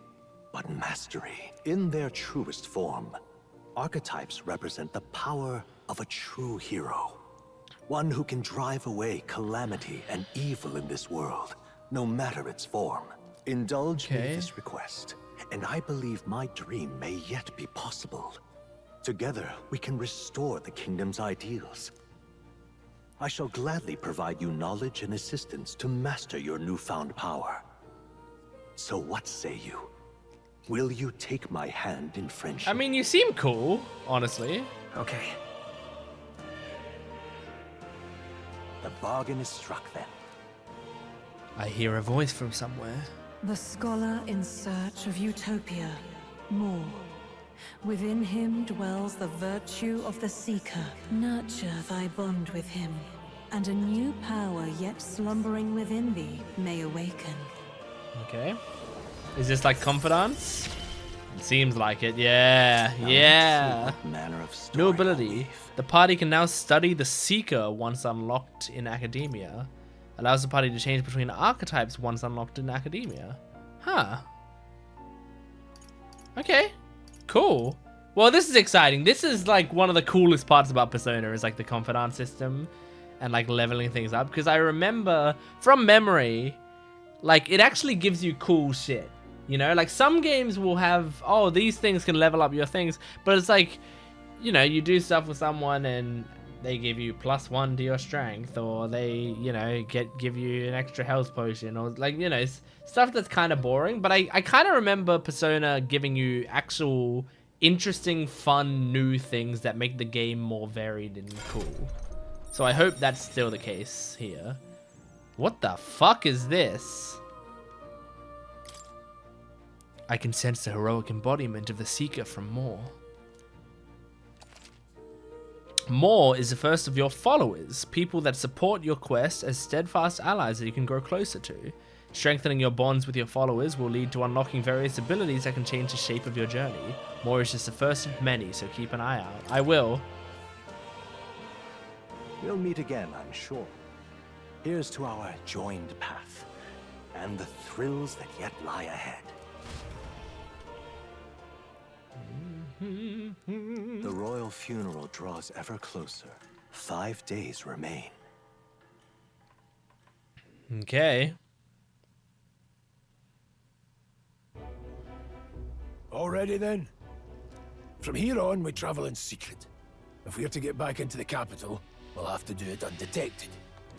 but mastery. In their truest form, archetypes represent the power of a true hero. One who can drive away calamity and evil in this world, no matter its form. Indulge me this request, and I believe my dream may yet be possible. Together, we can restore the kingdom's ideals. I shall gladly provide you knowledge and assistance to master your newfound power. So what say you? Will you take my hand in friendship? I mean, you seem cool, honestly. Okay. The bargain is struck then. I hear a voice from somewhere. The scholar in search of utopia, more. Within him dwells the virtue of the seeker. Nurture thy bond with him, and a new power yet slumbering within thee may awaken. Okay. Is this like confidants? It seems like it. Yeah. Yeah. New ability. The party can now study the Seeker once unlocked in academia. Allows the party to change between archetypes once unlocked in academia. Huh. Okay. Cool. Well, this is exciting. This is like one of the coolest parts about Persona is like the confidant system and like leveling things up. Because I remember from memory, like it actually gives you cool shit. You know, like some games will have, oh, these things can level up your things. But it's like, you know, you do stuff with someone and they give you +1 to your strength, or they, you know, give you an extra health potion, or like, you know, stuff that's kind of boring. But I kind of remember Persona giving you actual interesting, fun, new things that make the game more varied and cool. So I hope that's still the case here. What the fuck is this? I can sense the heroic embodiment of the Seeker from Moore. Moore is the first of your followers, people that support your quest as steadfast allies that you can grow closer to. Strengthening your bonds with your followers will lead to unlocking various abilities that can change the shape of your journey. Moore is just the first of many, so keep an eye out. I will. We'll meet again, I'm sure. Here's to our joined path, and the thrills that yet lie ahead. The royal funeral draws ever closer. 5 days remain. Okay. Already then? From here on, we travel in secret. If we're to get back into the capital, we'll have to do it undetected.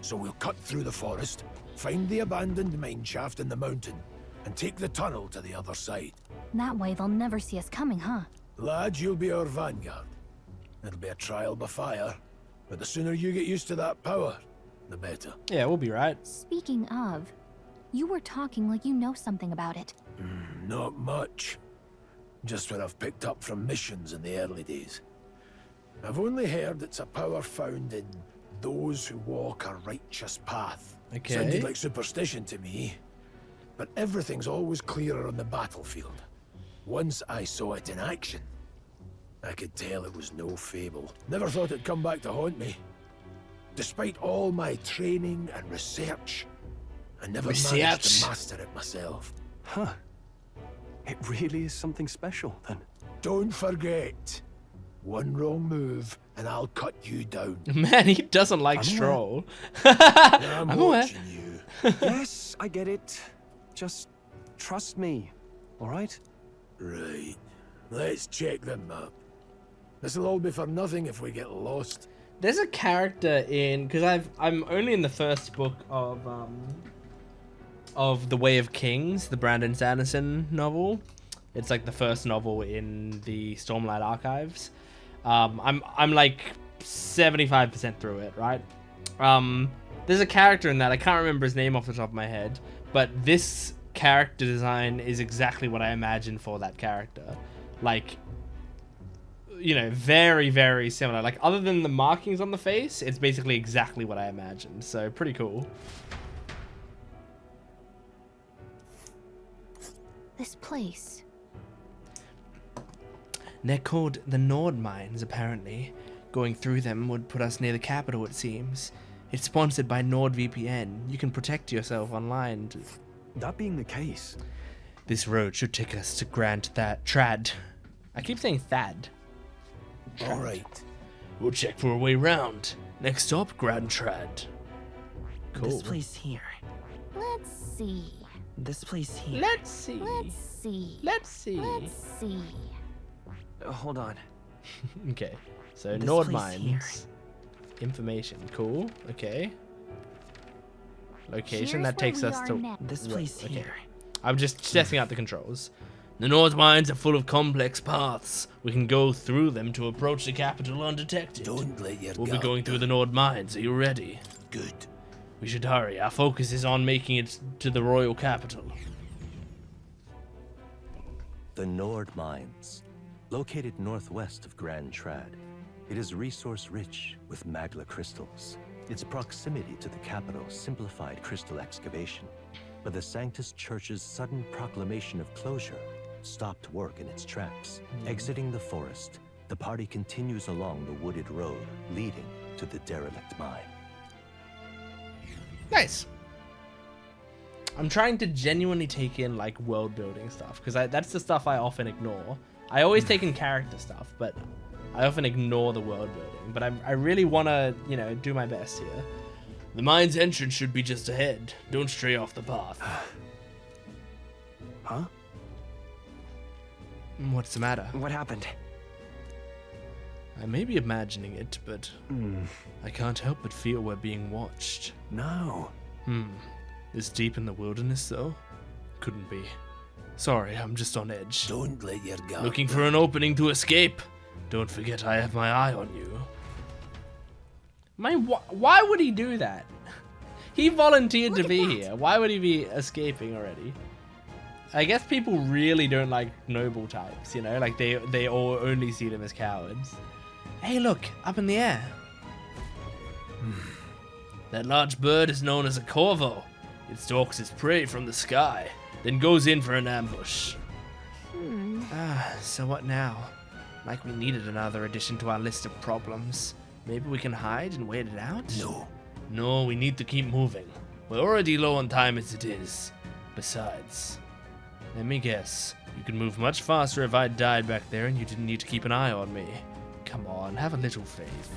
So we'll cut through the forest, find the abandoned mine shaft in the mountain, and take the tunnel to the other side. That way they'll never see us coming, huh? Lad, you'll be our vanguard. It'll be a trial by fire, but the sooner you get used to that power, the better. Yeah, we'll be right. Speaking of, you were talking like you know something about it. Not much. Just what I've picked up from missions in the early days. I've only heard it's a power found in those who walk a righteous path. Okay. Sounded like superstition to me, but everything's always clearer on the battlefield. Once I saw it in action, I could tell it was no fable. Never thought it'd come back to haunt me. Despite all my training and research, I never managed to master it myself. Huh. It really is something special, then. Don't forget, one wrong move and I'll cut you down. Man, he doesn't like Stroll. I'm watching you. Yes, I get it. Just trust me, all right? Right. Let's check the map. This'll all be for nothing if we get lost. There's a character in, because I'm only in the first book of The Way of Kings, the Brandon Sanderson novel. It's like the first novel in the Stormlight archives. I'm like 75% through it, right? There's a character in that, I can't remember his name off the top of my head, but this character design is exactly what I imagined for that character. Like, you know, very, very similar. Like, other than the markings on the face, it's basically exactly what I imagined. So, pretty cool. This place. They're called the Nord Mines, apparently. Going through them would put us near the capital, it seems. It's sponsored by NordVPN. You can protect yourself online. That being the case, this road should take us to Grand Trad. I keep saying Thad. All right. We'll check for a way round. Next stop, Grand Trad. Cool. This place here. Let's see. This place here. Let's see. Let's see. Let's see. Let's see. Hold on. Okay. So This Nord place here. Mines. Information. Cool. Okay. Location. Here's that takes where we us are to next. This place okay. here. I'm just testing out the controls. The Nord Mines are full of complex paths. We can go through them to approach the capital undetected. Don't let your We'll be guard going through down. the Nord Mines. Are you ready? Good. We should hurry. Our focus is on making it to the royal capital. The Nord Mines, located northwest of Grand Trad. It is resource-rich with magla crystals. Its proximity to the capital simplified crystal excavation, but the Sanctus Church's sudden proclamation of closure stopped work in its tracks. Exiting the forest, the party continues along the wooded road leading to the derelict mine. Nice. I'm trying to genuinely take in like world building stuff because that's the stuff I often ignore. I always take in character stuff, but I often ignore the world building. But I really want to, you know, do my best here. The mine's entrance should be just ahead. Don't stray off the path. Huh? What's the matter? What happened? I may be imagining it, but I can't help but feel we're being watched. No. This deep in the wilderness, though? Couldn't be. Sorry, I'm just on edge. Don't let your guard Looking for an opening to escape. Don't forget I have my eye on you. Why would he do that? He volunteered to be here. Why would he be escaping already? I guess people really don't like noble types, you know? Like, they all only see them as cowards. Hey, look, up in the air. That large bird is known as a corvo. It stalks its prey from the sky, then goes in for an ambush. So what now? Like we needed another addition to our list of problems. Maybe we can hide and wait it out? No, we need to keep moving. We're already low on time as it is. Besides, let me guess. You could move much faster if I died back there and you didn't need to keep an eye on me. Come on, have a little faith.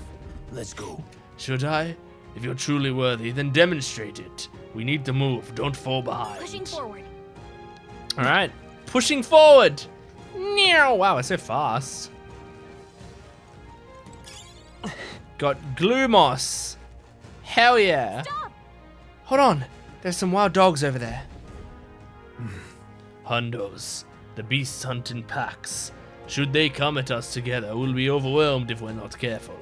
Let's go. Should I? If you're truly worthy, then demonstrate it. We need to move. Don't fall behind. Pushing forward. All right. Pushing forward. Wow, it's so fast. Got Glumos. Hell yeah. Stop! Hold on. There's some wild dogs over there. Hundos. The beasts hunt in packs. Should they come at us together, we'll be overwhelmed if we're not careful.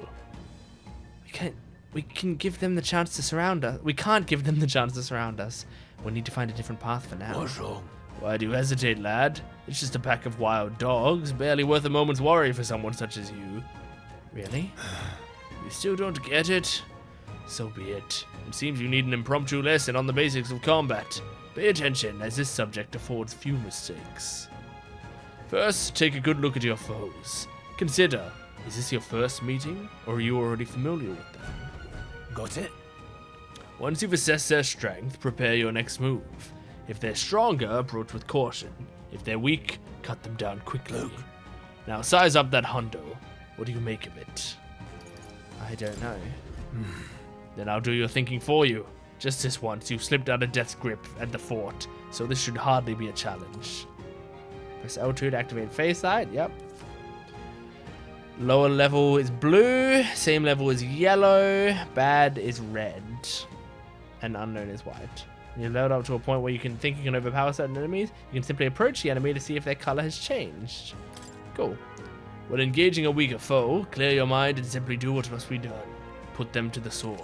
We can give them the chance to surround us. We can't give them the chance to surround us. We'll need to find a different path for now. What's wrong? Why do you hesitate, lad? It's just a pack of wild dogs, barely worth a moment's worry for someone such as you. Really? You still don't get it? So be it. It seems you need an impromptu lesson on the basics of combat. Pay attention, as this subject affords few mistakes. First, take a good look at your foes. Consider, is this your first meeting, or are you already familiar with them? Got it? Once you've assessed their strength, prepare your next move. If they're stronger, approach with caution. If they're weak, cut them down quickly. Now size up that hundo. What do you make of it? I don't know. Then I'll do your thinking for you. Just this once, you've slipped out of death's grip at the fort, so this should hardly be a challenge. Press L2 to activate face sight, yep. Lower level is blue, same level is yellow, bad is red, and unknown is white. When you're leveled up to a point where you can overpower certain enemies, you can simply approach the enemy to see if their color has changed. Cool. When engaging a weaker foe, clear your mind and simply do what must be done. Put them to the sword.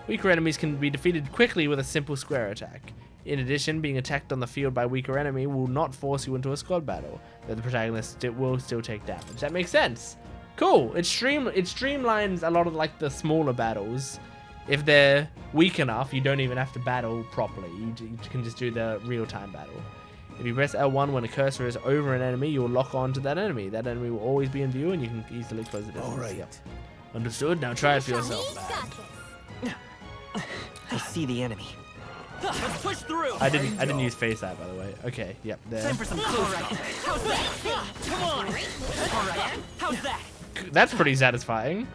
Weaker enemies can be defeated quickly with a simple square attack. In addition, being attacked on the field by a weaker enemy will not force you into a squad battle, though the protagonist will still take damage. That makes sense. Cool. It streamlines a lot of like the smaller battles. If they're weak enough, you don't even have to battle properly. You can just do the real-time battle. If you press L1 when a cursor is over an enemy, you will lock on to that enemy. That enemy will always be in view, and you can easily close the distance. Alright. Yep. Understood? Now try it for yourself, man. I see the enemy. Let's push through. I didn't use face eye, by the way. Okay, yep, there. Time for some close. How's that? Come on. All right. How's that? That's pretty satisfying.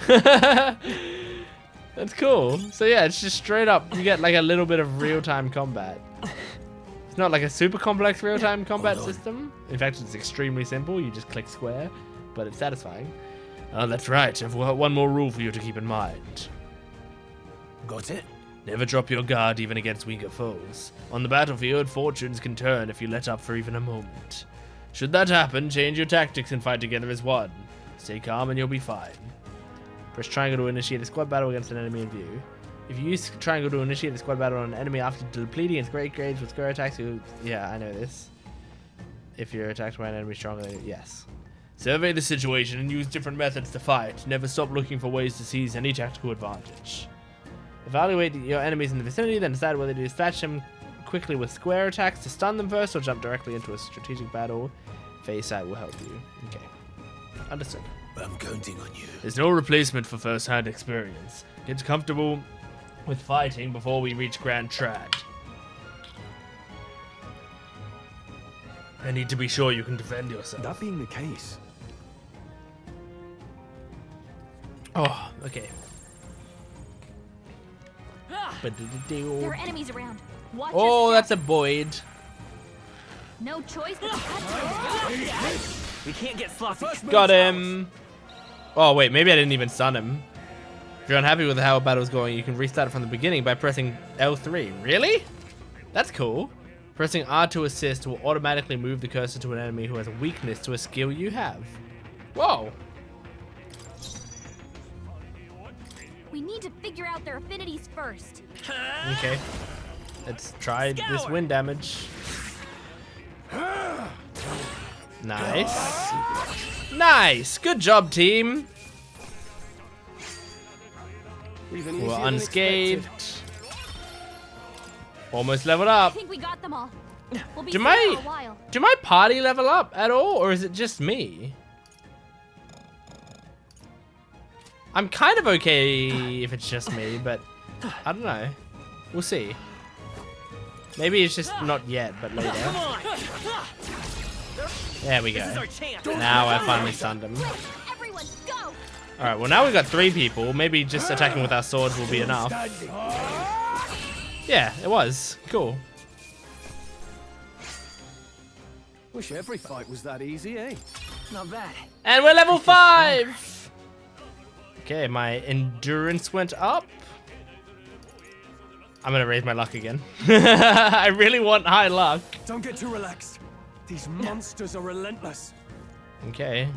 That's cool. So yeah, it's just straight up. You get like a little bit of real-time combat. It's not like a super complex real-time combat system. In fact, it's extremely simple. You just click square, but it's satisfying. Oh, that's right. I've got one more rule for you to keep in mind. Got it? Never drop your guard even against weaker foes. On the battlefield, fortunes can turn if you let up for even a moment. Should that happen, change your tactics and fight together as one. Stay calm and you'll be fine. Press triangle to initiate a squad battle against an enemy in view. If you use triangle to initiate a squad battle on an enemy after depleting its great grades with square attacks, yeah, I know this. If you're attacked by an enemy stronger than you, yes. Survey the situation and use different methods to fight. Never stop looking for ways to seize any tactical advantage. Evaluate your enemies in the vicinity, then decide whether to dispatch them quickly with square attacks to stun them first, or jump directly into a strategic battle. Face eye will help you. Okay. Understood. I'm counting on you. There's no replacement for first-hand experience. Get comfortable with fighting before we reach Grand Trad. I need to be sure you can defend yourself. That being the case. Oh, okay. There are enemies around. Watch Oh, your that's a step. Boyd. No choice but We can't get sloppy. Got him. Oh, wait, maybe I didn't even stun him. If you're unhappy with how a battle's going, you can restart it from the beginning by pressing L3. Really? That's cool. Pressing R to assist will automatically move the cursor to an enemy who has a weakness to a skill you have. Whoa. We need to figure out their affinities first. Okay. Let's try this wind damage. Nice. Nice. Good job, team. We're unscathed. Almost leveled up. I think we got them all. We'll be Do safe my for a while. do my party level up at all, or is it just me? I'm kind of okay if it's just me, but I don't know. We'll see. Maybe it's just not yet, but later. There we go. Now I finally stunned him. Everyone, go! Alright, well now we've got 3 people. Maybe just attacking with our swords will be enough. Yeah, it was. Cool. Wish every fight was that easy, eh? Not bad. And we're level 5! Okay, my endurance went up. I'm gonna raise my luck again. I really want high luck. Don't get too relaxed. These monsters are relentless. Okay.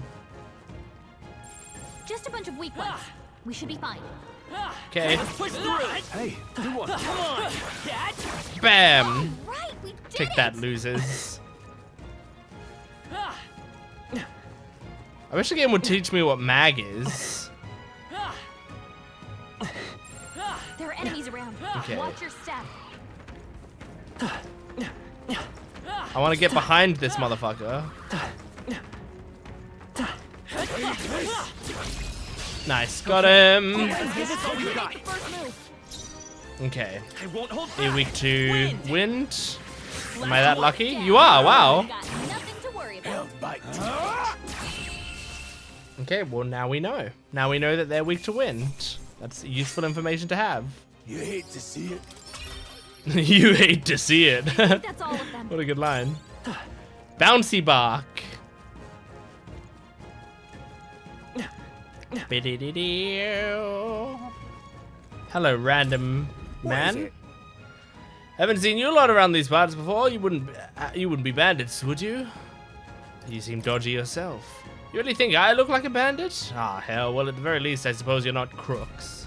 Just a bunch of weak ones. We should be fine. Okay. Hey, do one. Come on, Dad. Bam! Right, we did Take it. that, losers. I wish the game would teach me what mag is. There are enemies around. Okay. Watch your step. I want to get behind this motherfucker. Nice, got him. Okay. Are weak to wind? Am I that lucky? You are, wow. Okay, well now we know. Now we know that they're weak to wind. That's useful information to have. You hate to see it. You hate to see it. That's all of them. What a good line. Bouncy bark. Hello, random man. Haven't seen you a lot around these parts before. You wouldn't be bandits, would you? You seem dodgy yourself. You really think I look like a bandit? Ah, hell. Well, at the very least, I suppose you're not crooks.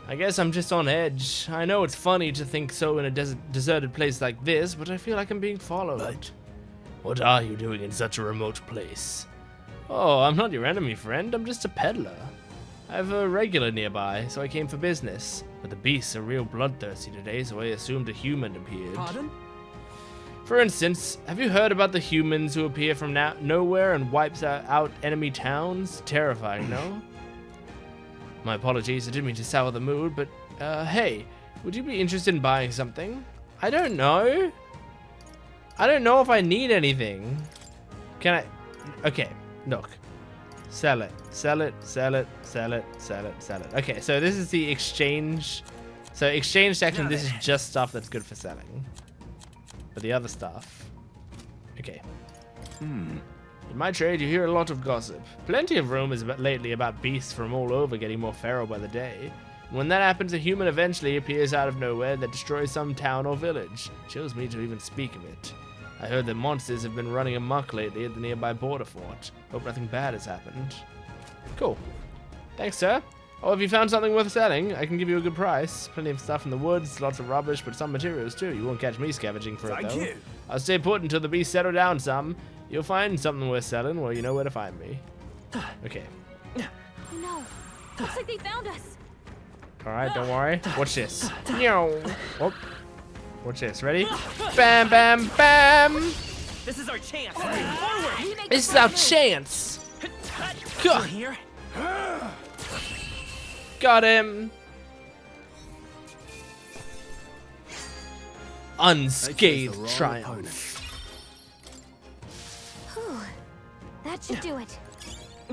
I guess I'm just on edge. I know it's funny to think so in a deserted place like this, but I feel like I'm being followed. What are you doing in such a remote place? Oh, I'm not your enemy, friend. I'm just a peddler. I have a regular nearby, so I came for business. But the beasts are real bloodthirsty today, so I assumed a human appeared. Pardon? For instance, have you heard about the humans who appear from nowhere and wipes out enemy towns? Terrifying, no? My apologies, I didn't mean to sour the mood, but hey, would you be interested in buying something? I don't know. I don't know if I need anything. Can I? Okay, look. Sell it, sell it, sell it, sell it, sell it, sell it. Okay, so this is the exchange. So exchange section, this is just stuff that's good for selling. But the other stuff. Okay. In my trade, you hear a lot of gossip. Plenty of rumors lately about beasts from all over getting more feral by the day. When that happens, a human eventually appears out of nowhere that destroys some town or village. Chills me to even speak of it. I heard that monsters have been running amok lately at the nearby border fort. Hope nothing bad has happened. Cool. Thanks, sir. Oh, if you found something worth selling, I can give you a good price. Plenty of stuff in the woods, lots of rubbish, but some materials too. You won't catch me scavenging for it, though. Thank you. I'll stay put until the beasts settle down some. You'll find something worth selling, well, you know where to find me. Okay. Oh no. Looks like they found us. Alright, don't worry. Watch this. Oh. Watch this. Ready? Bam, bam, bam! This is our chance. Forward. This is our chance! Still here? Got him! Unscathed triumph. Whew. That should do it.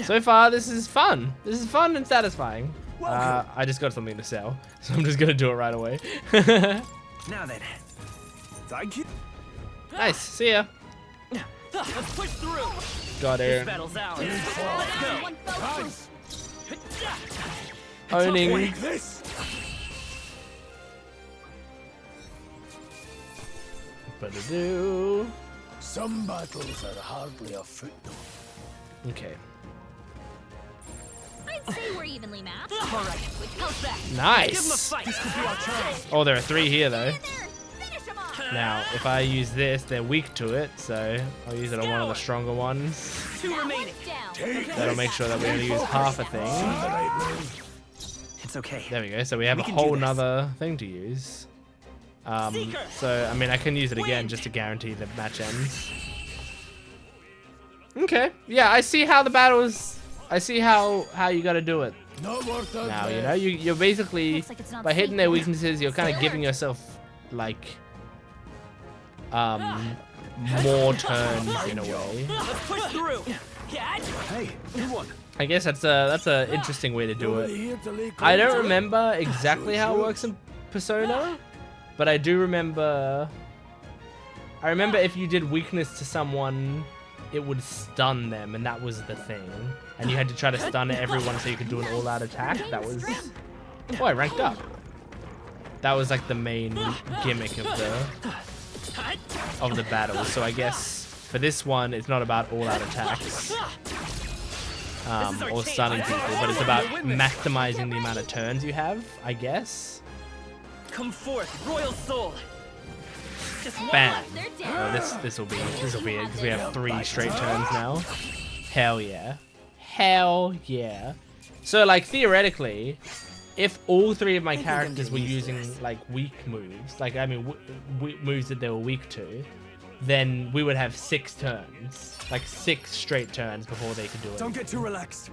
So far, this is fun. This is fun and satisfying. I just got something to sell, so I'm just gonna do it right away. Now then. Thank you. Nice. See ya. Let's push through. Got This it. battle's ours. Let's go. Owning. This. Ba-da-doo. Some battles are hardly a footnote. Okay. I'd say we're evenly matched. All right. How's that? Nice. Give 'em a fight. This could be our chance. Oh, there are 3 here though. Now, if I use this, they're weak to it, so I'll use it on one of the stronger ones. 2 remaining. That'll make sure that we only use half a thing. It's okay. There we go. So we have a whole nother thing to use. So, I mean, I can use it again just to guarantee the match ends. Okay. Yeah, I see how the battles... I see how you gotta do it. Now, you know, you're basically... By hitting their weaknesses, you're kind of giving yourself, like... more turns in a way. Let's push through. Hey, good one. I guess that's a interesting way to do it. I don't remember exactly how it works in Persona, but I do remember. I remember if you did weakness to someone, it would stun them, and that was the thing. And you had to try to stun everyone so you could do an all-out attack. That was. Oh, I ranked up. That was like the main gimmick of the battle. So I guess for this one, it's not about all-out attacks. Or stunning people, but it's about maximizing the amount of turns you have, I guess. Come forth, royal soul. Bam. Oh, this will be it because we have 3 straight turns now. Hell yeah. Hell yeah. So like theoretically, if all 3 of my characters were using like weak moves, like I mean moves that they were weak to, then we would have 6 turns, like 6 straight turns before they could do it. Don't get too relaxed.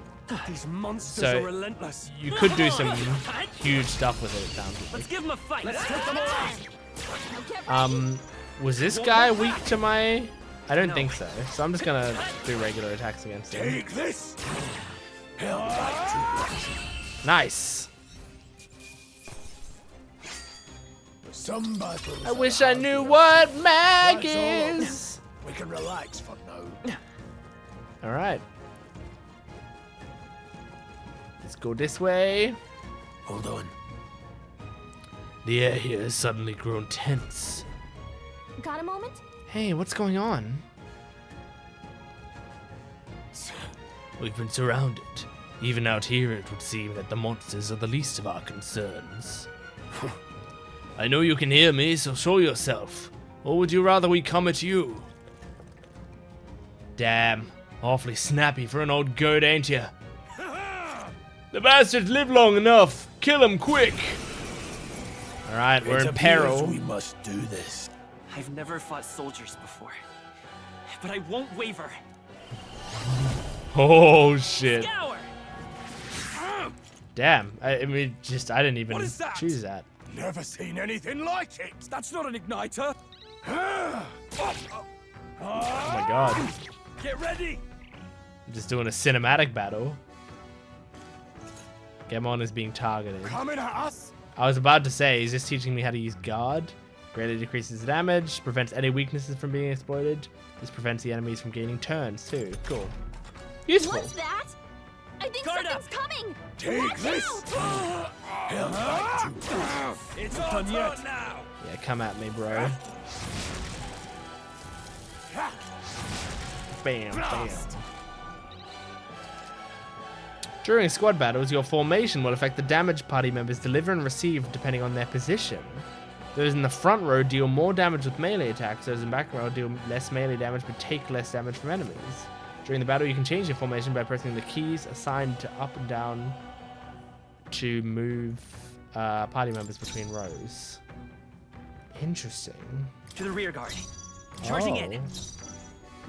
These monsters So are relentless. you could do some huge stuff with it. It sounds like. Let's give them a fight. Let's take them all. Was this guy weak to my? I don't think so. So I'm just gonna do regular attacks against him. Take this. Nice. Some battles. I wish I knew what mag is. We can relax for now. All right. Let's go this way. Hold on. The air here has suddenly grown tense. Got a moment? Hey, what's going on? We've been surrounded. Even out here, it would seem that the monsters are the least of our concerns. I know you can hear me, so show yourself. Or would you rather we come at you? Damn, awfully snappy for an old goat, ain't ya? The bastards live long enough. Kill him quick. Alright, we're in peril. We must do this. I've never fought soldiers before, but I won't waver. Oh shit. Scour! Damn. I mean, I didn't even choose that. Never seen anything like it. That's not an igniter. Oh my god. Get ready. I'm just doing a cinematic battle. Gamon is being targeted. Coming at us. I was about to say, he's just teaching me how to use guard. Greatly decreases damage, prevents any weaknesses from being exploited. This prevents the enemies from gaining turns too. Cool. Useful. What's that? I think something's coming. Take Watch this. out! It's all done yet. Now. Yeah, come at me, bro. Bam, bam. During squad battles, your formation will affect the damage party members deliver and receive depending on their position. Those in the front row deal more damage with melee attacks, those in the back row deal less melee damage but take less damage from enemies. During the battle, you can change your formation by pressing the keys assigned to up and down to move party members between rows. Interesting. To the rear guard. Charging in.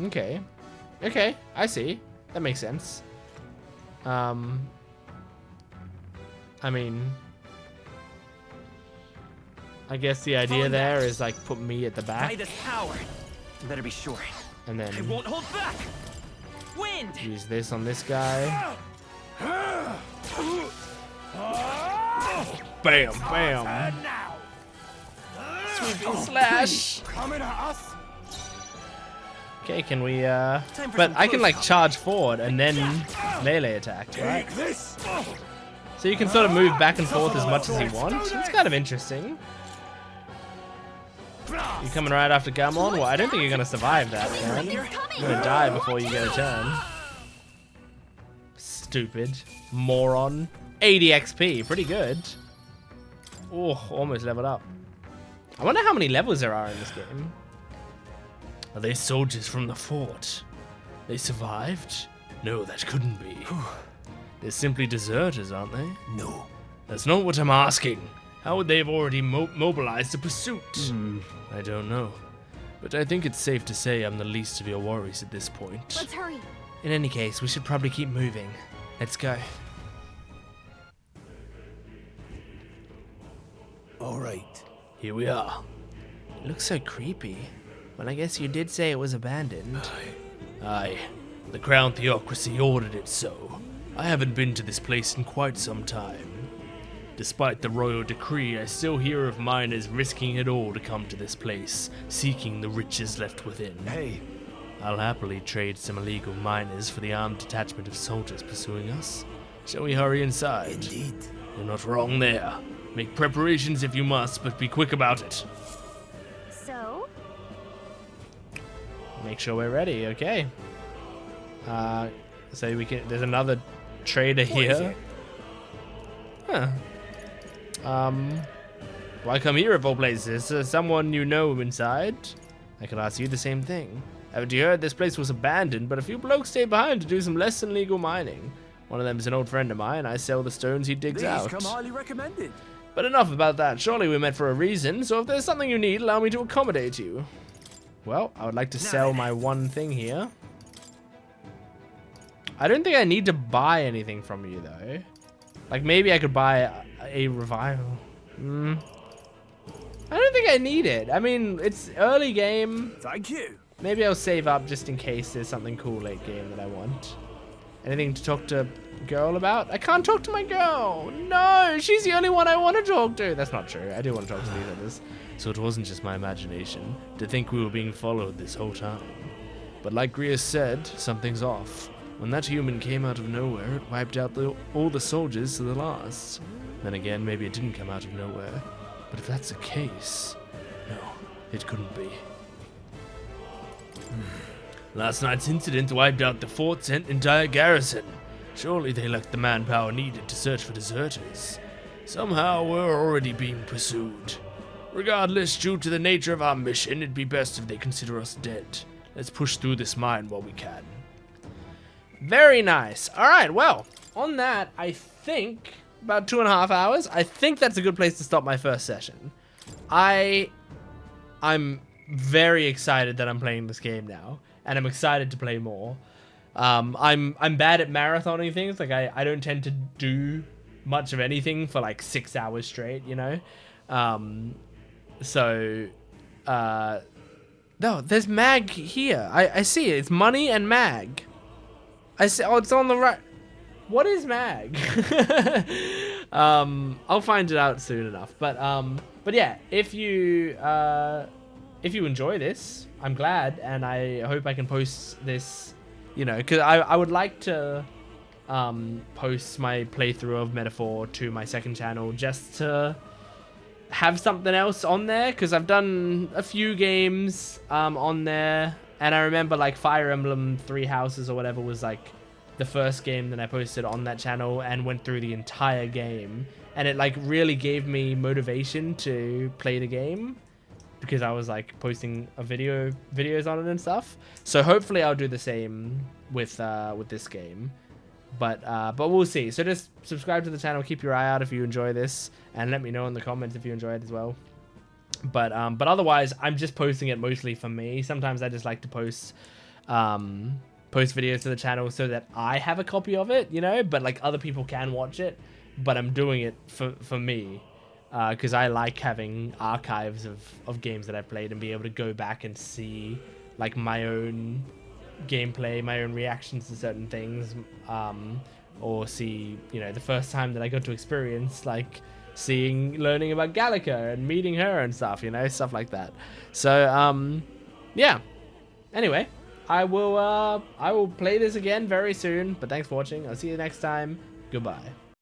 Okay. Okay, I see. That makes sense. I mean, I guess the idea there is like put me at the back. By this power. You better be sure. And then I won't hold back. Wind. Use this on this guy. Bam, bam. Sweeping slash. Coming at us. Okay, can we but I can like charge forward and then melee attack, right? So you can sort of move back and forth as much as you want. It's kind of interesting. You coming right after Gamon? Well, I don't think you're gonna survive that, man. You're gonna die before you get a turn. Stupid. Moron. 80 XP, pretty good. Oh, almost leveled up. I wonder how many levels there are in this game. Are they soldiers from the fort? They survived? No, that couldn't be. They're simply deserters, aren't they? No. That's not what I'm asking. How would they have already mobilized a pursuit? I don't know. But I think it's safe to say I'm the least of your worries at this point. Let's hurry. In any case, we should probably keep moving. Let's go. All right. Here we are. It looks so creepy. Well, I guess you did say it was abandoned. Aye. The Crown Theocracy ordered it so. I haven't been to this place in quite some time. Despite the royal decree, I still hear of miners risking it all to come to this place, seeking the riches left within. Hey. I'll happily trade some illegal miners for the armed detachment of soldiers pursuing us. Shall we hurry inside? Indeed. You're not wrong there. Make preparations if you must, but be quick about it. So? Make sure we're ready, okay. So we can, there's another trader here. Huh. Why come here of all places? Someone you know inside? I could ask you the same thing. Haven't you heard this place was abandoned, but a few blokes stayed behind to do some less than legal mining. One of them is an old friend of mine. I sell the stones he digs out. These come highly recommended. But enough about that. Surely we met for a reason, so if there's something you need, allow me to accommodate you. Well, I would like to sell my one thing here. I don't think I need to buy anything from you, though. Like, maybe I could buy a revival. I don't think I need it. I mean, it's early game. Thank you. Maybe I'll save up just in case there's something cool late game that I want. Anything to talk to girl about? I can't talk to my girl. No, she's the only one I want to talk to. That's not true. I do want to talk to these others. So it wasn't just my imagination to think we were being followed this whole time. But like Grius said, something's off. When that human came out of nowhere, it wiped out all the soldiers to the last. Then again, maybe it didn't come out of nowhere. But if that's the case, no, it couldn't be. Last night's incident wiped out the fort's entire garrison. Surely they lacked the manpower needed to search for deserters. Somehow we're already being pursued. Regardless, due to the nature of our mission, it'd be best if they consider us dead. Let's push through this mine while we can. Very nice. Alright, well, on that, I think about 2.5 hours. I think that's a good place to stop my first session. I'm very excited that I'm playing this game now, and I'm excited to play more. I'm bad at marathoning things. Like I don't tend to do much of anything for like 6 hours straight, you know. No, there's mag here. I see it. It's money and mag. I see. Oh, it's on the right. What is mag? I'll find it out soon enough. But yeah, if you enjoy this, I'm glad, and I hope I can post this. You know, because I would like to post my playthrough of Metaphor to my second channel just to have something else on there, because I've done a few games on there, and I remember like Fire Emblem Three Houses or whatever was like the first game that I posted on that channel and went through the entire game, and it like really gave me motivation to play the game because I was like posting videos on it and stuff. So hopefully I'll do the same with this game. But we'll see. So just subscribe to the channel, keep your eye out if you enjoy this, and let me know in the comments if you enjoy it as well. But otherwise, I'm just posting it mostly for me. Sometimes I just like to post videos to the channel so that I have a copy of it, you know, but like other people can watch it, but I'm doing it for me. Because I like having archives of games that I've played and be able to go back and see like my own gameplay, my own reactions to certain things, or see, you know, the first time that I got to experience like learning about Gallica and meeting her and stuff, you know, stuff like that. So yeah. Anyway, I will play this again very soon, but thanks for watching. I'll see you next time. Goodbye.